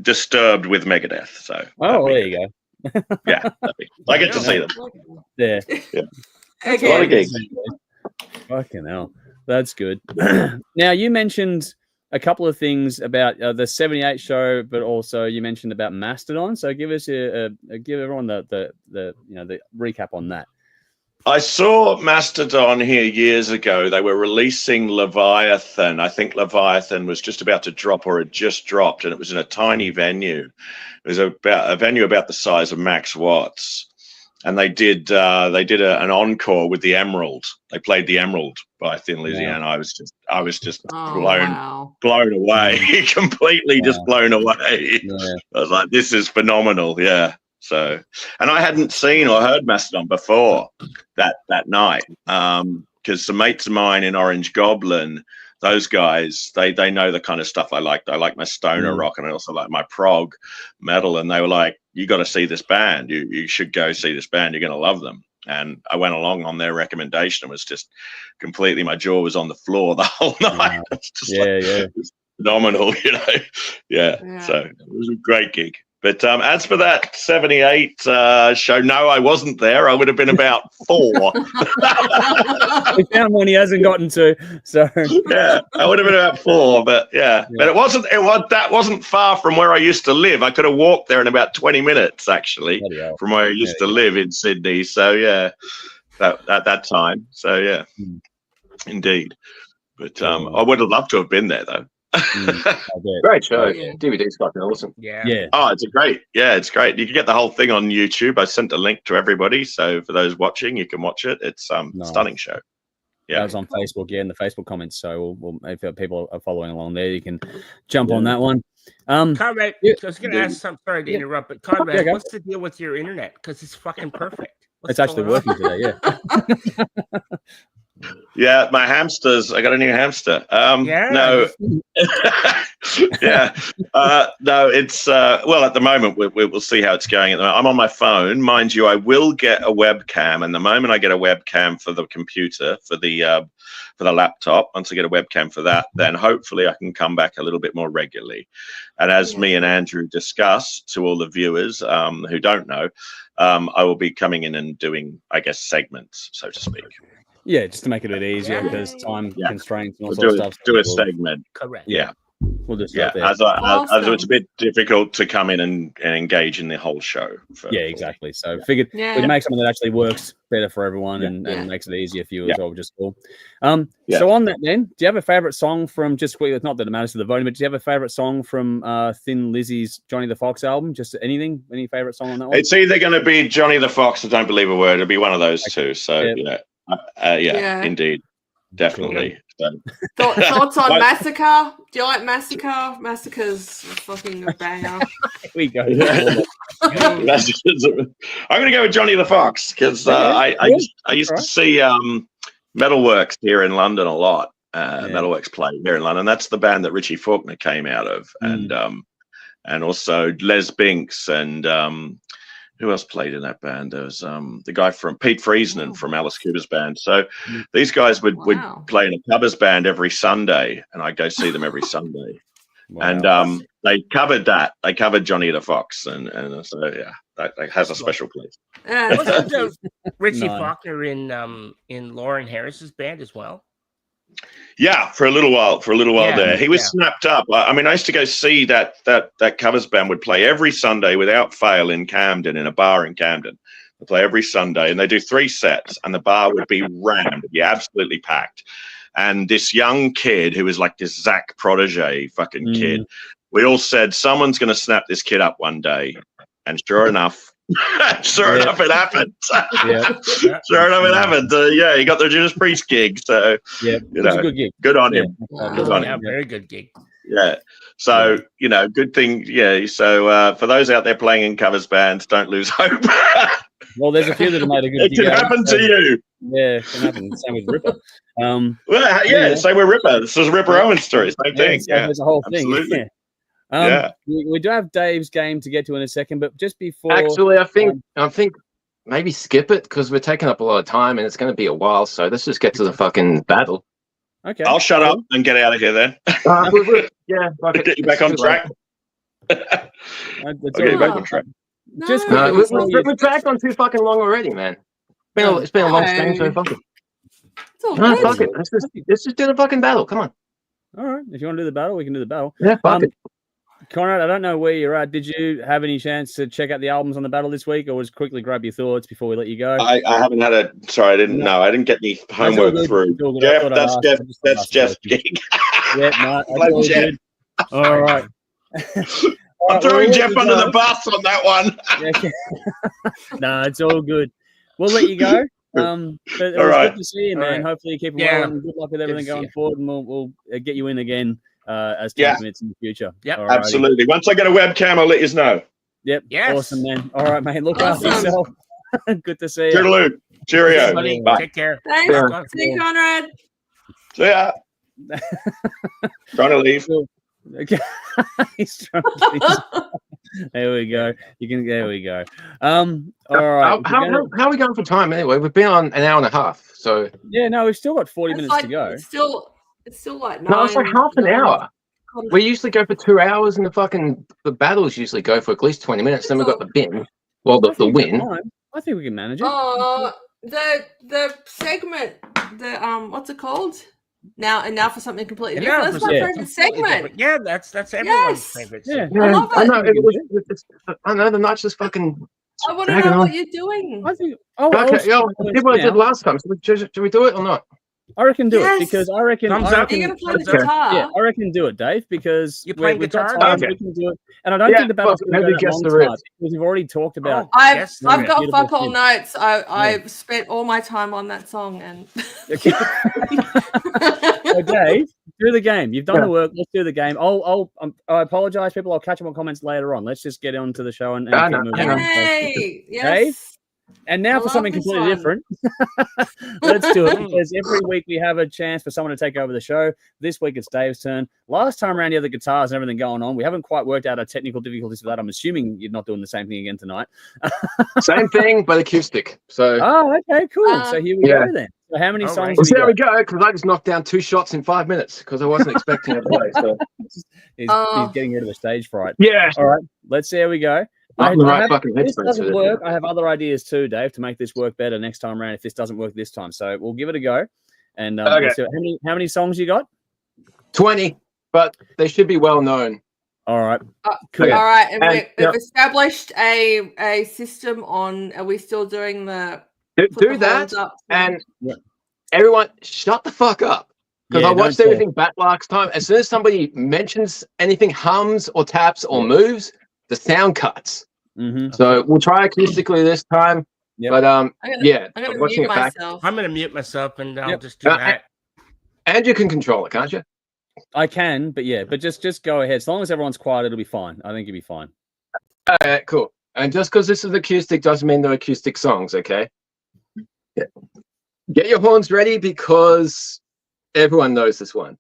Disturbed with Megadeth. So Oh, there you go. yeah, I get to see them. Yeah. A lot of gigs. Fucking hell. That's good. Now, you mentioned a couple of things about the 78 show, but also you mentioned about Mastodon. So give us give everyone the recap on that. I saw Mastodon here years ago. They were releasing Leviathan. I think Leviathan was just about to drop or had just dropped, and it was in a tiny venue. It was about a venue about the size of Max Watts. And they did an encore with the Emerald. They played the Emerald by Thin Lizzy, Yeah. and I was just Oh, blown wow. away, completely just blown away. Yeah. I was like, this is phenomenal. Yeah. So, and I hadn't seen or heard Mastodon before that night. Because some mates of mine in Orange Goblin, those guys, they know the kind of stuff I like. I like my stoner rock, and I also like my prog metal. And they were like, you got to see this band. You should go see this band. You're going to love them. And I went along on their recommendation. It was just completely, my jaw was on the floor the whole night. It was just it was phenomenal, Yeah. Yeah. So it was a great gig. But as for that 78 show, no, I wasn't there. I would have been about 4. We found one he hasn't gotten to. So Yeah, I would have been about 4. But yeah. But that wasn't far from where I used to live. I could have walked there in about 20 minutes actually Bloody hell. from where I used to live in Sydney. So yeah, at that time. So yeah, indeed. But I would have loved to have been there though. I bet. Great show. Yeah. DVD's fucking awesome. Yeah. Yeah. Oh, it's great. You can get the whole thing on YouTube. I sent a link to everybody, so for those watching, you can watch it. It's Nice. stunning show. That was on Facebook, in the Facebook comments. So we'll if people are following along there, you can jump on that one. Conrad, Yeah. I was going to ask something. Sorry to interrupt, but Yeah, Conrad, go. what's the deal with your internet? Because it's fucking perfect. It's actually working today. Yeah. Yeah, my hamsters. I got a new hamster. Yeah. No, yeah, no. It's well, at the moment we'll see how it's going. At the moment, I'm on my phone, mind you. I will get a webcam, and the moment I get a webcam for the computer, for the laptop, once I get a webcam for that, then hopefully I can come back a little bit more regularly. And as me and Andrew discussed, to all the viewers who don't know, I will be coming in and doing, I guess, segments, so to speak. Yeah, just to make it a bit easier because time constraints and all We'll sorts of stuff. do a segment. Correct. Yeah. We'll just Yeah, as it's a bit difficult to come in and engage in the whole show. Exactly. So figured we'd make something that actually works better for everyone and makes it easier for you as well, which is cool. So on that then, do you have a favourite song from not that it matters to the voting, but do you have a favourite song from Thin Lizzy's Johnny the Fox album? Just anything? Any favourite song on that one? It's either going to be Johnny the Fox or Don't Believe a Word. It'll be one of those two. So indeed. Definitely. Thoughts on Massacre? Do you like Massacre? Massacre's fucking a banger. Here we go. I'm going to go with Johnny the Fox because I used to see Metalworks here in London a lot. Metalworks play here in London. That's the band that Richie Faulkner came out of, and also Les Binks and who else played in that band? There was the guy from Pete Friesman from Alice Cooper's band. So these guys would play in a covers band every Sunday, and I'd go see them every Sunday. And they covered that. They covered Johnny the Fox, and so that has a special place. Wasn't Richie Faulkner in Lauren Harris's band as well? Yeah, for a little while there. He was snapped up. I mean, I used to go see that covers band would play every Sunday without fail in Camden, in a bar in Camden. They play every Sunday, and they do 3 sets, and the bar would be rammed, it'd be absolutely packed. And this young kid who was like this Zach protege fucking kid, we all said, someone's going to snap this kid up one day. And sure enough, it happened. Sure enough, it happened. He got the Judas Priest gig. So, it was a good gig. Good on him. Good on him. Very good gig. Yeah. So, good thing. Yeah. So, for those out there playing in covers bands, don't lose hope. Well, there's a few that have made a good gig. It can happen to you. Yeah, it can happen. Same with Ripper. Same with Ripper. This is Ripper Owen's story. Same thing. Yeah, there's a whole thing. Absolutely. We do have Dave's game to get to in a second, but just before. Actually, I think maybe skip it because we're taking up a lot of time and it's going to be a while. So let's just get to the fucking battle. Okay. I'll shut up and get out of here then. Get you back on track. Get you back on track. We're dragged on too fucking long already, man. It's been a long stream, so fuck it. Fuck it. Let's just do the fucking battle. Come on. All right. If you want to do the battle, we can do the battle. Yeah, fuck it. Conrad, I don't know where you're at. Did you have any chance to check out the albums on the battle this week, or just quickly grab your thoughts before we let you go? I haven't had a. Sorry, I didn't know. I didn't get any homework through. Jeff, that's Jeff's gig. Yeah, no, Jeff. All right. I'm throwing Jeff under the bus on that one. No, it's all good. We'll let you go. But it was good to see you, man. Hopefully you keep well and good luck with everything going forward, and we'll get you in again as time permits in the future. Yeah, absolutely. Once I get a webcam, I'll let you know. Yep. Yes. Awesome, man. All right, mate. Look after yourself. Good to see you. Toodaloo. Cheerio. Bye. Take care. Thanks. See you, Conrad. See ya. Trying to leave. Okay. He's trying to leave. There we go. There we go. All right. How are we going for time anyway? We've been on an hour and a half. So yeah, no, we've still got 40 minutes to go. It's still like 9. No, it's like half an hour. We usually go for 2 hours, and the battles usually go for at least 20 minutes. Then we've got the bin. Well, the win. I think we can manage it. The segment, what's it called? Now for something completely different. That's my favorite segment. Yeah, that's everyone's favorite segment. Yeah. I love it. I know the night's just fucking. I want to know what you're doing. I think. Did what I did last time. So should we do it or not? I reckon do it because I reckon. You're gonna play the guitar. Yeah, I recken do it, Dave, because you're playing guitar. We can do it, and I don't think the battle's going to go that long tonight because we've already talked about. I've got fuck all notes. I've spent all my time on that song, and. So Dave, do the game. You've done the work. Let's do the game. I apologize, people. I'll catch up on comments later on. Let's just get on to the show and keep moving. Hey, yes. Dave, And now I for love something this completely one. different. Let's do it. Because every week we have a chance for someone to take over the show. This week it's Dave's turn. Last time around, you had the guitars and everything going on. We haven't quite worked out our technical difficulties for that. I'm assuming you're not doing the same thing again tonight. Same thing, but acoustic. So Oh, okay, cool. So here we go then. So how many All songs right. we'll have see you how got? we go, because I just knocked down 2 shots in 5 minutes because I wasn't expecting it to play. So He's getting rid of the stage fright. yeah, All right, let's see how we go. not in the right fucking If this headspace for doesn't this. work, I have other ideas too, Dave, to make this work better next time around if this doesn't work this time. So we'll give it a go. And Okay. we'll see how many songs you got? 20, but they should be well known. All right. Okay. All right, and And, we've established a system on. Are we still doing the put Do the that, horns up and Yeah. everyone shut the fuck up. Because Yeah, I watched don't talk. everything back last time. As soon as somebody mentions anything, hums or taps or moves, the sound cuts. Mm-hmm. So we'll try acoustically this time. Yep. But I'm yeah, gonna watching mute it back. myself. I'm going to mute myself and I'll Yep. just do that. And you can control it, can't you? I can, but just go ahead. As long as everyone's quiet, it'll be fine. I think you'll be fine. All right, cool. And just because this is acoustic doesn't mean they're acoustic songs, okay? Yeah. Get your horns ready because everyone knows this one.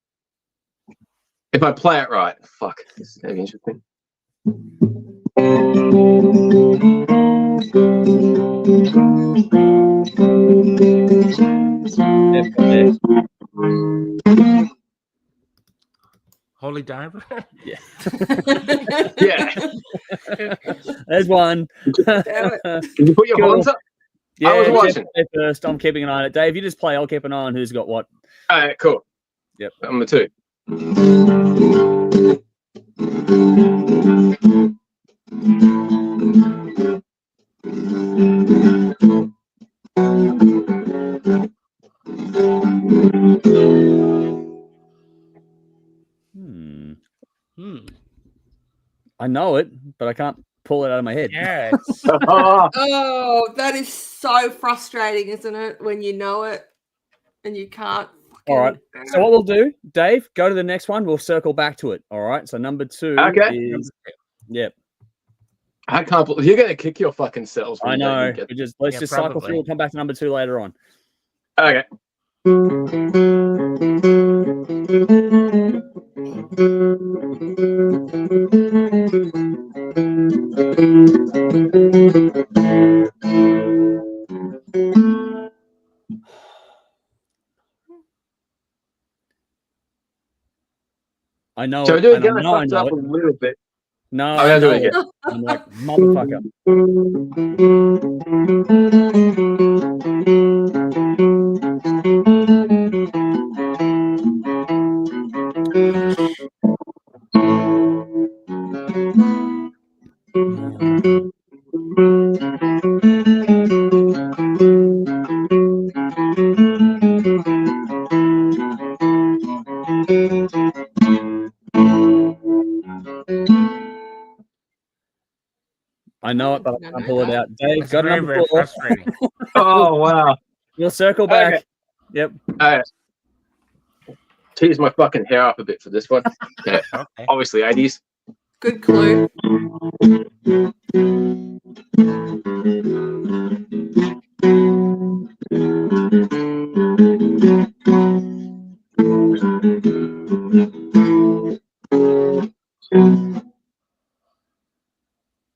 If I play it right, fuck, this is gonna be interesting. Holy Diver. Yeah. Yeah. There's one. Damn it. Did you put your Cool. horns up? Yeah, I was Jeff watching. play first. I'm keeping an eye on it. Dave, you just play. I'll keep an eye on who's got what. All right, cool. Yep. Number 2. I know it, but I can't pull it out of my head. Yes. Oh, that is so frustrating, isn't it? When you know it and you can't. All right. So what we'll do, Dave, go to the next one. We'll circle back to it. All right. So number 2 Okay. is I can't believe you're gonna kick your fucking cells. when I you don't know. even get- Let's just cycle probably. through. We'll come back to number 2 later on. Okay. I know So it. do it and I again. I know I fucked know up it. a little bit. No, I'm gonna do it know again. I'm like, motherfucker. I know it, but I can't pull it out. Dave, That's go to very, number very 4. frustrating. Oh wow. We'll circle back. Okay. Yep. All right. Tease my fucking hair up a bit for this one. Yeah. Okay. Obviously 80s. Good clue.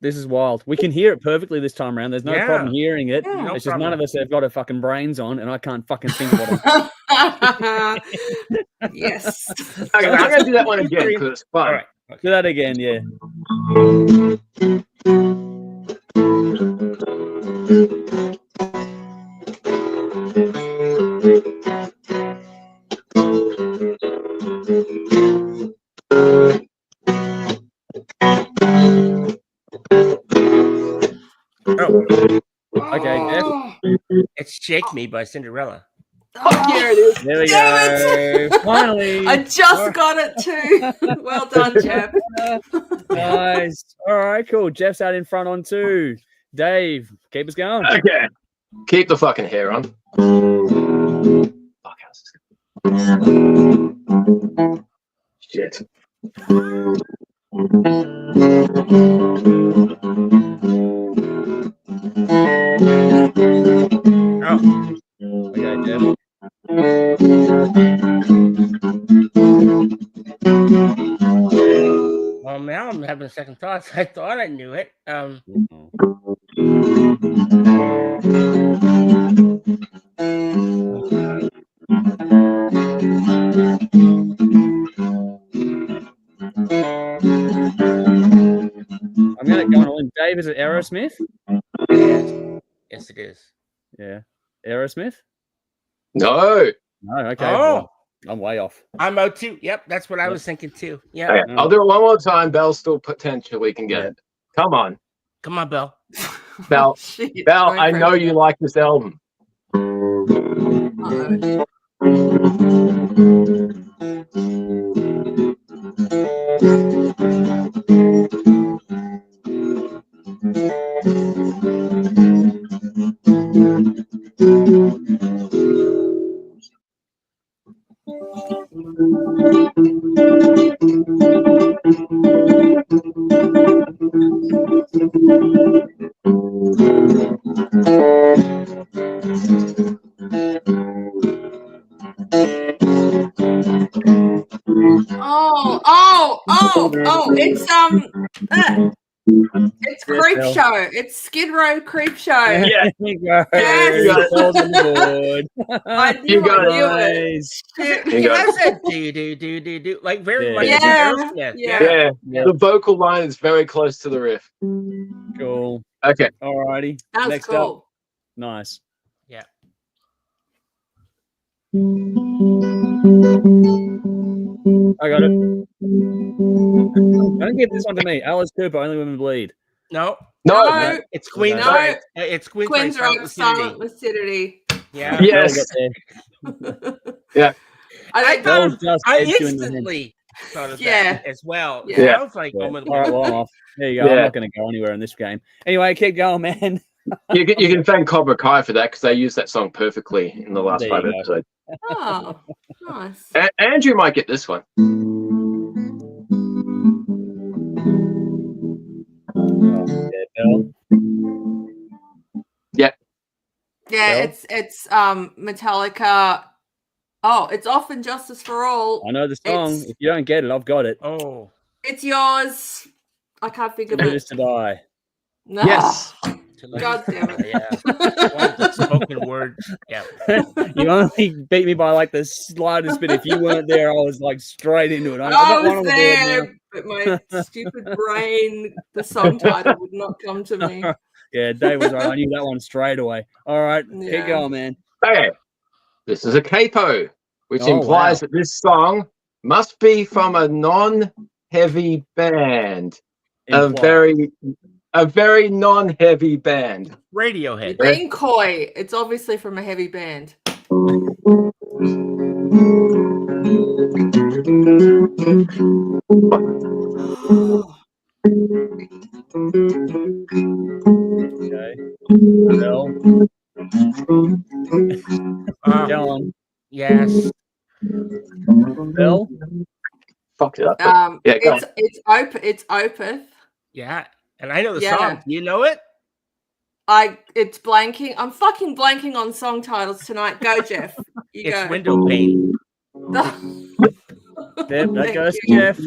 This is wild. We can hear it perfectly this time around. There's no Yeah. problem hearing it. Yeah. No It's just none problem. of us have got our fucking brains on, and I can't fucking think of what I'm. Yes. Okay, I'm gonna do that one again because it's fun. All right. Do that again, yeah. Oh, Okay, Jeff. Oh, it's "Shake Me" by Cinderella. Here it is. There we Damn go. Finally. I just got it too. Well done, Jeff. Nice. All right, cool. Jeff's out in front on 2. Dave, keep us going. Okay. Keep the fucking hair on. Fuck, how's this? Shit. thought I knew it. I'm gonna go on. Dave, is it Aerosmith? Yes, it is. Yeah, Aerosmith. No. No, okay. Oh. Well, I'm way off. I'm out too. Yep, that's what I was thinking too. Yeah. Okay, I'll do it one more time. Bell still potentially can get it. Come on, Come on, Bell. Bell. Shit, Bell, no I know pressure. you like this album. Uh-oh. It's Creep Bell. Show. It's Skid Row Creep Show. Yeah. There you go. Yes. You got it all on the board. I knew it. Nice. Shit. You got That's a do like very Yeah. like Yeah. Aerosmith. Yeah. Yeah, the vocal line is very close to the riff. Cool. Okay. Alrighty. That was Next cool. up. Nice. Yeah. I got it. Don't give this one to me. Alice Cooper, Only Women Bleed. No, No. it's Queen's No. right. It's Queen's, Queen's right. Rock, Silent Silent Lucidity. Yeah. Yes. Yeah. I Bell think just I edged you in the head. instantly thought of Yeah. that as well. Yeah. Yeah. I was like, Yeah. oh my All right, well, I'm off. There you go. Yeah. I'm not going to go anywhere in this game. Anyway, keep going, man. You can thank Cobra Kai for that because they used that song perfectly in the last There 5 you go. episodes. Oh, nice. Andrew might get this one. Bell. Yeah, Bell? it's Metallica. Oh, it's Off and Justice for All. I know the song. It's- If you don't get it, I've got it. Oh. It's yours. I can't think of It it. is to die. No. Yes. God damn it. Yeah. One of the spoken word. Yeah. You only beat me by like the slightest bit. If you weren't there, I was like straight into it. I I got one on was the board now. there, but my stupid brain, the song title would not come to me. Yeah, Dave was right. I knew that one straight away. All right, Yeah. keep going, man. Okay. This is a capo, which Oh, implies wow. that this song must be from a non-heavy band. Imply. A very non-heavy band. Radiohead. You're being coy. It's obviously from a heavy band. Okay. Bell, go on. Yes. Bell, Fuck it up. Yeah, go on. It's Opeth. Yeah. And I know the Yeah. song. Do you know it? It's blanking. I'm fucking blanking on song titles tonight. Go, Jeff. You It's go. Window Pane. there, that Thank goes you. Jeff.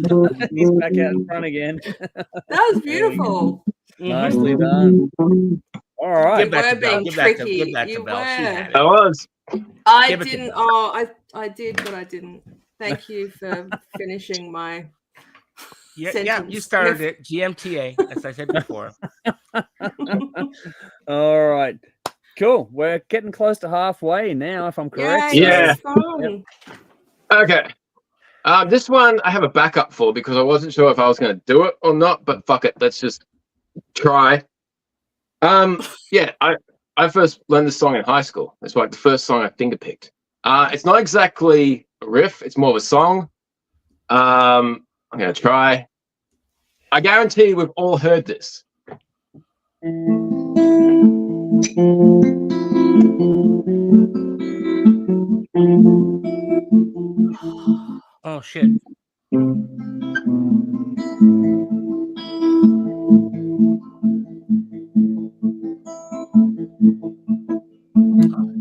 He's back out in front again. That was beautiful. Nicely done. All right. Give that to were Bell. being Give that to tricky. Bell. You She had it. I was. I Give it to didn't. Bell. Oh, I did, but I didn't. Thank you for finishing my. Yeah, Sentence. you started it. GMTA, as I said before. All right. Cool. We're getting close to halfway now, if I'm correct. Yeah. It's fun. Okay. This one I have a backup for because I wasn't sure if I was going to do it or not, but fuck it. Let's just try. Yeah, I first learned this song in high school. It's like the first song I finger picked. It's not exactly a riff. It's more of a song. I'm going to try. I guarantee we've all heard this. Oh, shit.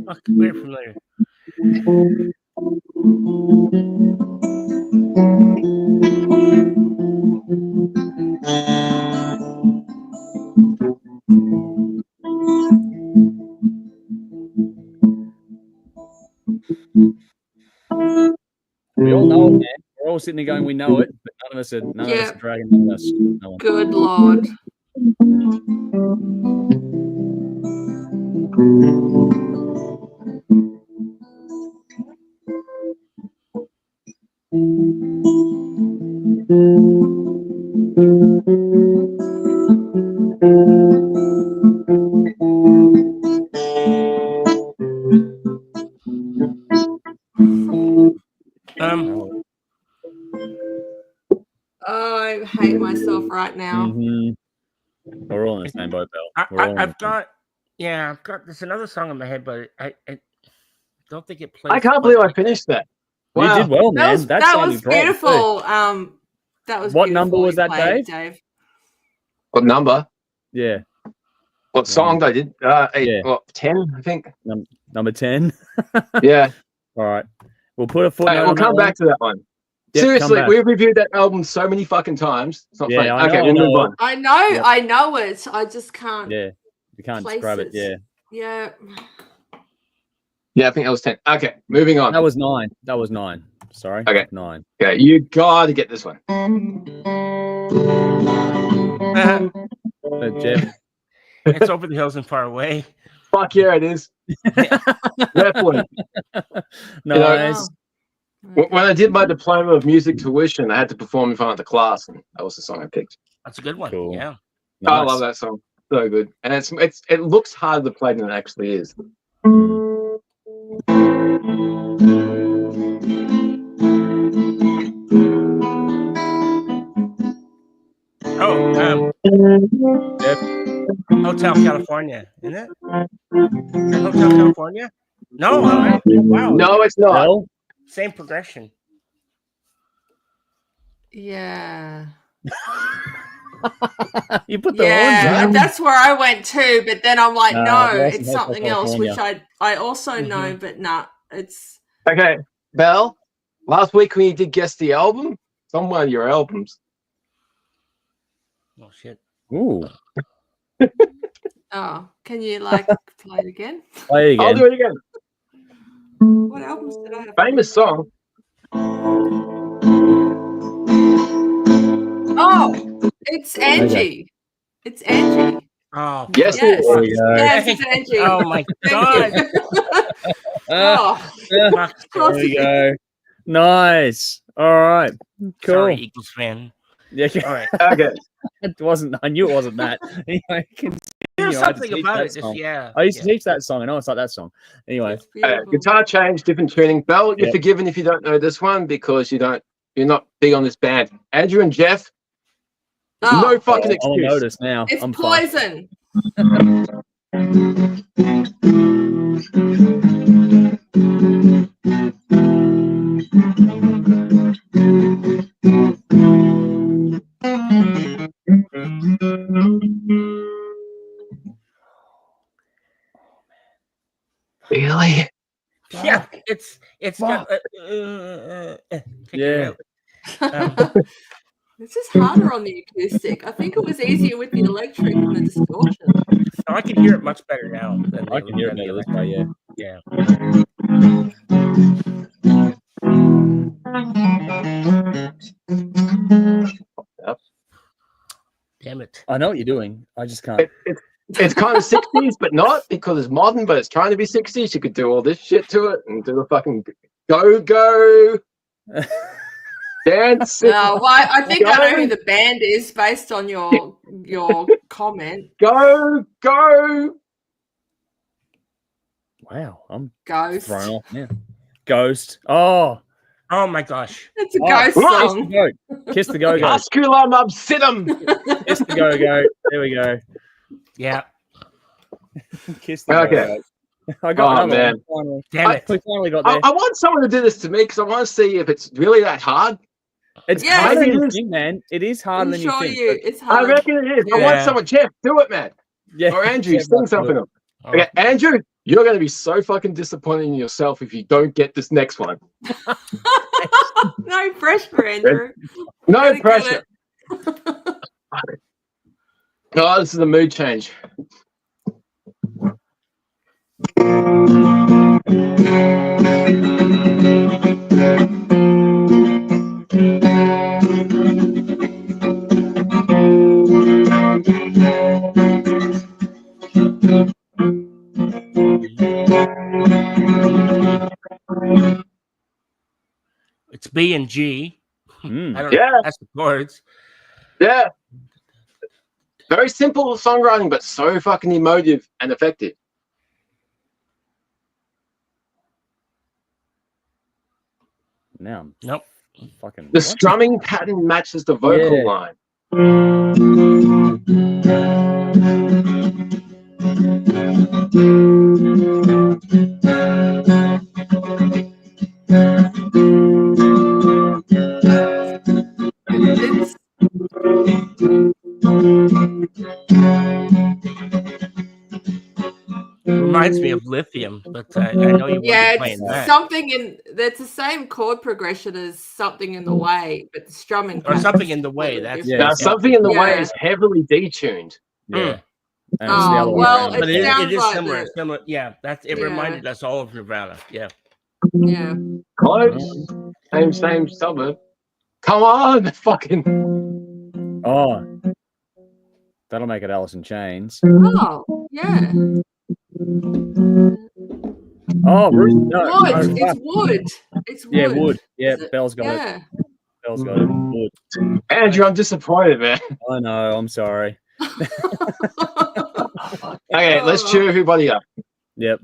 Fuck, we're familiar. sitting there going, "We know it," but none of us are Yeah. dragging that us. No one. Good Lord. I hate myself right now. Mhm. We're all in the same boat, Bell. I've got there's another song in my head, but I don't think it plays. I can't believe I finished that. Wow. You did well, man. That was beautiful. That was what number was that, Dave? What number? Yeah. What song I did? 10, I think. Number 10. Yeah. All right. We'll put a footnote. We'll come back to that one. Yep, seriously, we've reviewed that album so many fucking times. It's not funny. Okay, we'll move on. I know, yep. I know it. I just can't. Yeah, you can't describe it. Yeah. Yeah. Yeah, I think that was 10. Okay, moving on. That was 9. That was 9. Sorry. Okay. 9. Okay, you gotta get this one. Jeff. It's Over the Hills and Far Away. Fuck yeah, it is. Definitely. Nice. When I did my diploma of music tuition, I had to perform in front of the class, and that was the song I picked. That's a good one. Cool. Yeah. Nice. I love that song. So good. And it looks harder to play than it actually is. Hotel California, isn't it? Hotel California? No, wow. No, it's not. No? Same progression. Yeah. You put the horns on. That's where I went too, but then I'm like, no, it's something else, which I also know, but it's okay. Belle, last week when you did guess the album, it's on one of your albums. Oh shit. Ooh. Oh, can you play it again? Play it again. I'll do it again. What albums did I have? Famous song. Oh, it's Angie. It's Angie. Oh, yes. Yes, it's Angie. Oh my god. There we go. Nice. All right. Cool. Sorry, Eagles fan. Yeah. All right. Okay. It wasn't. I knew it wasn't that. Anyway, there's something about it. I used to teach that song. I know it's like that song. Anyway, guitar change, different tuning. Belle, you're forgiven if you don't know this one because you're not big on this band. Andrew and Jeff, no fucking excuse. I'll notice now. It's Poison. Really? Yeah, it's got, yeah. This is harder on the acoustic. I think it was easier with the electric and the distortion. So I can hear it much better now. I can hear it better this way, yeah. Damn it. I know what you're doing. I just can't. It's kind of 60s, but not because it's modern, but it's trying to be 60s. You could do all this shit to it and do a fucking go dance. Well, I think I know who the band is based on your comment. Go. Wow, I'm Ghost. thrown off now. Ghost. Oh my gosh. It's a ghost song. Kiss the go-go. Asculum obsidum. Kiss the go-go. There we go. Yeah. Kiss the go-go. I got another one. Finally. Damn it. We finally got there. I want someone to do this to me because I want to see if it's really that hard. It's harder than you think, man. It is harder than you think. It's hard. I reckon it is. Yeah. I want someone. Jeff, do it, man. Yeah. Or Andrew, sing something. Okay, Andrew, you're going to be so fucking disappointed in yourself if you don't get this next one. No pressure, Andrew. No pressure. Oh, this is a mood change. It's B and G. I don't know. Yeah. That's the chords. Yeah. Very simple songwriting, but so fucking emotive and effective. Now, Nope. fucking The what? strumming pattern matches the vocal Yeah. line. It's, Reminds me of Lithium, but I know you yeah, weren't playing it's that. something in. That's the same chord progression as Something in the Way, but the strumming Or pattern's Something in the Way. completely That's different. Now, Something in the Way Yeah. is heavily detuned. Yeah. And it's the Oh, other way well, around. it But it sounds is like similar. the- Similar. Yeah, that's it. Yeah. Reminded us all of Nirvana. Yeah. Yeah. Close. Same suburb. Come on, fucking. Oh, that'll make it Alice in Chains. Oh, yeah. Oh, Bruce, no, Wood. no, It's fuck. wood. It's wood. Yeah, wood. Yeah, Is it? Bell's got it. Yeah. Bell's got it. Wood. Andrew, I'm disappointed, man. I know. I'm sorry. Okay, let's cheer everybody up. Yep.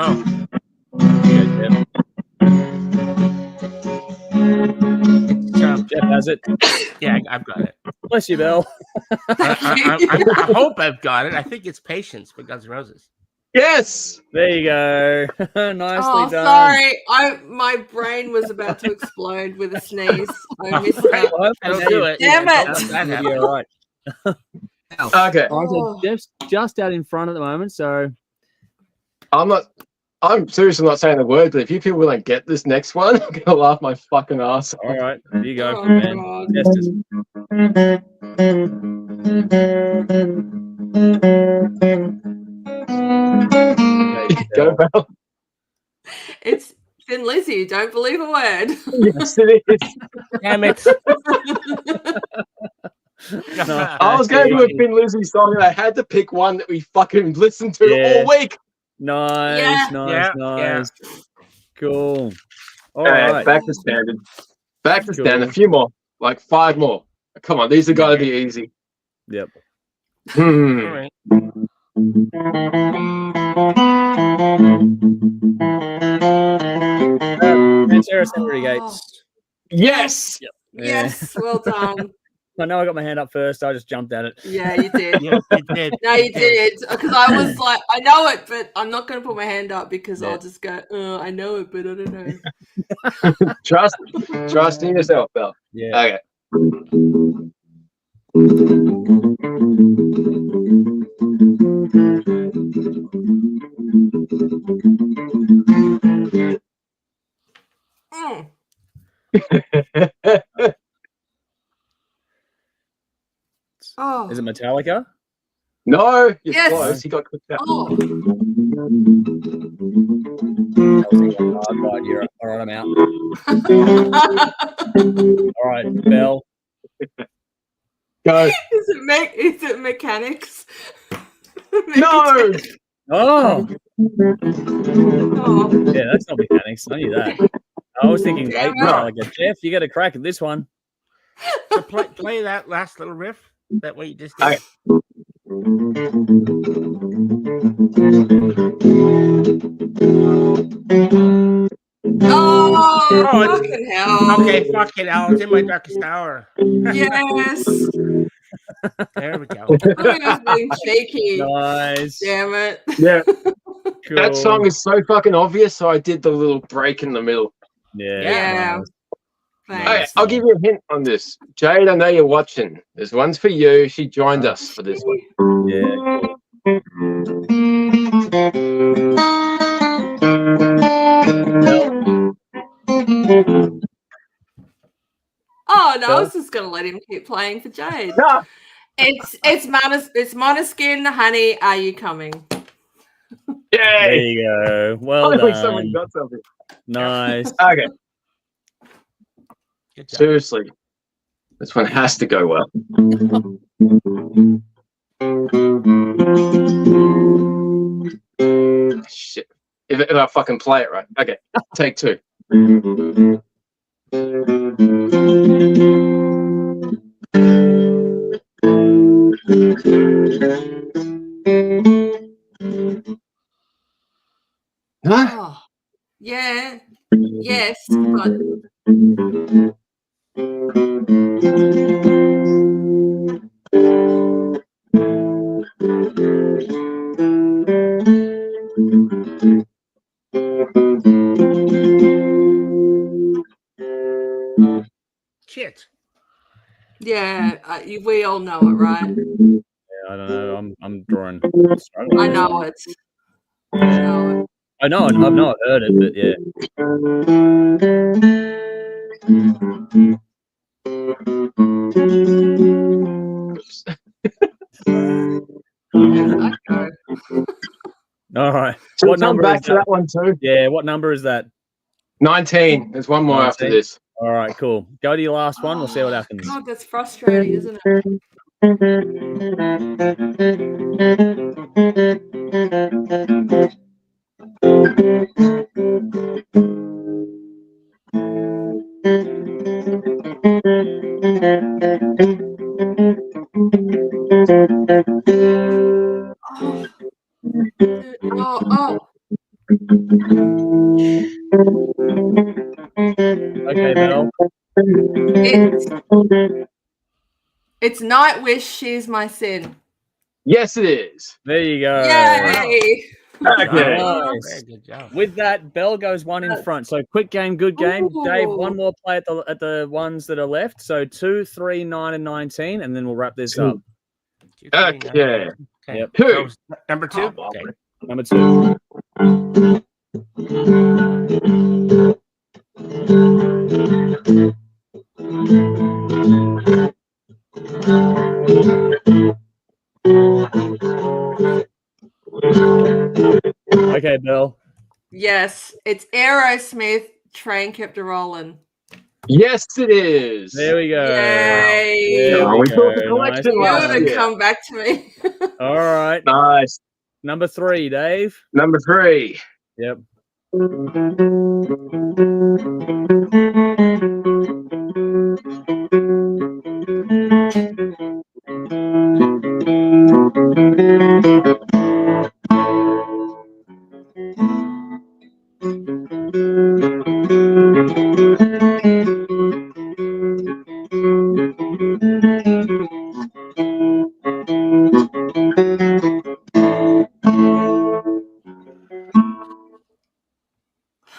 Oh, Good, Jeff. it's, Jeff has it. yeah, I've got it. Bless you, Bell. I hope I've got it. I think it's Patience by Guns N' Roses. Yes. There you go. Nicely Oh, done. sorry. My brain was about to explode with a sneeze. I missed that. Well, That'll now do you've- it. Damn Yeah, it. don't let that You'll happen. be all right. Okay. All right, so Oh. Jeff's just out in front at the moment, so I'm seriously not saying the word, but if you people don't get this next one, I'm gonna laugh my fucking ass off. all right, here you go, Oh, man. God. Testers. Go, Bell. It's Thin Lizzy. Don't believe a word. Yes, it is. Damn it. No, I was going to do a Thin Lizzy song, and I had to pick one that we fucking listened to Yeah. all week. Nice, Yeah. nice, Yeah, nice. Cool. All Okay, right. back to standard. Back to Cool. standard. A few more, like 5 more. Come on, these have got to be easy. Yep. All Hmm. right. Sarah Senator Gates. Yes. Yes. Well done. I know I got my hand up first. I just jumped at it. Yeah, you did. Yeah, it did. No, you did. Because I was like, I know it, but I'm not going to put my hand up because Yeah. I'll just go, I know it, but I don't know. Trust in yourself, Bell. Yeah. Okay. Mm. Oh. Is it Metallica? No, you're Yes. close. He got clicked out. Oh. Right, you're all right. I'm out. All right, Bell. Go. Is it mechanics? No. Oh, Oh. yeah, that's not mechanics. I knew that. I was thinking Damn late it. Metallica. Jeff, you got a crack at this one. So play that last little riff. That way you just did. Okay. Oh, Oh, fucking hell. Okay, fucking hell. It's in my darkest hour. Yes. There we go. I think I was being cheeky. Nice. Damn it. Yeah, Cool. that song is so fucking obvious, so I did the little break in the middle. Yeah. Yeah. nice. Hey, Thanks. I'll give you a hint on this. Jade, I know you're watching. There's one's for you. She joined us for this one. Yeah. Cool. Oh no, I was just gonna let him keep playing for Jade. No. It's Monoskin, honey. Are you coming? There Yay! you go. Well Finally, someone done. got something. Nice. Okay. Good job. Seriously, this one has to go well. Shit. If I fucking play it right. Okay, take two. Huh? Oh, yeah. Yes, but Shit. yeah, we all know it, right? Yeah, I don't know. I'm drawing. I know it. I know it. I know. I've not heard it, but yeah. How did that go? All right. Should we What come number back is to that one too? Yeah. What number is that? 19. There's one more after 19? this. All right. Cool. Go to your last one. We'll see what happens. God, that's frustrating, isn't it? Oh, dude. Oh. Okay, Belle. It's Nightwish, She's My Sin. Yes, it is. There you go. Yay! Okay. Nice. Very good job. With that, Belle goes one in front. So quick game, good game. Dave, one Ooh. more play at the ones that are left. So 2, 3, 9, and 19, and then we'll wrap this up. 2, 3, 9, Okay. 9. Yep. Who? So, number 2? Oh, Okay. Number 2. Okay, Belle. Yes, it's Aerosmith, Train Kept a Rolling. Yes, it is. There we go. Yay! There we we thought the go. collection You last would have year. come back to me. All right. Nice. Number 3, Dave. Number 3. Yep.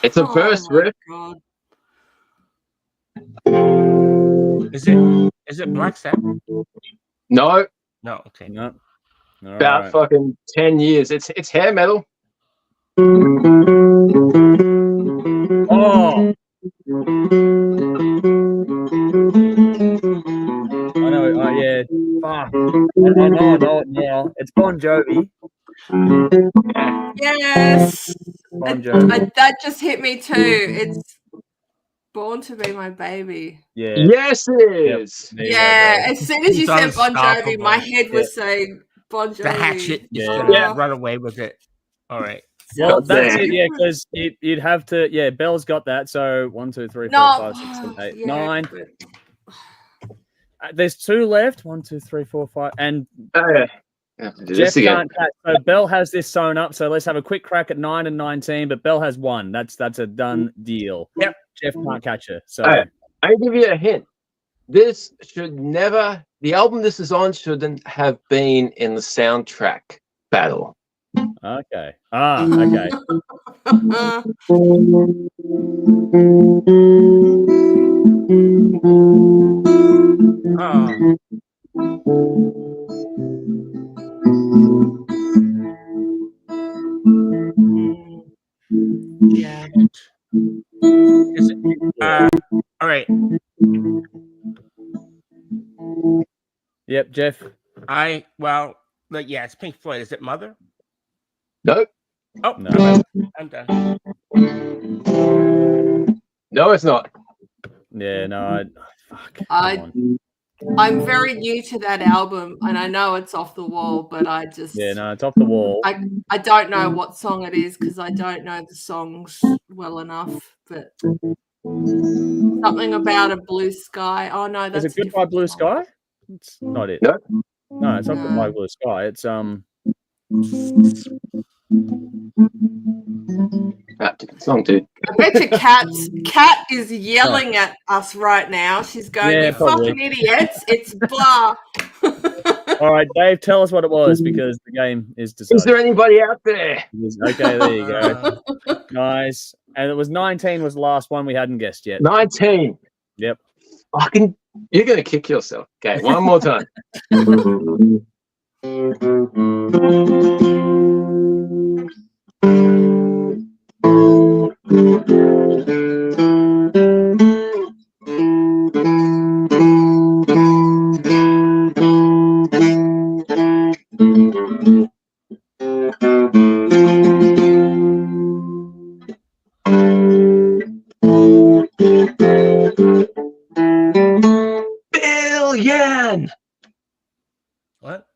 It's a verse riff. God. Is it Black Sabbath? No, No, okay. No. All about right. fucking 10 years. It's hair metal. Oh, I know. Yeah. Fuck. I know it now. It's Bon Jovi. Yes. Bon Jovi. That just hit me too. It's Born to Be My Baby. Yeah. Yes, it is. There you go, Yeah, Belle. as soon as you It's said Bon Jovi, my unstoppable. head was saying Bon Jovi. The hatchet is Yeah. going to Yeah. run away with it. All right. Well, Sounds that's there. it. Yeah, because you'd have to. Yeah, Belle's got that. So 1, 2, 3, 4, No, 5, 6, 7, 8, yeah, 9. but- There's 2 left. 1, 2, 3, 4, 5. And Oh, yeah. Have to do Jeff this again. can't catch. So Belle has this sewn up. So let's have a quick crack at 9 and 19. But Belle has 1. That's a done deal. Yep. Jeff can't catch her. So Hey. I'll give you a hint. This should never, the album this is on shouldn't have been in the soundtrack battle. okay. Okay. Oh, Yeah. is it, all right. Yep, Jeff. Yeah, it's Pink Floyd. Is it Mother? Nope. Oh, No. I'm done. No, it's not. Yeah, no, fuck. Come I- on. I'm very new to that album, and I know it's off the wall, but I just Yeah, no, it's off the wall. I don't know what song it is because I don't know the songs well enough. But something about a blue sky. Oh no, Is that's it a Goodbye different Blue song. Sky? It's not it. No. No, it's not No. Goodbye Blue Sky. It's Different song, dude. I bet you Cat is yelling at us right now. She's going, Yeah, "You probably. fucking idiots! It's blah." all right, Dave. Tell us what it was because the game is decided. Is there anybody out there? Okay, there you go. Nice. And it was 19 was the last one we hadn't guessed yet. 19. Yep. Fucking, you're gonna kick yourself. Okay, one more time. Billion What?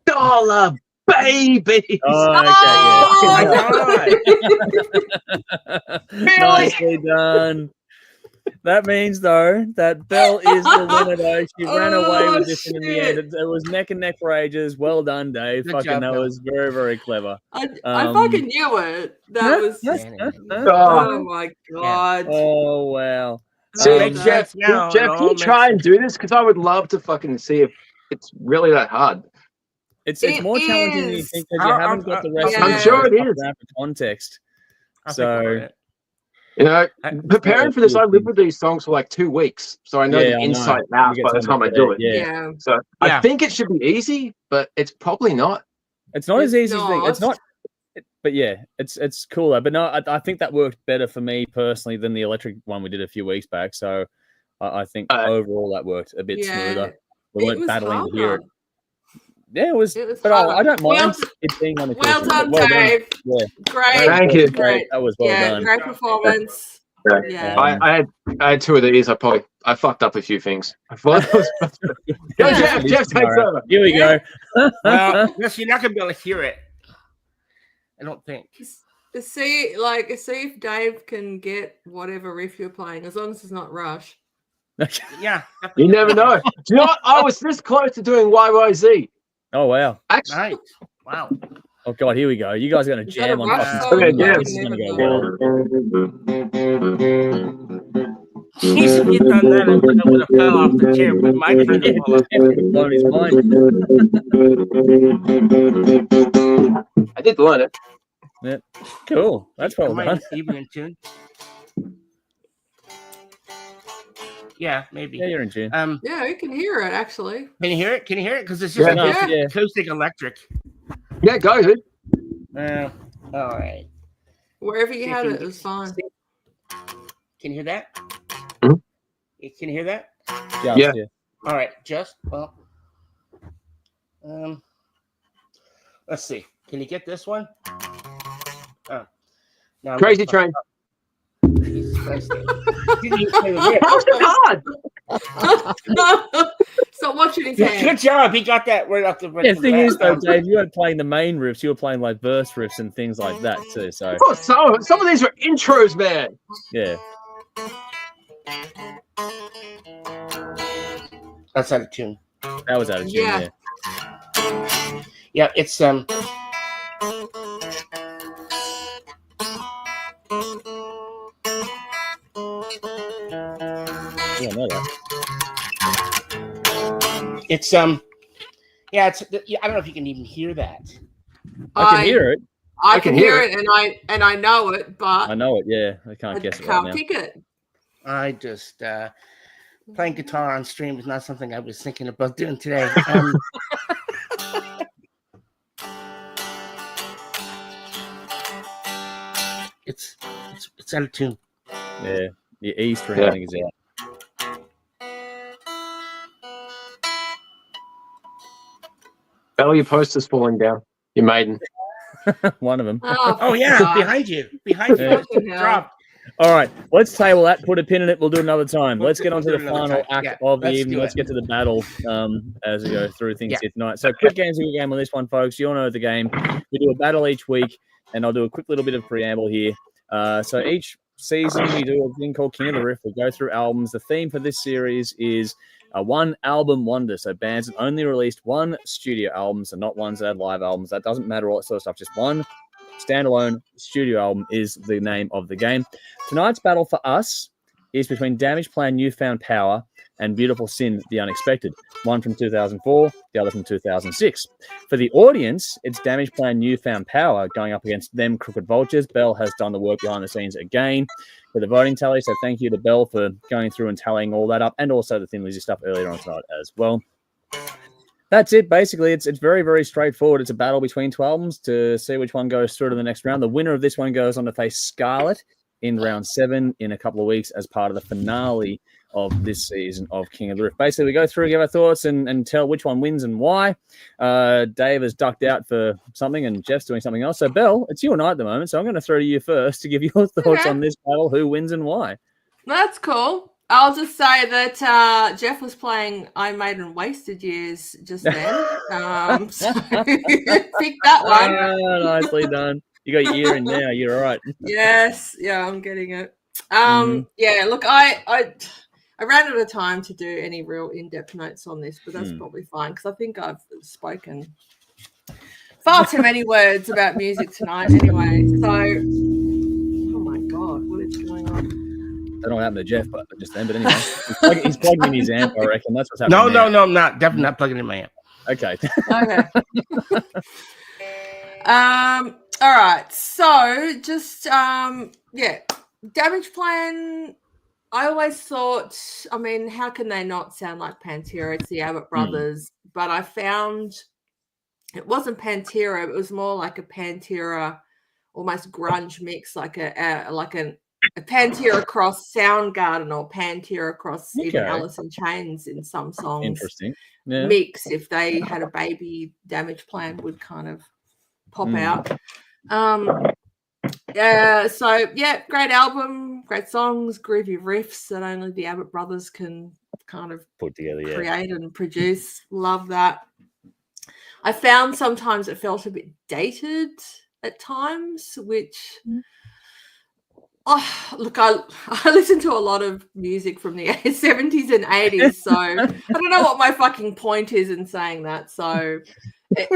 dollar baby. Oh, okay. Oh, Yeah. Nicely done. That means though that Belle is the winner. Though she ran away with this one in the end. It was neck and neck for ages. Well done, Dave. Good Fucking job, that Belle. was very, very clever. I fucking knew it. That was. Oh, Oh my god. Oh wow. see, makes Jeff, sense now. Jeff, It can all you makes try and sense. do this? Because I would love to fucking see if it's really that hard. It's It more challenging than you is. think because you I'll- haven't got the rest I'm of sure it stuff is. around for context. I'll think So about it. You know, preparing for this, I Yeah. lived with these songs for like 2 weeks, so I know Yeah, the I know. inside You out get by the something time I to do it. Yeah. Yeah. So I Yeah. think it should be easy, but it's probably not. It's not as It's easy as you think. It's not. But yeah, it's cooler. But no, I think that worked better for me personally than the electric one we did a few weeks back. So I think overall that worked a bit smoother. We It weren't was battling to hear it. harder. Yeah, it was. It was But harder. I don't mind Well- it being on the Well cruise. done, Well done. Dave. Yeah. Great. Thank you. Great. That was well Yeah, done. great performance. Yeah. I had 2 of these. I fucked up a few things. I thought it was Go, Yeah. Jeff takes over. Here we go. Well, yes, you're not gonna be able to hear it. I don't think. See if Dave can get whatever riff you're playing, as long as it's not Rush. Yeah. You never know. Do you know what? I was this close to doing YYZ. Oh wow. Actually, Nice. Wow. Oh god, here we go. You guys are gonna Is that jam a on Rush fucking song? screen. Yeah, This is gonna go well. Jeez, if you'd done that, I would have fell off the chair with my finger fall off. Blown his mind. I did learn it. Yeah. Cool. That's well Am I done. even in tune? Yeah, maybe. Yeah, you're in tune. Yeah, you can hear it actually. Can you hear it? Can you hear it? Because it's just Yeah. acoustic, Yeah. acoustic electric. Yeah, go, dude. All right. Wherever you See if had you it, can it was fine. Can you hear that? Mhm. Can you hear that? Just, Yeah. All right. Just well. Let's see. Can you get this one? Oh, no. Crazy Train. Jesus Christ. Didn't even play the riff. How's it hard? Stop watching his Yeah, hand. good job. He got that right off the Yeah, the thing is though, bat. Dave, you weren't playing the main riffs, you were playing like verse riffs and things like that too. So Of course, some of these were intros, man. yeah. That's out of tune. That was out of tune, Yeah. Yeah, it's Yeah, I know that. it's yeah, it's yeah, I don't know if you can even hear that. I can hear it. I can hear it, and I know it, but I know it, yeah. I can't I guess it right can't now. pick it. I just playing guitar on stream is not something I was thinking about doing today. It's out of tune. Yeah. The E string Yeah. I think is Bell, your poster's falling down. Your maiden. out. One of them. Oh, Oh yeah, God. behind you. Yeah. Drop. All right, let's table that. Put a pin in it. We'll do it another time. Let's get on to We'll the do it another final time. act Yeah, of the let's evening. do Let's it. get to the battle as we go through things Yeah. here tonight. So, quick games, good game on this one, folks. You all know the game. We do a battle each week, and I'll do a quick little bit of preamble here. So each season we do a thing called King of the Riff. We go through albums. The theme for this series is a one album wonder. So bands that only released one studio album, so not ones that had live albums. That doesn't matter, all that sort of stuff. Just one standalone studio album is the name of the game. Tonight's battle for us is between Damageplan, Newfound Power, and Beautiful Sin, The Unexpected. One from 2004, the other from 2006. For the audience, it's Damageplan, Newfound Power going up against Them Crooked Vultures. Belle has done the work behind the scenes again for the voting tally, so thank you to Belle for going through and tallying all that up, and also the Thin Lizzy stuff earlier on tonight as well. That's it. Basically, it's very, very straightforward. It's a battle between two albums to see which one goes through to the next round. The winner of this one goes on to face Scarlet in round 7 in a couple of weeks as part of the finale of this season of King of the Riff. Basically, we go through, give our thoughts, and tell which one wins and why. Dave has ducked out for something, and Jeff's doing something else. So, Belle, it's you and I at the moment, so I'm going to throw to you first to give your thoughts on this battle, who wins and why. That's cool. I'll just say that Jeff was playing Iron Maiden Wasted Years just then. So pick that one. Nicely done. You got your ear in now. You're all right. Yes. Yeah, I'm getting it. Yeah, look, I ran out of time to do any real in-depth notes on this, but that's probably fine because I think I've spoken far too many words about music tonight anyway. So, oh my God, what is going on? I don't know what happened to Jeff, but just then. But anyway, he's plugging in his amp. I reckon that's what's happening. No, I'm not. Definitely not plugging in my amp. Okay. Okay. All right. So just yeah, Damageplan. I always thought, I mean, how can they not sound like Pantera? It's the Abbott Brothers, but I found it wasn't Pantera. It was more like a Pantera, almost grunge mix, like a Pantera cross Soundgarden or Pantera cross even Alice in Chains in some songs. Interesting. Yeah. Mix, if they had a baby, Damageplan would kind of pop out. So yeah, great album, great songs, groovy riffs that only the Abbott Brothers can kind of put together, create and produce. Love that. I found sometimes it felt a bit dated at times, which look, I listen to a lot of music from the 70s and 80s, so I don't know what my fucking point is in saying that. So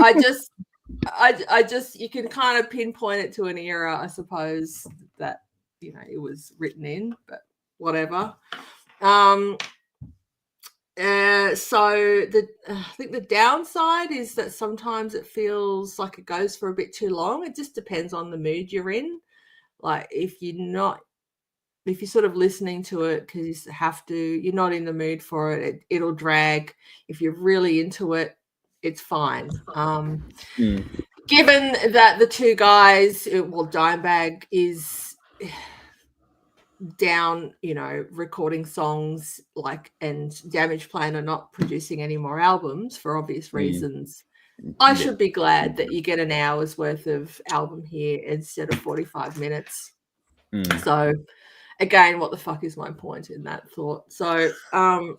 I just you can kind of pinpoint it to an era, I suppose, that it was written in, but whatever. So I think the downside is that sometimes it feels like it goes for a bit too long. It just depends on the mood you're in. Like if you're sort of listening to it because you're not in the mood for it, it'll drag. If you're really into it, it's fine. Given that the two guys, Dimebag is down, recording songs and Damageplan are not producing any more albums for obvious reasons. I should be glad that you get an hour's worth of album here instead of 45 minutes. So again, what the fuck is my point in that thought? So I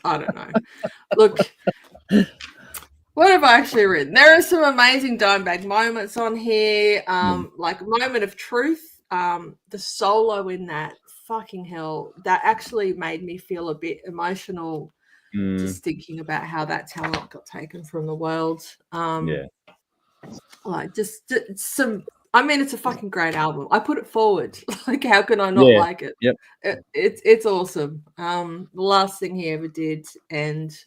don't know. Look, what have I actually written? There are some amazing Dimebag moments on here, like Moment of Truth. The solo in that, fucking hell, that actually made me feel a bit emotional just thinking about how that talent got taken from the world. Like just some, I mean, it's a fucking great album. I put it forward. Like, how can I not like it? Yep. It's awesome. The last thing he ever did, and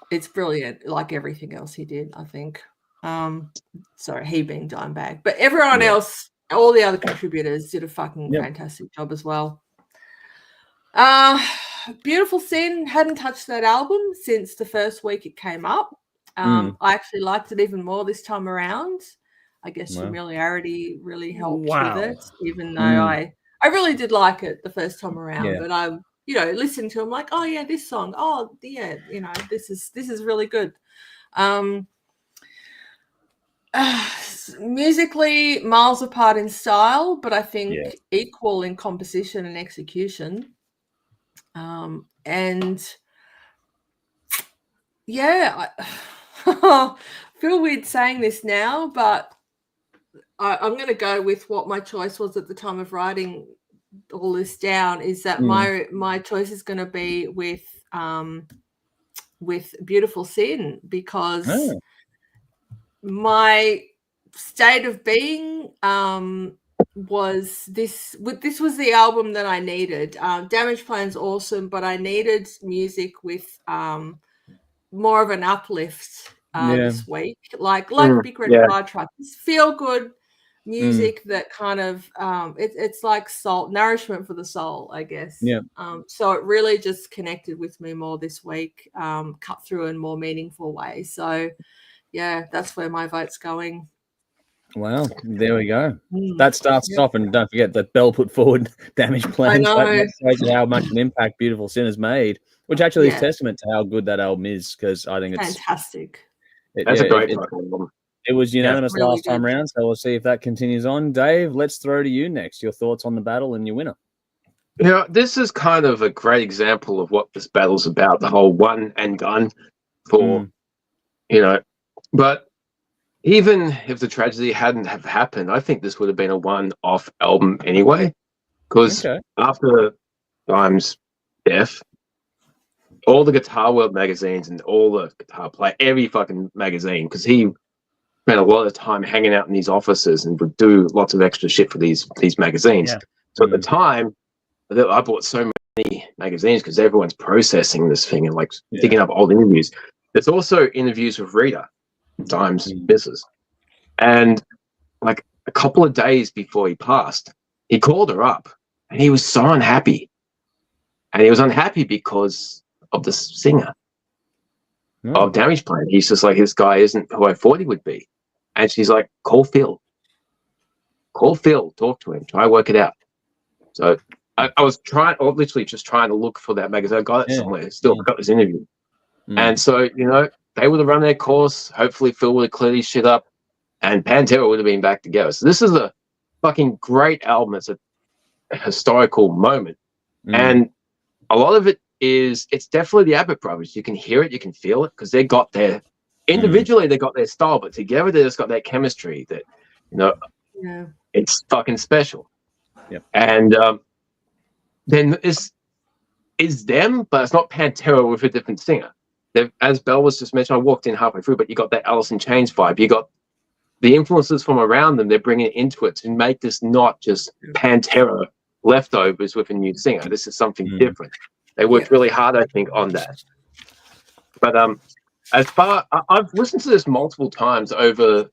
it's brilliant, like everything else he did, I think. Sorry, he being Dimebag. But everyone else, all the other contributors did a fucking fantastic job as well. Beautiful Sin, hadn't touched that album since the first week it came up. I actually liked it even more this time around. I guess familiarity really helped with it, even though I really did like it the first time around. But I, listening to it, I'm like, oh yeah, this song, oh yeah, this is really good. musically miles apart in style, but I think equal in composition and execution. And yeah, I feel weird saying this now, but I'm going to go with what my choice was at the time of writing all this down. Is that my choice is going to be with Beautiful Sin, because my state of being was this was the album that I needed. Damageplan's awesome, but I needed music with more of an uplift this week, like Big Red Fire Truck. Feel good music that kind of it's like soul nourishment for the soul, I guess. So it really just connected with me more this week, cut through in more meaningful way. So yeah, that's where my vote's going. Wow, there we go. That starts us off, and don't forget that Belle put forward Damageplan. I know. That shows you how much an impact Beautiful Sin has made, which actually is testament to how good that album is, because I think it's fantastic. That's a great album. It was unanimous really last time round, so we'll see if that continues on. Dave, let's throw to you next. Your thoughts on the battle and your winner. Yeah, this is kind of a great example of what this battle's about, the whole one and done for, but even if the tragedy hadn't have happened, I think this would have been a one-off album anyway, because after Dime's death, all the Guitar World magazines and all the Guitar Play, every fucking magazine, because he spent a lot of time hanging out in these offices and would do lots of extra shit for these magazines. So at the time, I bought so many magazines because everyone's processing this thing and like digging up old interviews. There's also interviews with Rita, Dime's missus, and like a couple of days before he passed, he called her up and he was so unhappy, and he was unhappy because of the singer of Damageplan. He's just like, this guy isn't who I thought he would be. And she's like, call Phil, talk to him, try to work it out. So I was literally just trying to look for that magazine. I got it somewhere, still got this interview. And so, they would have run their course. Hopefully Phil would have cleared his shit up and Pantera would have been back together. So this is a fucking great album. It's a historical moment. And a lot of it it's definitely the Abbott brothers. You can hear it, you can feel it, because they got their individually they got their style, but together they just got that chemistry that it's fucking special. And then it's them, but it's not Pantera with a different singer. As Belle was just mentioned, I walked in halfway through, but you got that Alice in Chains vibe. You got the influences from around them. They're bringing it into it to make this not just Pantera leftovers with a new singer. This is something different. They worked really hard, I think, on that. But I've listened to this multiple times over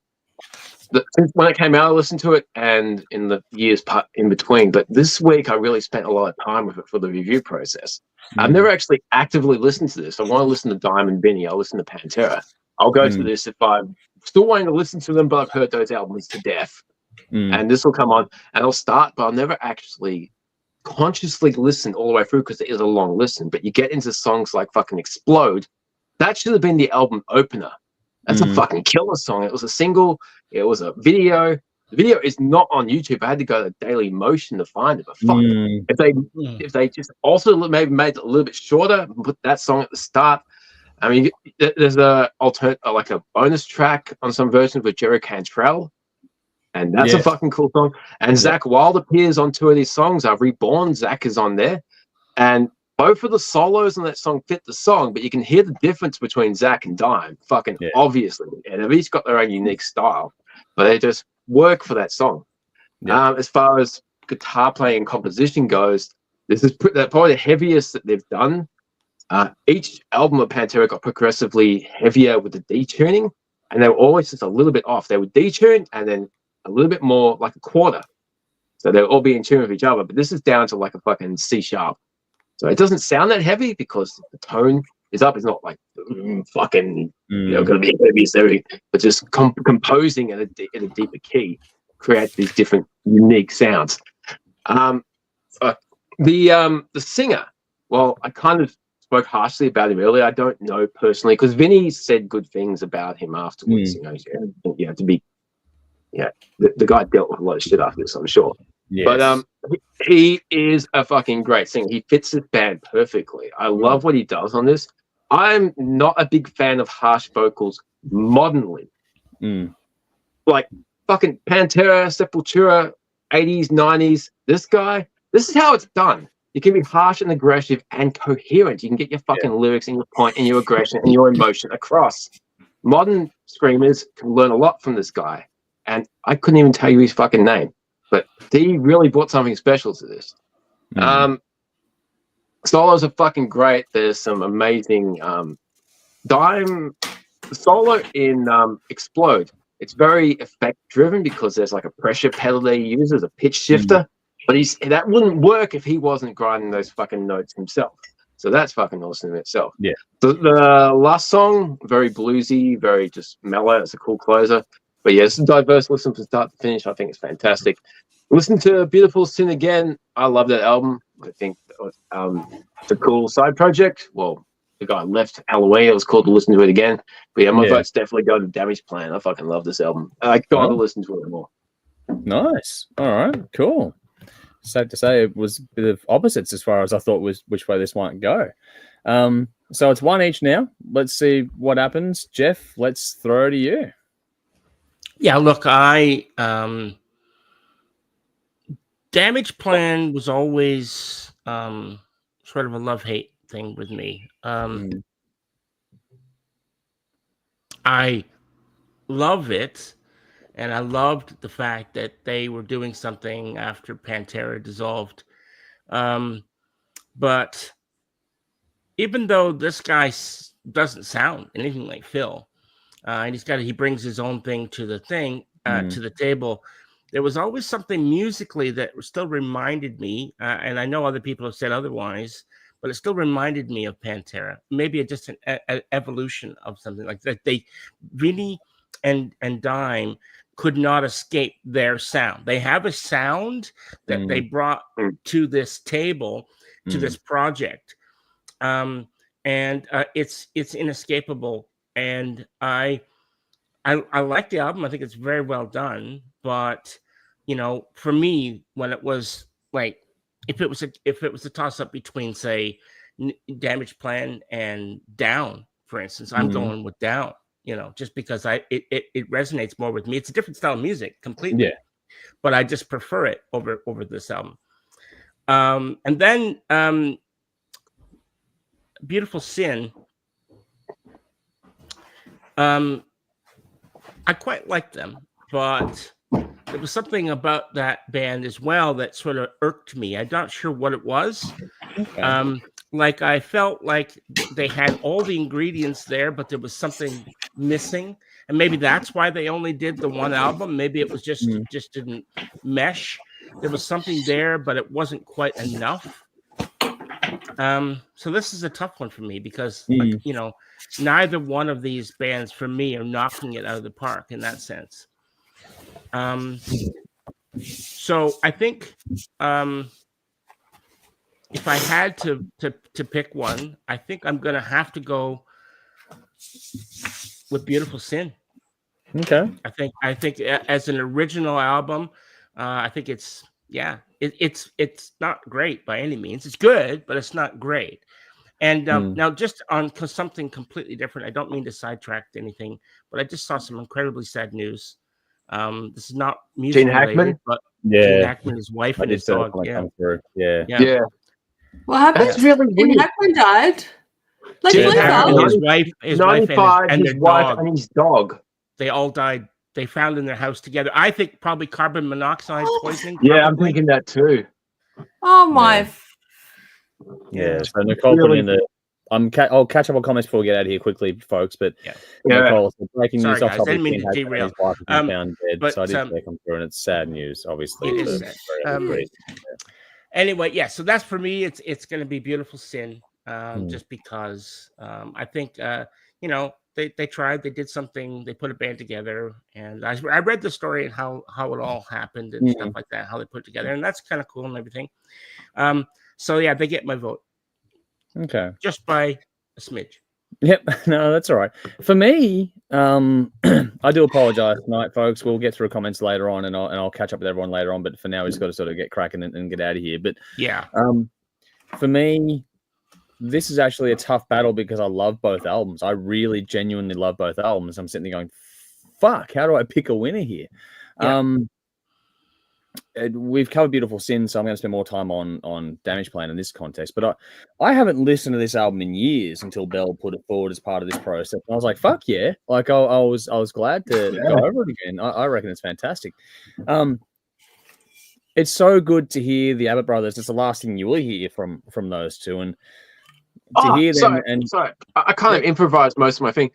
since when it came out. I listened to it, and in the years in between. But this week, I really spent a lot of time with it for the review process. I've never actually actively listened to this. I want to listen to Diamond Vinny. I'll listen to Pantera. I'll go to this if I'm still wanting to listen to them, but I've heard those albums to death. And this will come on, and I'll start, but I'll never actually consciously listen all the way through because it is a long listen. But you get into songs like fucking Explode. That should have been the album opener. That's a fucking killer song. It was a single. It was a video. The video is not on YouTube. I had to go to Daily Motion to find it. But fuck, if they just also maybe made it a little bit shorter and put that song at the start. I mean, there's a like a bonus track on some versions with Jerry Cantrell, and that's a fucking cool song. And Zach Wilde appears on two of these songs. I've Reborn. Zach is on there, and both of the solos on that song fit the song, but you can hear the difference between Zach and Dime, fucking obviously. And they've each got their own unique style, but they just work for that song. As far as guitar playing and composition goes, this is probably the heaviest that they've done. Each album of Pantera got progressively heavier with the detuning, and they were always just a little bit off. They would detune and then a little bit more, like a quarter. So they'll all be in tune with each other, but this is down to like a fucking C sharp. So it doesn't sound that heavy because the tone is up. It's not like fucking, going to be heavy as everything, but just composing at a deeper key creates these different unique sounds. The singer, well, I kind of spoke harshly about him earlier. I don't know personally because Vinny said good things about him afterwards. You have to be the guy dealt with a lot of shit after this, I'm sure. Yes. But he is a fucking great singer. He fits the band perfectly. I love what he does on this. I'm not a big fan of harsh vocals modernly. Like fucking Pantera, Sepultura, 80s, 90s. This is how it's done. You can be harsh and aggressive and coherent. You can get your fucking lyrics and your point and your aggression and your emotion across. Modern screamers can learn a lot from this guy. And I couldn't even tell you his fucking name. But he really brought something special to this. Solos are fucking great. There's some amazing Dime solo in Explode. It's very effect driven because there's like a pressure pedal that he uses, a pitch shifter. But that wouldn't work if he wasn't grinding those fucking notes himself. So that's fucking awesome in itself. Yeah. The last song, very bluesy, very just mellow. It's a cool closer. But yeah, it's a diverse listen from start to finish. I think it's fantastic. Listen to Beautiful Sin again. I love that album. I think it's a cool side project. Well, the guy left Halloween. It was cool to listen to it again. But yeah, my votes definitely go to Damageplan. I fucking love this album. I gotta listen to it more. Nice. All right. Cool. Safe to say it was a bit of opposites as far as I thought was which way this might go. So it's one each now. Let's see what happens. Jeff, let's throw it to you. Yeah, look, Damageplan was always sort of a love-hate thing with me. I love it, and I loved the fact that they were doing something after Pantera dissolved. But even though this guy doesn't sound anything like Phil, and he brings his own thing to the to the table, there was always something musically that still reminded me, and I know other people have said otherwise, but it still reminded me of Pantera. Maybe just an evolution of something like that. Vinny and Dime could not escape their sound. They have a sound that they brought to this table, to this project, and it's inescapable. And I like the album. I think it's very well done. But for me, when it was like, if it was a toss up between, say, Damageplan and Down, for instance, I'm going with Down. Just because it resonates more with me. It's a different style of music completely. Yeah. But I just prefer it over this album. And then Beautiful Sin. I quite like them, but there was something about that band as well that sort of irked me. I'm not sure what it was. Okay. Like I felt like they had all the ingredients there, but there was something missing, and maybe that's why they only did the one album. Maybe it was just didn't mesh. There was something there, but it wasn't quite enough. So this is a tough one for me because, neither one of these bands for me are knocking it out of the park in that sense. So I think if I had to pick one, I think I'm going to have to go with Beautiful Sin. Okay. I think as an original album, I think it's not great by any means. It's good, but it's not great. And now, just on something completely different, I don't mean to sidetrack anything, but I just saw some incredibly sad news. This is not music related, but Gene Hackman, his wife, and his dog. Yeah. What happened? Gene Hackman died. Gene Hackman, his wife, and their dog, and his dog. They all died. They found in their house together. I think probably carbon monoxide poisoning. Yeah, I'm thinking that too. Oh my. Yeah. So Nicole put in the. I'll catch up on comments before we get out of here quickly, folks. But Nicole, breaking news off topic. His wife has been found dead. So I did check on through, and it's sad news, obviously. It is sad. Anyway, so that's for me. It's going to be Beautiful Sin, just because I think they tried, they did something, they put a band together, and I read the story and how it all happened and stuff like that, how they put it together, and that's kind of cool and everything. So yeah, they get my vote. Okay. Just by a smidge. Yep, no, that's all right. For me, I do apologize tonight, folks. We'll get through comments later on, and I'll catch up with everyone later on. But for now, we just got to sort of get cracking and get out of here. But Yeah. For me, this is actually a tough battle because I love both albums. I really genuinely love both albums. I'm sitting there going, fuck, how do I pick a winner here? Yeah. We've covered Beautiful Sin, so I'm going to spend more time on Damageplan in this context. But I haven't listened to this album in years until Bell put it forward as part of this process. And I was like, fuck yeah. Like I was glad to go over it again. I reckon it's fantastic. It's so good to hear the Abbott brothers. It's the last thing you will hear from those two. And to hear them sorry, I kind of improvised most of my thing.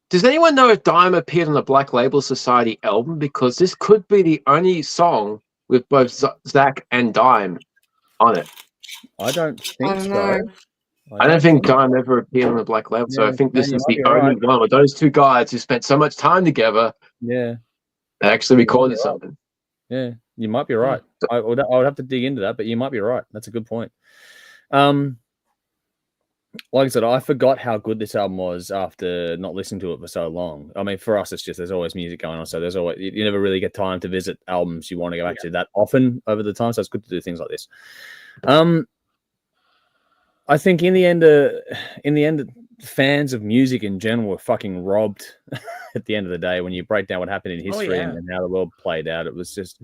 Does anyone know if Dime appeared on the Black Label Society album? Because this could be the only song with both Zach and Dime on it. I don't think so. I don't think Dime ever appeared on the Black Label, so I think this is the only one with those two guys who spent so much time together. Yeah, they actually recorded something. Yeah, you might be right. I would have to dig into that, but you might be right. That's a good point. Like I said, I forgot how good this album was after not listening to it for so long. I mean, for us, it's just there's always music going on, so there's always you never really get time to visit albums you want to go back to that often over the time. So it's good to do things like this. I think in the end, fans of music in general were fucking robbed. At the end of the day, when you break down what happened in history and how the world played out, it was just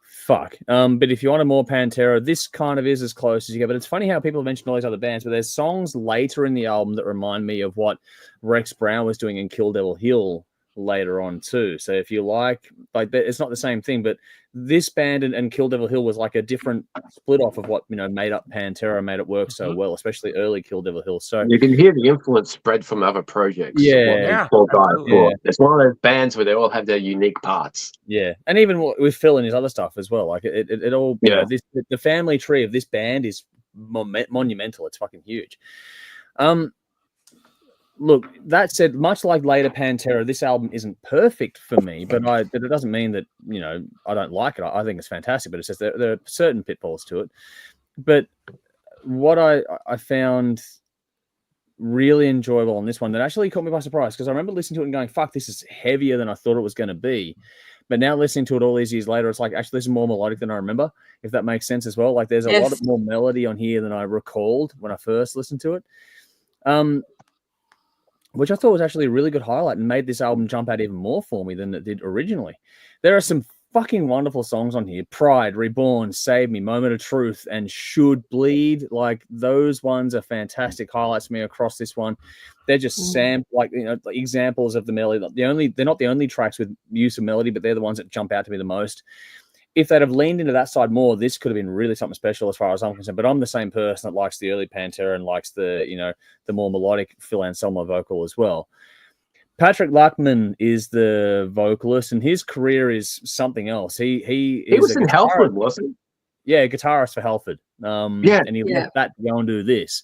fuck. But if you want a more Pantera, this kind of is as close as you get. But it's funny how people mention all these other bands, but there's songs later in the album that remind me of what Rex Brown was doing in Kill Devil Hill later on too. So if you like it's not the same thing, but this band and Kill Devil Hill was like a different split off of what made up Pantera, made it work so well, especially early Kill Devil Hill. So you can hear the influence spread from other projects. Yeah. It's one of those bands where they all have their unique parts. Yeah, and even with Phil and his other stuff as well. Like it all. The family tree of this band is monumental. It's fucking huge. Look, that said, much like later Pantera, this album isn't perfect for me, but it doesn't mean that I don't like it. I think it's fantastic, but it's just there are certain pitfalls to it. But what I found really enjoyable on this one that actually caught me by surprise, because I remember listening to it and going, "Fuck, this is heavier than I thought it was going to be." But now listening to it all these years later, it's like actually this is more melodic than I remember, if that makes sense as well. Like there's a lot more melody on here than I recalled when I first listened to it. Which I thought was actually a really good highlight and made this album jump out even more for me than it did originally. There are some fucking wonderful songs on here. Pride, Reborn, Save Me, Moment of Truth, and Should Bleed. Like those ones are fantastic highlights for me across this one. They're just examples of the melody. They're not the only tracks with use of melody, but they're the ones that jump out to me the most. If they'd have leaned into that side more, this could have been really something special as far as I'm concerned. But I'm the same person that likes the early Pantera and likes the more melodic Phil Anselmo vocal as well. Patrick Lachman is the vocalist, and his career is something else. He was in Halford, wasn't he? Yeah, guitarist for Halford. And he left that to go and do this.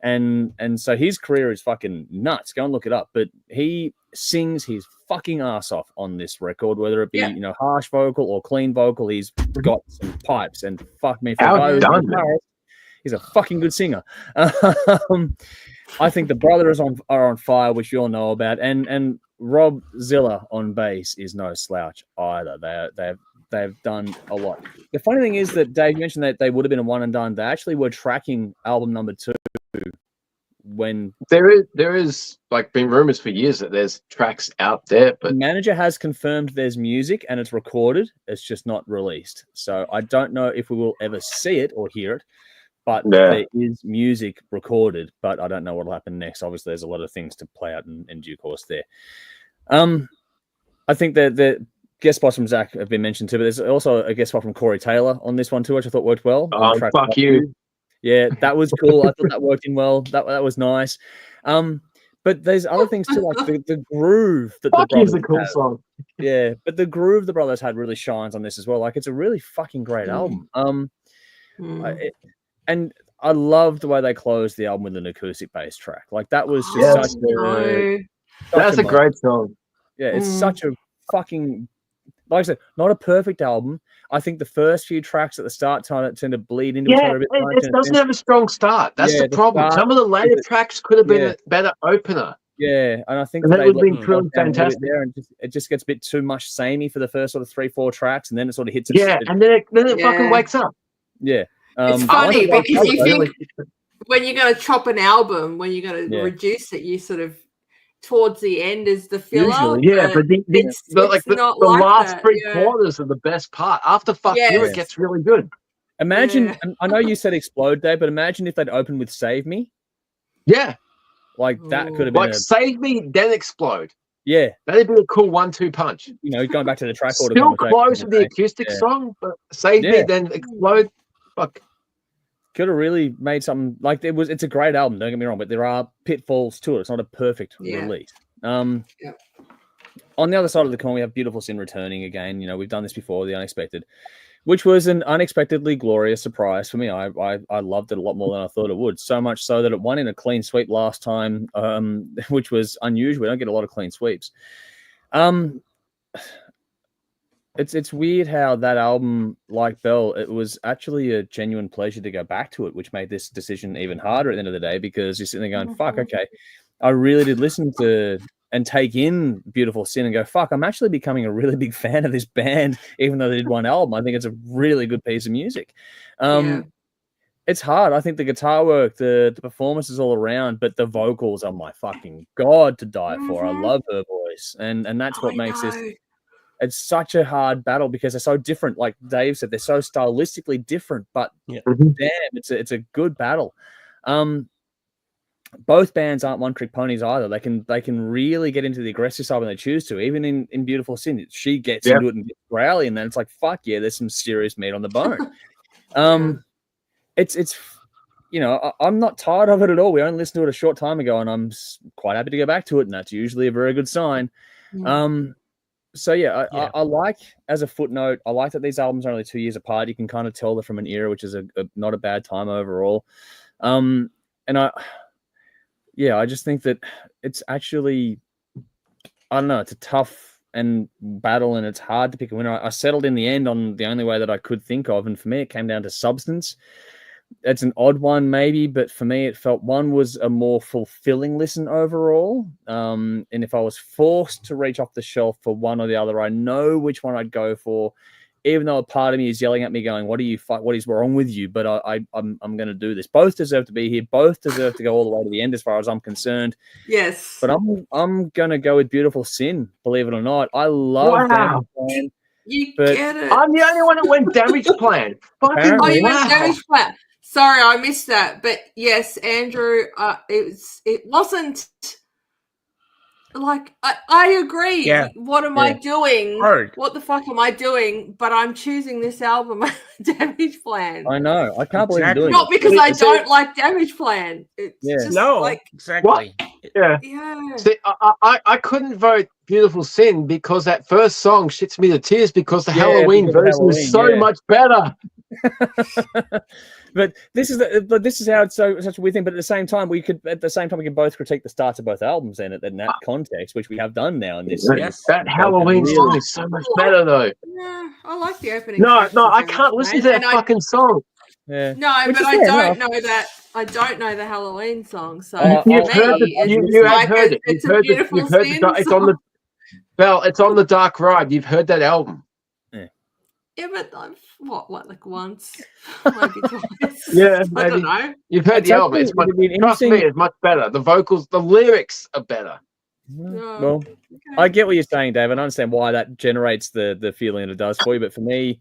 And so his career is fucking nuts. Go and look it up. But he sings his fucking ass off on this record, whether it be harsh vocal or clean vocal. He's got some pipes, and fuck me, for a guy who's a guitarist, he's a fucking good singer. I think the brothers are on fire, which you all know about, and Rob Zilla on bass is no slouch either. They've done a lot. The funny thing is that Dave, you mentioned that they would have been a one and done. They actually were tracking album number 2 when there is like been rumors for years that there's tracks out there, but the manager has confirmed there's music and it's recorded. It's just not released. So I don't know if we will ever see it or hear it, but there is music recorded, but I don't know what will happen next. Obviously, there's a lot of things to play out in due course there. I think that the guest spots from Zach have been mentioned too, but there's also a guest spot from Corey Taylor on this one too, which I thought worked well. Oh, fuck you. Yeah, that was cool. I thought that worked in well. That was nice. But there's other things too, like the groove that the brothers a cool song. Yeah, but the groove the brothers had really shines on this as well. Like it's a really fucking great album. And I love the way they closed the album with an acoustic bass track. Like that was just that's a great song. Yeah, it's such a fucking, like I said, not a perfect album, I think the first few tracks at the start tend to bleed into each other a bit. It doesn't have a strong start. That's the problem. Some of the later tracks could have been a better opener. Yeah, and I think And that that they would have been truly fantastic. there, and it just gets a bit too much samey for the first sort of 3-4 tracks, and then it sort of hits. And then it fucking wakes up. Yeah, it's funny because you think when you're going to chop an album, when you're going to reduce it, you sort of towards the end is the filler. Usually, but the last three quarters are the best part. After Fuck You, it gets really good. Imagine, I know you said Explode, Dave, but imagine if they'd opened with Save Me. Yeah. Like that could have been Save Me, then Explode. Yeah. That'd be a cool 1-2 punch. You know, going back to the track order. Still close to the acoustic song, but Save Me, then Explode. Fuck. Could have really made something like it's a great album, don't get me wrong, but there are pitfalls to it. It's not a perfect release. On the other side of the coin, we have Beautiful Sin returning again. You know, we've done this before, The Unexpected, which was an unexpectedly glorious surprise for me. I loved it a lot more than I thought it would. So much so that it won in a clean sweep last time, which was unusual. We don't get a lot of clean sweeps. It's weird how that album, like Bell, it was actually a genuine pleasure to go back to it, which made this decision even harder at the end of the day, because you're sitting there going, fuck, okay, I really did listen to and take in Beautiful Sin and go, fuck, I'm actually becoming a really big fan of this band, even though they did one album. I think it's a really good piece of music. It's hard. I think the guitar work, the performances all around, but the vocals are my fucking God to die for. I love her voice. And that's what makes this... It's such a hard battle because they're so different. Like Dave said, they're so stylistically different, but damn, it's a good battle. Both bands aren't one-trick ponies either. They can really get into the aggressive side when they choose to. Even in Beautiful Sin, she gets into it and gets growly, and then it's like, fuck yeah, there's some serious meat on the bone. It's you know, I'm not tired of it at all. We only listened to it a short time ago, and I'm quite happy to go back to it, and that's usually a very good sign. So I like, as a footnote, I like that these albums are only 2 years apart. You can kind of tell they're from an era, which is not a bad time overall. And I just think that it's actually, I don't know, it's a tough battle, and it's hard to pick a winner. I settled in the end on the only way that I could think of, and for me, it came down to substance. It's an odd one, maybe, but for me, it felt one was a more fulfilling listen overall. And if I was forced to reach off the shelf for one or the other, I know which one I'd go for, even though a part of me is yelling at me, going, "What is wrong with you?" But I'm going to do this. Both deserve to be here. Both deserve to go all the way to the end, as far as I'm concerned. Yes. But I'm going to go with Beautiful Sin. Believe it or not, I love Damageplan. Get it. I'm the only one that went Damageplan. You went Damageplan. Sorry, I missed that. But yes, Andrew, it wasn't like I agree. Yeah. What am I doing? Hard. What the fuck am I doing? But I'm choosing this album, Damageplan. I know. I can't believe you're doing Not it. because I don't like Damageplan. It's just exactly. Yeah. See, I couldn't vote Beautiful Sin because that first song shits me to tears because the Halloween version is so much better. But this is how it's such a weird thing. But at the same time, we can both critique the starts of both albums in that context, which we have done now in this. Yes, that Halloween song is so much better though. Yeah, I like the opening. No, I can't listen to that fucking song. Yeah. No, but I don't know that. I don't know the Halloween song, so you've heard it. You have heard it. It's a Beautiful Sin song. It's on the Bell. It's on the Dark Ride. You've heard that album. Yeah, but like once, maybe twice. Yeah, maybe. I don't know. You've heard the album. It's trust me, it's much better. The vocals, the lyrics are better. Well, I get what you're saying, Dave. I understand why that generates the feeling it does for you. But for me,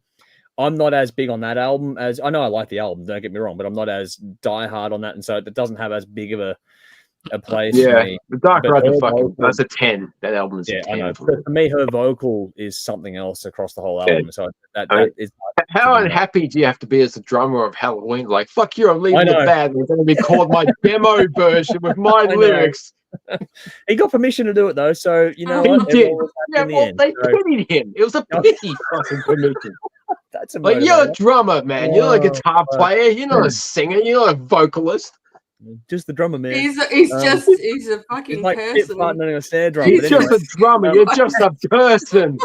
I'm not as big on that album as I know. I like the album. Don't get me wrong, but I'm not as diehard on that, and so it doesn't have as big of a place. Yeah, for me. the Dark Ride's that's a 10. That album is a 10. I know. For me, her vocal is something else across the whole album. So that is. How unhappy do you have to be as the drummer of Halloween? Like, fuck you, I'm leaving the band. It's going to be called my demo version with my lyrics. He got permission to do it though, so you know he what? did. Yeah, well, they pitied him. It was a pity fucking permission. That's like you're a drummer, man. You're not a guitar player. You're not a singer. You're not a vocalist. Just the drummer, man. He's a fucking like person. On a snare drum. He's just a drummer. You're just a person.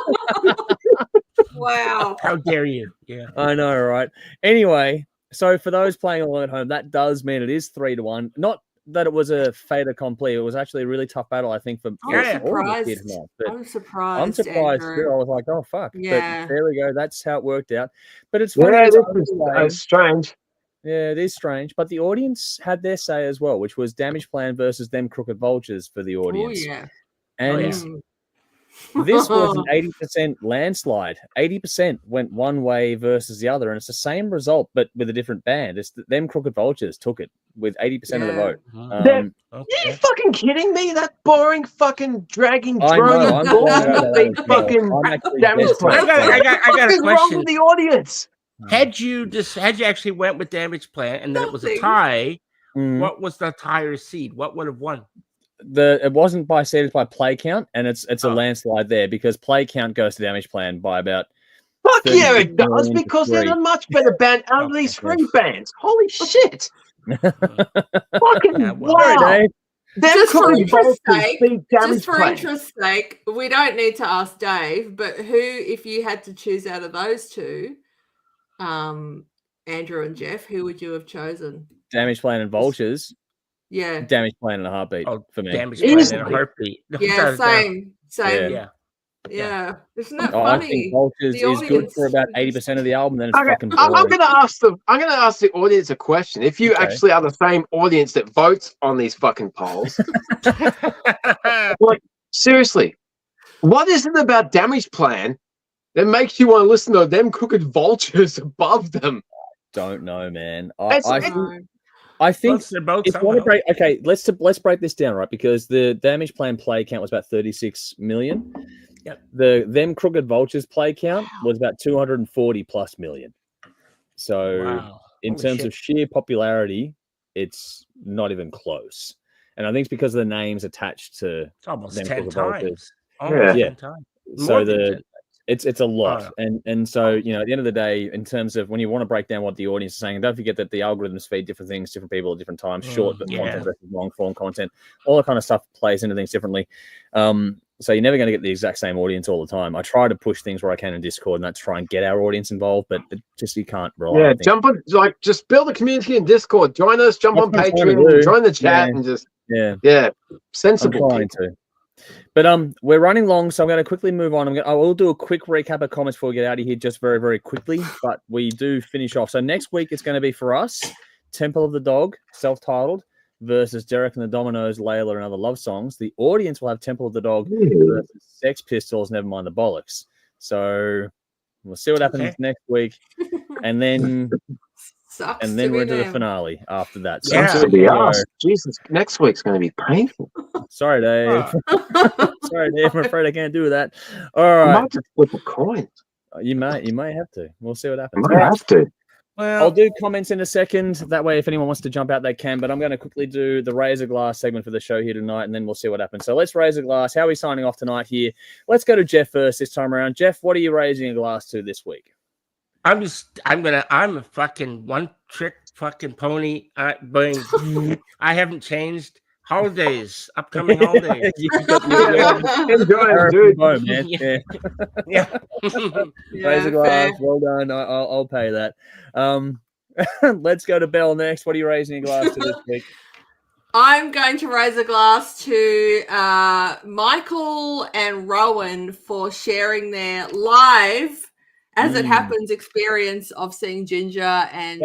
Wow. How dare you? Yeah. I know, right? Anyway, so for those playing along at home, that does mean it is 3-1. Not that it was a fait accompli. It was actually a really tough battle, I think, for I'm all of us surprised. here tonight. But I'm surprised. I'm surprised Andrew. too. I was like, oh fuck. Yeah. But there we go. That's how it worked out. But it's funny. Yeah, in its this own is way. strange. Yeah, it is strange. But the audience had their say as well, which was Damageplan versus them Crooked Vultures for the Oh audience. yeah. And this was an 80% landslide. 80% went one way versus the other, and it's the same result, but with a different band. It's them Crooked Vultures took it with 80% of the vote. Are you fucking kidding me? That boring fucking dragging I know, droning I'm bullshit glad beat that was fucking I'm actually Damageplan. dead set. I got What a is wrong question. with the audience? Had you actually went with Damageplan and then it was a tie, what was the higher seed? What would have won? It wasn't by seed, it's by play count, and it's a landslide there because play count goes to Damageplan by about. Fuck yeah, it 36 does million to because they're 3. a much better band out of these three bands. Holy shit! Fucking wow! Dave. Them Just for Crooked interest Vultures sake, beat just for Damageplan. interest sake, we don't need to ask Dave, but who, if you had to choose out of those two, Andrew and Jeff, who would you have chosen? Damageplan and Vultures. Yeah. Damageplan and a heartbeat for me. Damageplan and a heartbeat. Yeah, same. Yeah. Isn't that I funny? think Vultures is good for about 80% of the album. Then it's fucking boring. I'm gonna ask the audience a question. If you actually are the same audience that votes on these fucking polls, like seriously, what is it about Damageplan that makes you want to listen to them Crooked Vultures above them? Don't know, man. I think they're both if you want to break, okay, let's break this down, right? Because the Damageplan play count was about 36 million. Yep. Them Crooked Vultures play count was about 240 plus million. So in terms of sheer popularity, it's not even close. And I think it's because of the names attached to it's almost them 10 Crooked times. Vultures. Almost 10 times. So it's a lot. And so, you know, at the end of the day, in terms of when you want to break down what the audience is saying, and don't forget that the algorithms feed different things, different people at different times, short content versus long form content, all that kind of stuff plays into things differently. So you're never going to get the exact same audience all the time. I try to push things where I can in Discord and that's try and get our audience involved, but you can't rely on things. Jump on, just build a community in Discord. Join us, jump on Patreon, join the chat and just sensible. I'm trying to. But we're running long, so I'm going to quickly move on. I will do a quick recap of comments before we get out of here, just very, very quickly. But we do finish off. So next week it's going to be for us, Temple of the Dog, self-titled, versus Derek and the Dominoes, Layla and Other Love Songs. The audience will have Temple of the Dog versus Sex Pistols, Never Mind the Bollocks. So we'll see what happens next week, and then we're into the finale after that. So Jesus, next week's going to be painful. Sorry, Dave. Sorry, Dave. I'm afraid I can't do that. All right. I might just flip a coin. You may have to. We'll see what happens. I might have to. Well, I'll do comments in a second. That way, if anyone wants to jump out, they can. But I'm going to quickly do the Raise a Glass segment for the show here tonight, and then we'll see what happens. So let's raise a glass. How are we signing off tonight here? Let's go to Jeff first this time around. Jeff, what are you raising a glass to this week? I'm a fucking one trick fucking pony. I haven't changed. Holidays, upcoming holidays. Enjoy, dude. Man. Yeah. Raise a glass. Well done. I'll pay that. Let's go to Belle next. What are you raising a glass to this week? I'm going to raise a glass to Michael and Rowan for sharing their live, as it happens, experience of seeing Ginger and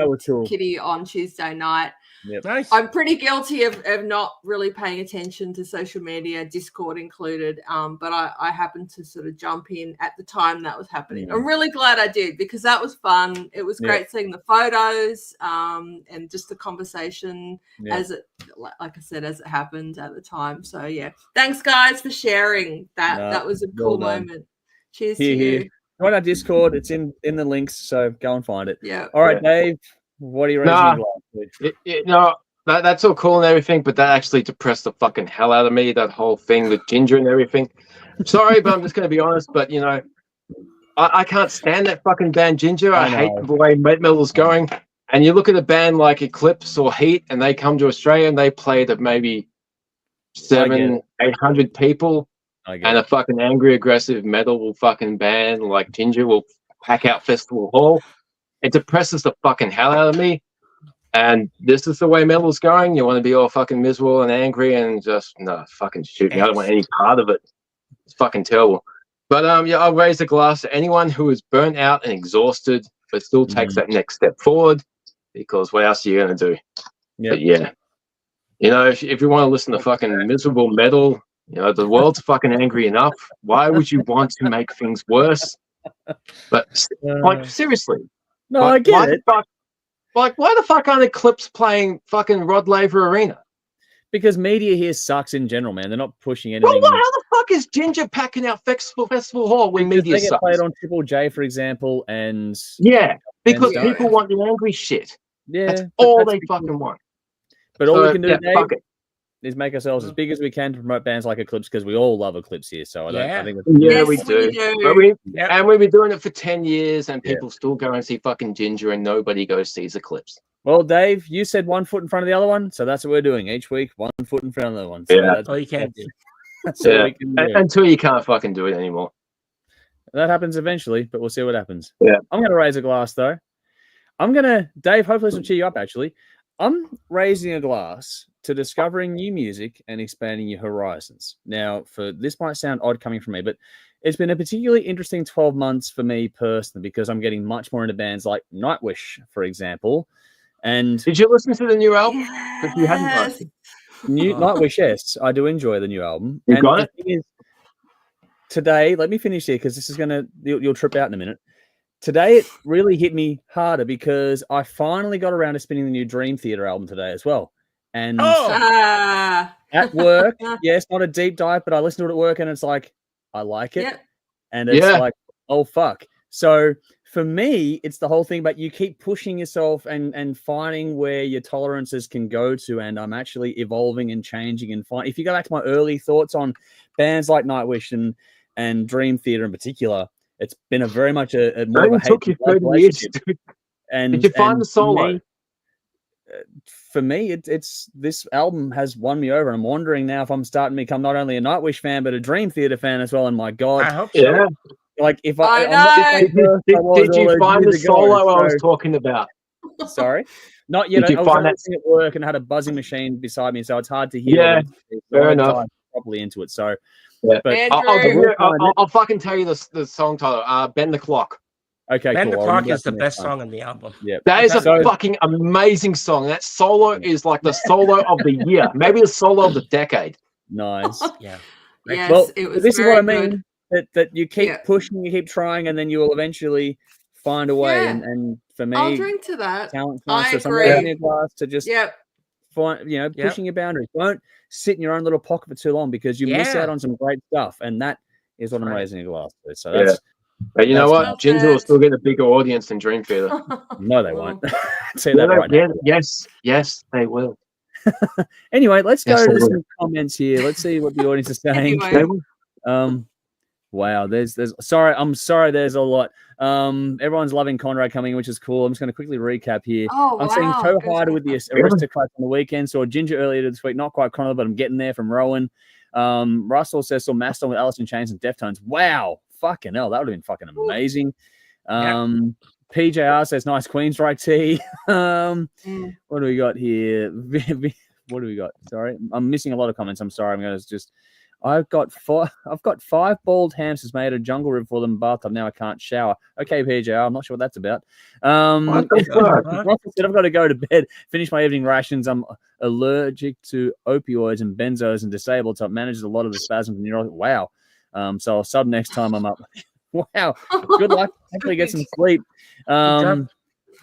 Kitty on Tuesday night. Yep. Nice. I'm pretty guilty of not really paying attention to social media, Discord included, but I happened to sort of jump in at the time that was happening. I'm really glad I did because that was fun. It was great seeing the photos and just the conversation as it, like I said, as it happened at the time. So, yeah. Thanks, guys, for sharing that. That was a cool moment. Cheers to you. Join our Discord. It's in the links, so go and find it. Yeah. All right, Dave. What are you raising? That's all cool and everything, but that actually depressed the fucking hell out of me, that whole thing with Ginger and everything. Sorry, but I'm just going to be honest, but, you know, I can't stand that fucking band Ginger. I hate the way metal's going. And you look at a band like Eclipse or Heat, and they come to Australia and they play to maybe 700-800 people, and a fucking angry, aggressive metal fucking band like Ginger will pack out Festival Hall. It depresses the fucking hell out of me. And this is the way metal's going. You want to be all fucking miserable and angry and just, no, fucking shoot me. I don't want any part of it. It's fucking terrible. But yeah, I'll raise a glass to anyone who is burnt out and exhausted, but still takes that next step forward, because what else are you going to do? Yep. But yeah, you know, if you want to listen to fucking miserable metal, you know, the world's fucking angry enough. Why would you want to make things worse? But like, seriously. No, like, I get it. Why the fuck aren't Eclipse playing fucking Rod Laver Arena? Because media here sucks in general, man. They're not pushing anything. Well, how the fuck is Ginger packing out Festival Hall when because media they get sucks? played on Triple J, for example, and yeah, because and people want the angry shit. yeah, That's but all that's they because- fucking want. But all So, we can do, yeah, Dave, fuck it. is make ourselves as big as we can to promote bands like Eclipse, because we all love Eclipse here. So I think that's, Yeah, Yes, we we do. do. But we, Yep. and we've been doing it for 10 years, and Yeah. people still go and see fucking Ginger, and nobody goes sees Eclipse. well, Dave, you said 1 foot in front of the other one, so that's what we're doing each week. 1 foot in front of the other one. So Yeah. that's all you can do. That's all Yeah, we can do. until you can't fucking do it anymore. That happens eventually, but we'll see what happens. Yeah. I'm going to raise a glass, though. Dave, hopefully this will cheer you up, actually. I'm raising a glass to discovering new music and expanding your horizons. Now, this might sound odd coming from me, but it's been a particularly interesting 12 months for me personally, because I'm getting much more into bands like Nightwish, for example. And Did you listen to the new album? Because you hadn't Yes. listened. Nightwish, yes, I do enjoy the new album. You and got the it? thing is, today, let me finish here because this is you'll trip out in a minute. Today, it really hit me harder because I finally got around to spinning the new Dream Theater album today as well. And Ah. at work, yes, not a deep dive, but I listened to it at work and it's like, I like it. Yep. And it's Yeah. like, oh, fuck. So for me, it's the whole thing about you keep pushing yourself and finding where your tolerances can go to. And I'm actually evolving and changing and if you go back to my early thoughts on bands like Nightwish and Dream Theater in particular, it's been a very much a more of a It took you hate 30 years. relationship. And Did you find and the solo? For me, it's this album has won me over. I'm wondering now if I'm starting to become not only a Nightwish fan but a Dream Theater fan as well. And my God, I hope so. Yeah. like if I I'm not the know. same person I was Did all you those find the years ago, solo I was so- talking about? Sorry, not yet. Did you I was find only that- listening at work and I had a buzzing machine beside me, so it's hard to hear. Yeah, fair enough. Dive properly into it. So, Yeah. but Andrew. I'll give you. find it. I'll fucking tell you the song title. Bend the Clock. okay, Bend cool. the I'll Clock remember is that the for best next time. song on the album. Yeah, That is a So- fucking amazing song. That solo is like the solo of the year, maybe the solo of the decade. nice. Yeah. Yes, Well, it was this is very what I good. mean. That you keep Yeah. pushing, you keep trying, and then you will eventually find a way. Yeah. And for me, I'll drink to that. talent I counts. So some agree. raising a glass to just Yep. find, pushing your boundaries. Don't sit in your own little pocket for too long because you miss Yeah. out on some great stuff. And that is what I'm Right. raising a glass to. So Yeah. that's But you know That's what? perfect. Ginger will still get a bigger audience than Dream Theater. no, they won't. Say Yeah, that right now. yes, they will. Anyway, let's Yes, go they to will. some comments here. Let's see what the audience is saying. Anyway. They will. Wow, there's I'm sorry, there's a lot. Everyone's loving Conrad coming in, which is cool. I'm just going to quickly recap here. Oh, I'm seeing wow. Toe Go Hider for with the it. Aristocrats on the weekend. Saw Ginger earlier this week, not quite Conrad, but I'm getting there from Rowan. Russell says saw Mastodon with Alice in Chains and Deftones. Wow, fucking hell, that would have been fucking amazing. PJR says nice Queensryche tea. What do we got here? What do we got? Sorry, I'm missing a lot of comments. I'm sorry. I'm going to just. I've got 5 bald hamsters made a jungle rib for them in the bathtub. Now I can't shower. Okay, PJR, I'm not sure what that's about. What the fuck? Russell said I've got to go to bed, finish my evening rations. I'm allergic to opioids and benzos and disabled, so it manages a lot of the spasms. And you're like, wow. So I'll sub next time I'm up. Wow. Good luck. Hopefully get some sleep. Good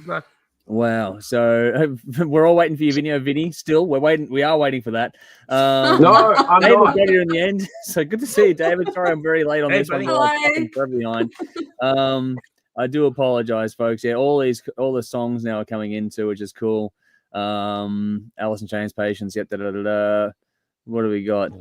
luck. Wow. So we're all waiting for your video, Vinny. Still, we are waiting for that. No, I'm David not. got here in the end. So good to see you, David. Sorry, I'm very late on Hey, this one. buddy. but I'm Hi. fucking forever behind. I do apologize, folks. Yeah, all the songs now are coming into, which is cool. Alice in Chains, Patience. Yep. What do we got?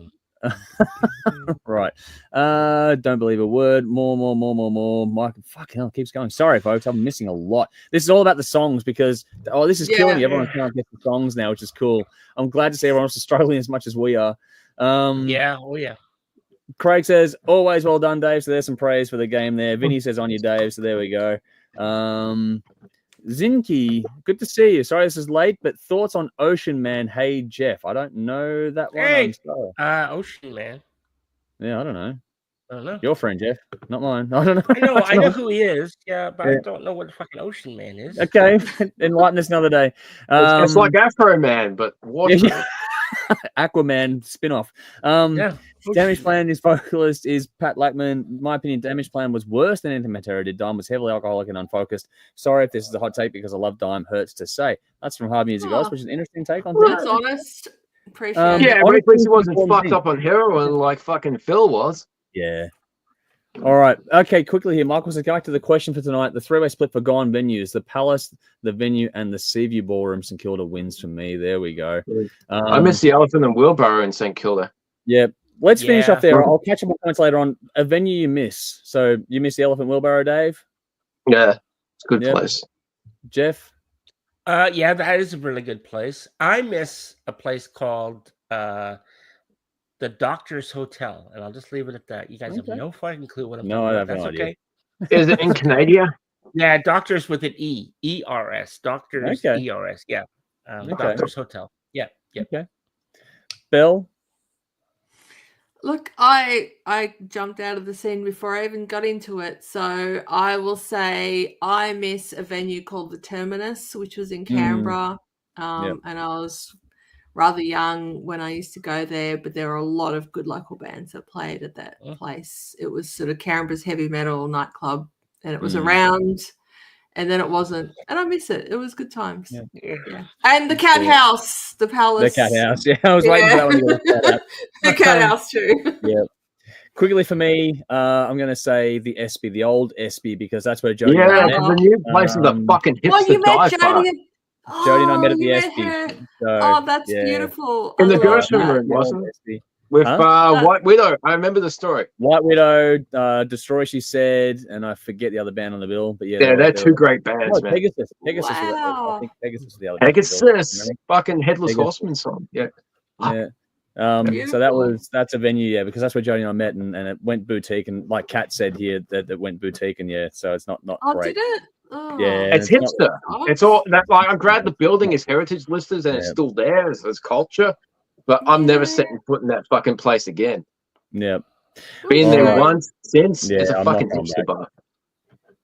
Right. Don't believe a word. More. Mike, fuck hell, it keeps going. Sorry, folks. I'm missing a lot. This is all about the songs because this is killing me. Everyone can't get the songs now, which is cool. I'm glad to see everyone else is struggling as much as we are. Yeah. Oh, yeah. Craig says, always well done, Dave. So there's some praise for the game there. Vinny says, on you, Dave. So there we go. Zinky, good to see you. Sorry this is late, but thoughts on Ocean Man? Hey, Jeff. I don't know that one. Hey, I'm sorry. Ocean Man. Yeah, I don't know. I don't know. Your friend, Jeff, not mine. I don't know. I know who he is. Yeah, but I don't know what the fucking Ocean Man is. Okay, enlighten us another day. It's like Afro Man, but water. Yeah. Aquaman spin-off. Damageplan, his vocalist is Pat Lackman. In my opinion, Damageplan was worse than anything Matera did. Dime was heavily alcoholic and unfocused. Sorry if this is a hot take because I love Dime. Hurts to say. That's from Hard Music Guys, which is an interesting take on That's honest. Appreciate it. Yeah, at least he wasn't fucked up on heroin like fucking Phil was. Yeah. All right. Okay, quickly here. Michael says, back to the question for tonight. The three-way split for gone venues. The Palace, the Venue, and the Seaview Ballroom. St Kilda wins for me. There we go. I missed the Elephant and Wheelbarrow in St Kilda. Yeah. Let's finish off there. I'll catch up on points later on. A venue you miss. So you miss the Elephant Wheelbarrow, Dave? Yeah. It's a good place. Jeff? Yeah, that is a really good place. I miss a place called the Doctor's Hotel, and I'll just leave it at that. You guys have no fucking clue what I'm talking about. That's okay. Is it in Canada? Yeah, Doctors with an E. E-R-S. Doctors, E-R-S. Yeah. Doctor's Hotel. Yeah. Okay. Bill? Look, I jumped out of the scene before I even got into it. So I will say I miss a venue called the Terminus, which was in Canberra. And I was rather young when I used to go there, but there were a lot of good local bands that played at that place. It was sort of Canberra's heavy metal nightclub, and it was around, and then it wasn't. And I miss it. It was good times. Yeah. And the Cat House, the Palace. The Cat House. Yeah, I was waiting for that one to get that out. The Cat House too. Yeah. Quickly for me, I'm going to say the SB, the old SB, because that's where Jody met. Yeah, the new place is a fucking hipster dive bar. Jody and I met at the SB. So, that's beautiful. In the grocery room, wasn't it? With White Widow. I remember the story. White Widow, Destroy, she said, and I forget the other band on the bill. But yeah, they're two great bands, man. Pegasus. I think Pegasus was the other Pegasus. Fucking Headless Horseman song. Yeah. Yeah. So that's a venue, because that's where Jody and I met, and it went boutique, and like Kat said here, that went boutique, and so it's not great. Did it? Oh. Yeah, it's hipster. It's all that. Like, I'm glad the building is heritage listed and it's still there as culture, but I'm never setting foot in that fucking place again. Yeah, been there once since. It's a fucking hipster bar.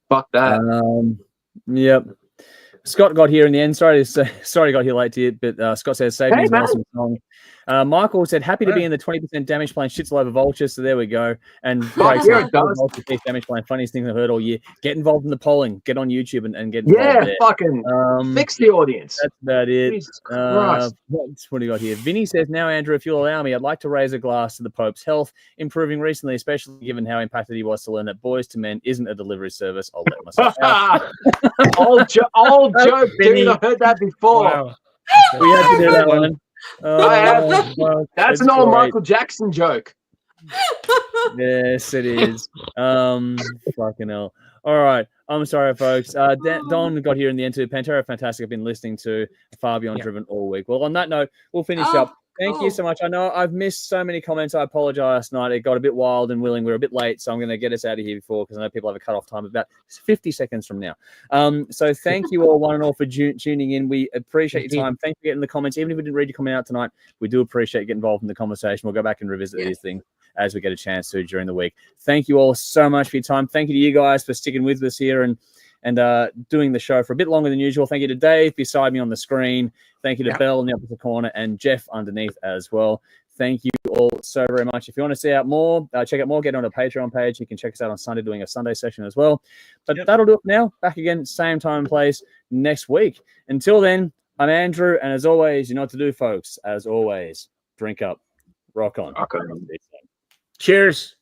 Fuck that. Yep. Scott got here in the end. Sorry I got here late to it, but Scott says, save me an awesome song. Michael said, happy to be in the 20% Damageplan shits all over Vulture. So there we go. And Craig said, Damageplan, funniest thing I've heard all year. Get involved in the polling. Get on YouTube and get involved there. Fucking fix the audience. That's about it. What do you got here? Vinny says, now, Andrew, if you'll allow me, I'd like to raise a glass to the Pope's health, improving recently, especially given how impacted he was to learn that Boys to Men isn't a delivery service. I'll let myself out. Old joke, dude. I heard that before. Wow. We had to do that one. That's an old Michael Jackson joke. Yes, it is. Fucking hell. All right. I'm sorry, folks. Don got here in the end too. Pantera, fantastic. I've been listening to Far Beyond Driven all week. Well, on that note, we'll finish up. Thank you so much. I know I've missed so many comments. I apologize last night. It got a bit wild and willing. We were a bit late, so I'm going to get us out of here because I know people have a cut-off time of about 50 seconds from now. So thank you all, one and all, for tuning in. We appreciate your time. Thank you for getting the comments. Even if we didn't read your comment out tonight, we do appreciate getting involved in the conversation. We'll go back and revisit these things as we get a chance to during the week. Thank you all so much for your time. Thank you to you guys for sticking with us here and doing the show for a bit longer than usual. Thank you to Dave beside me on the screen. Thank you to Belle in the opposite corner and Jeff underneath as well. Thank you all so very much. If you want to see out more, check out more, get on the Patreon page. You can check us out on Sunday, doing a Sunday session as well. But that'll do it for now. Back again, same time and place next week. Until then, I'm Andrew, and as always, you know what to do, folks. As always, drink up. Rock on. Rock on. Cheers.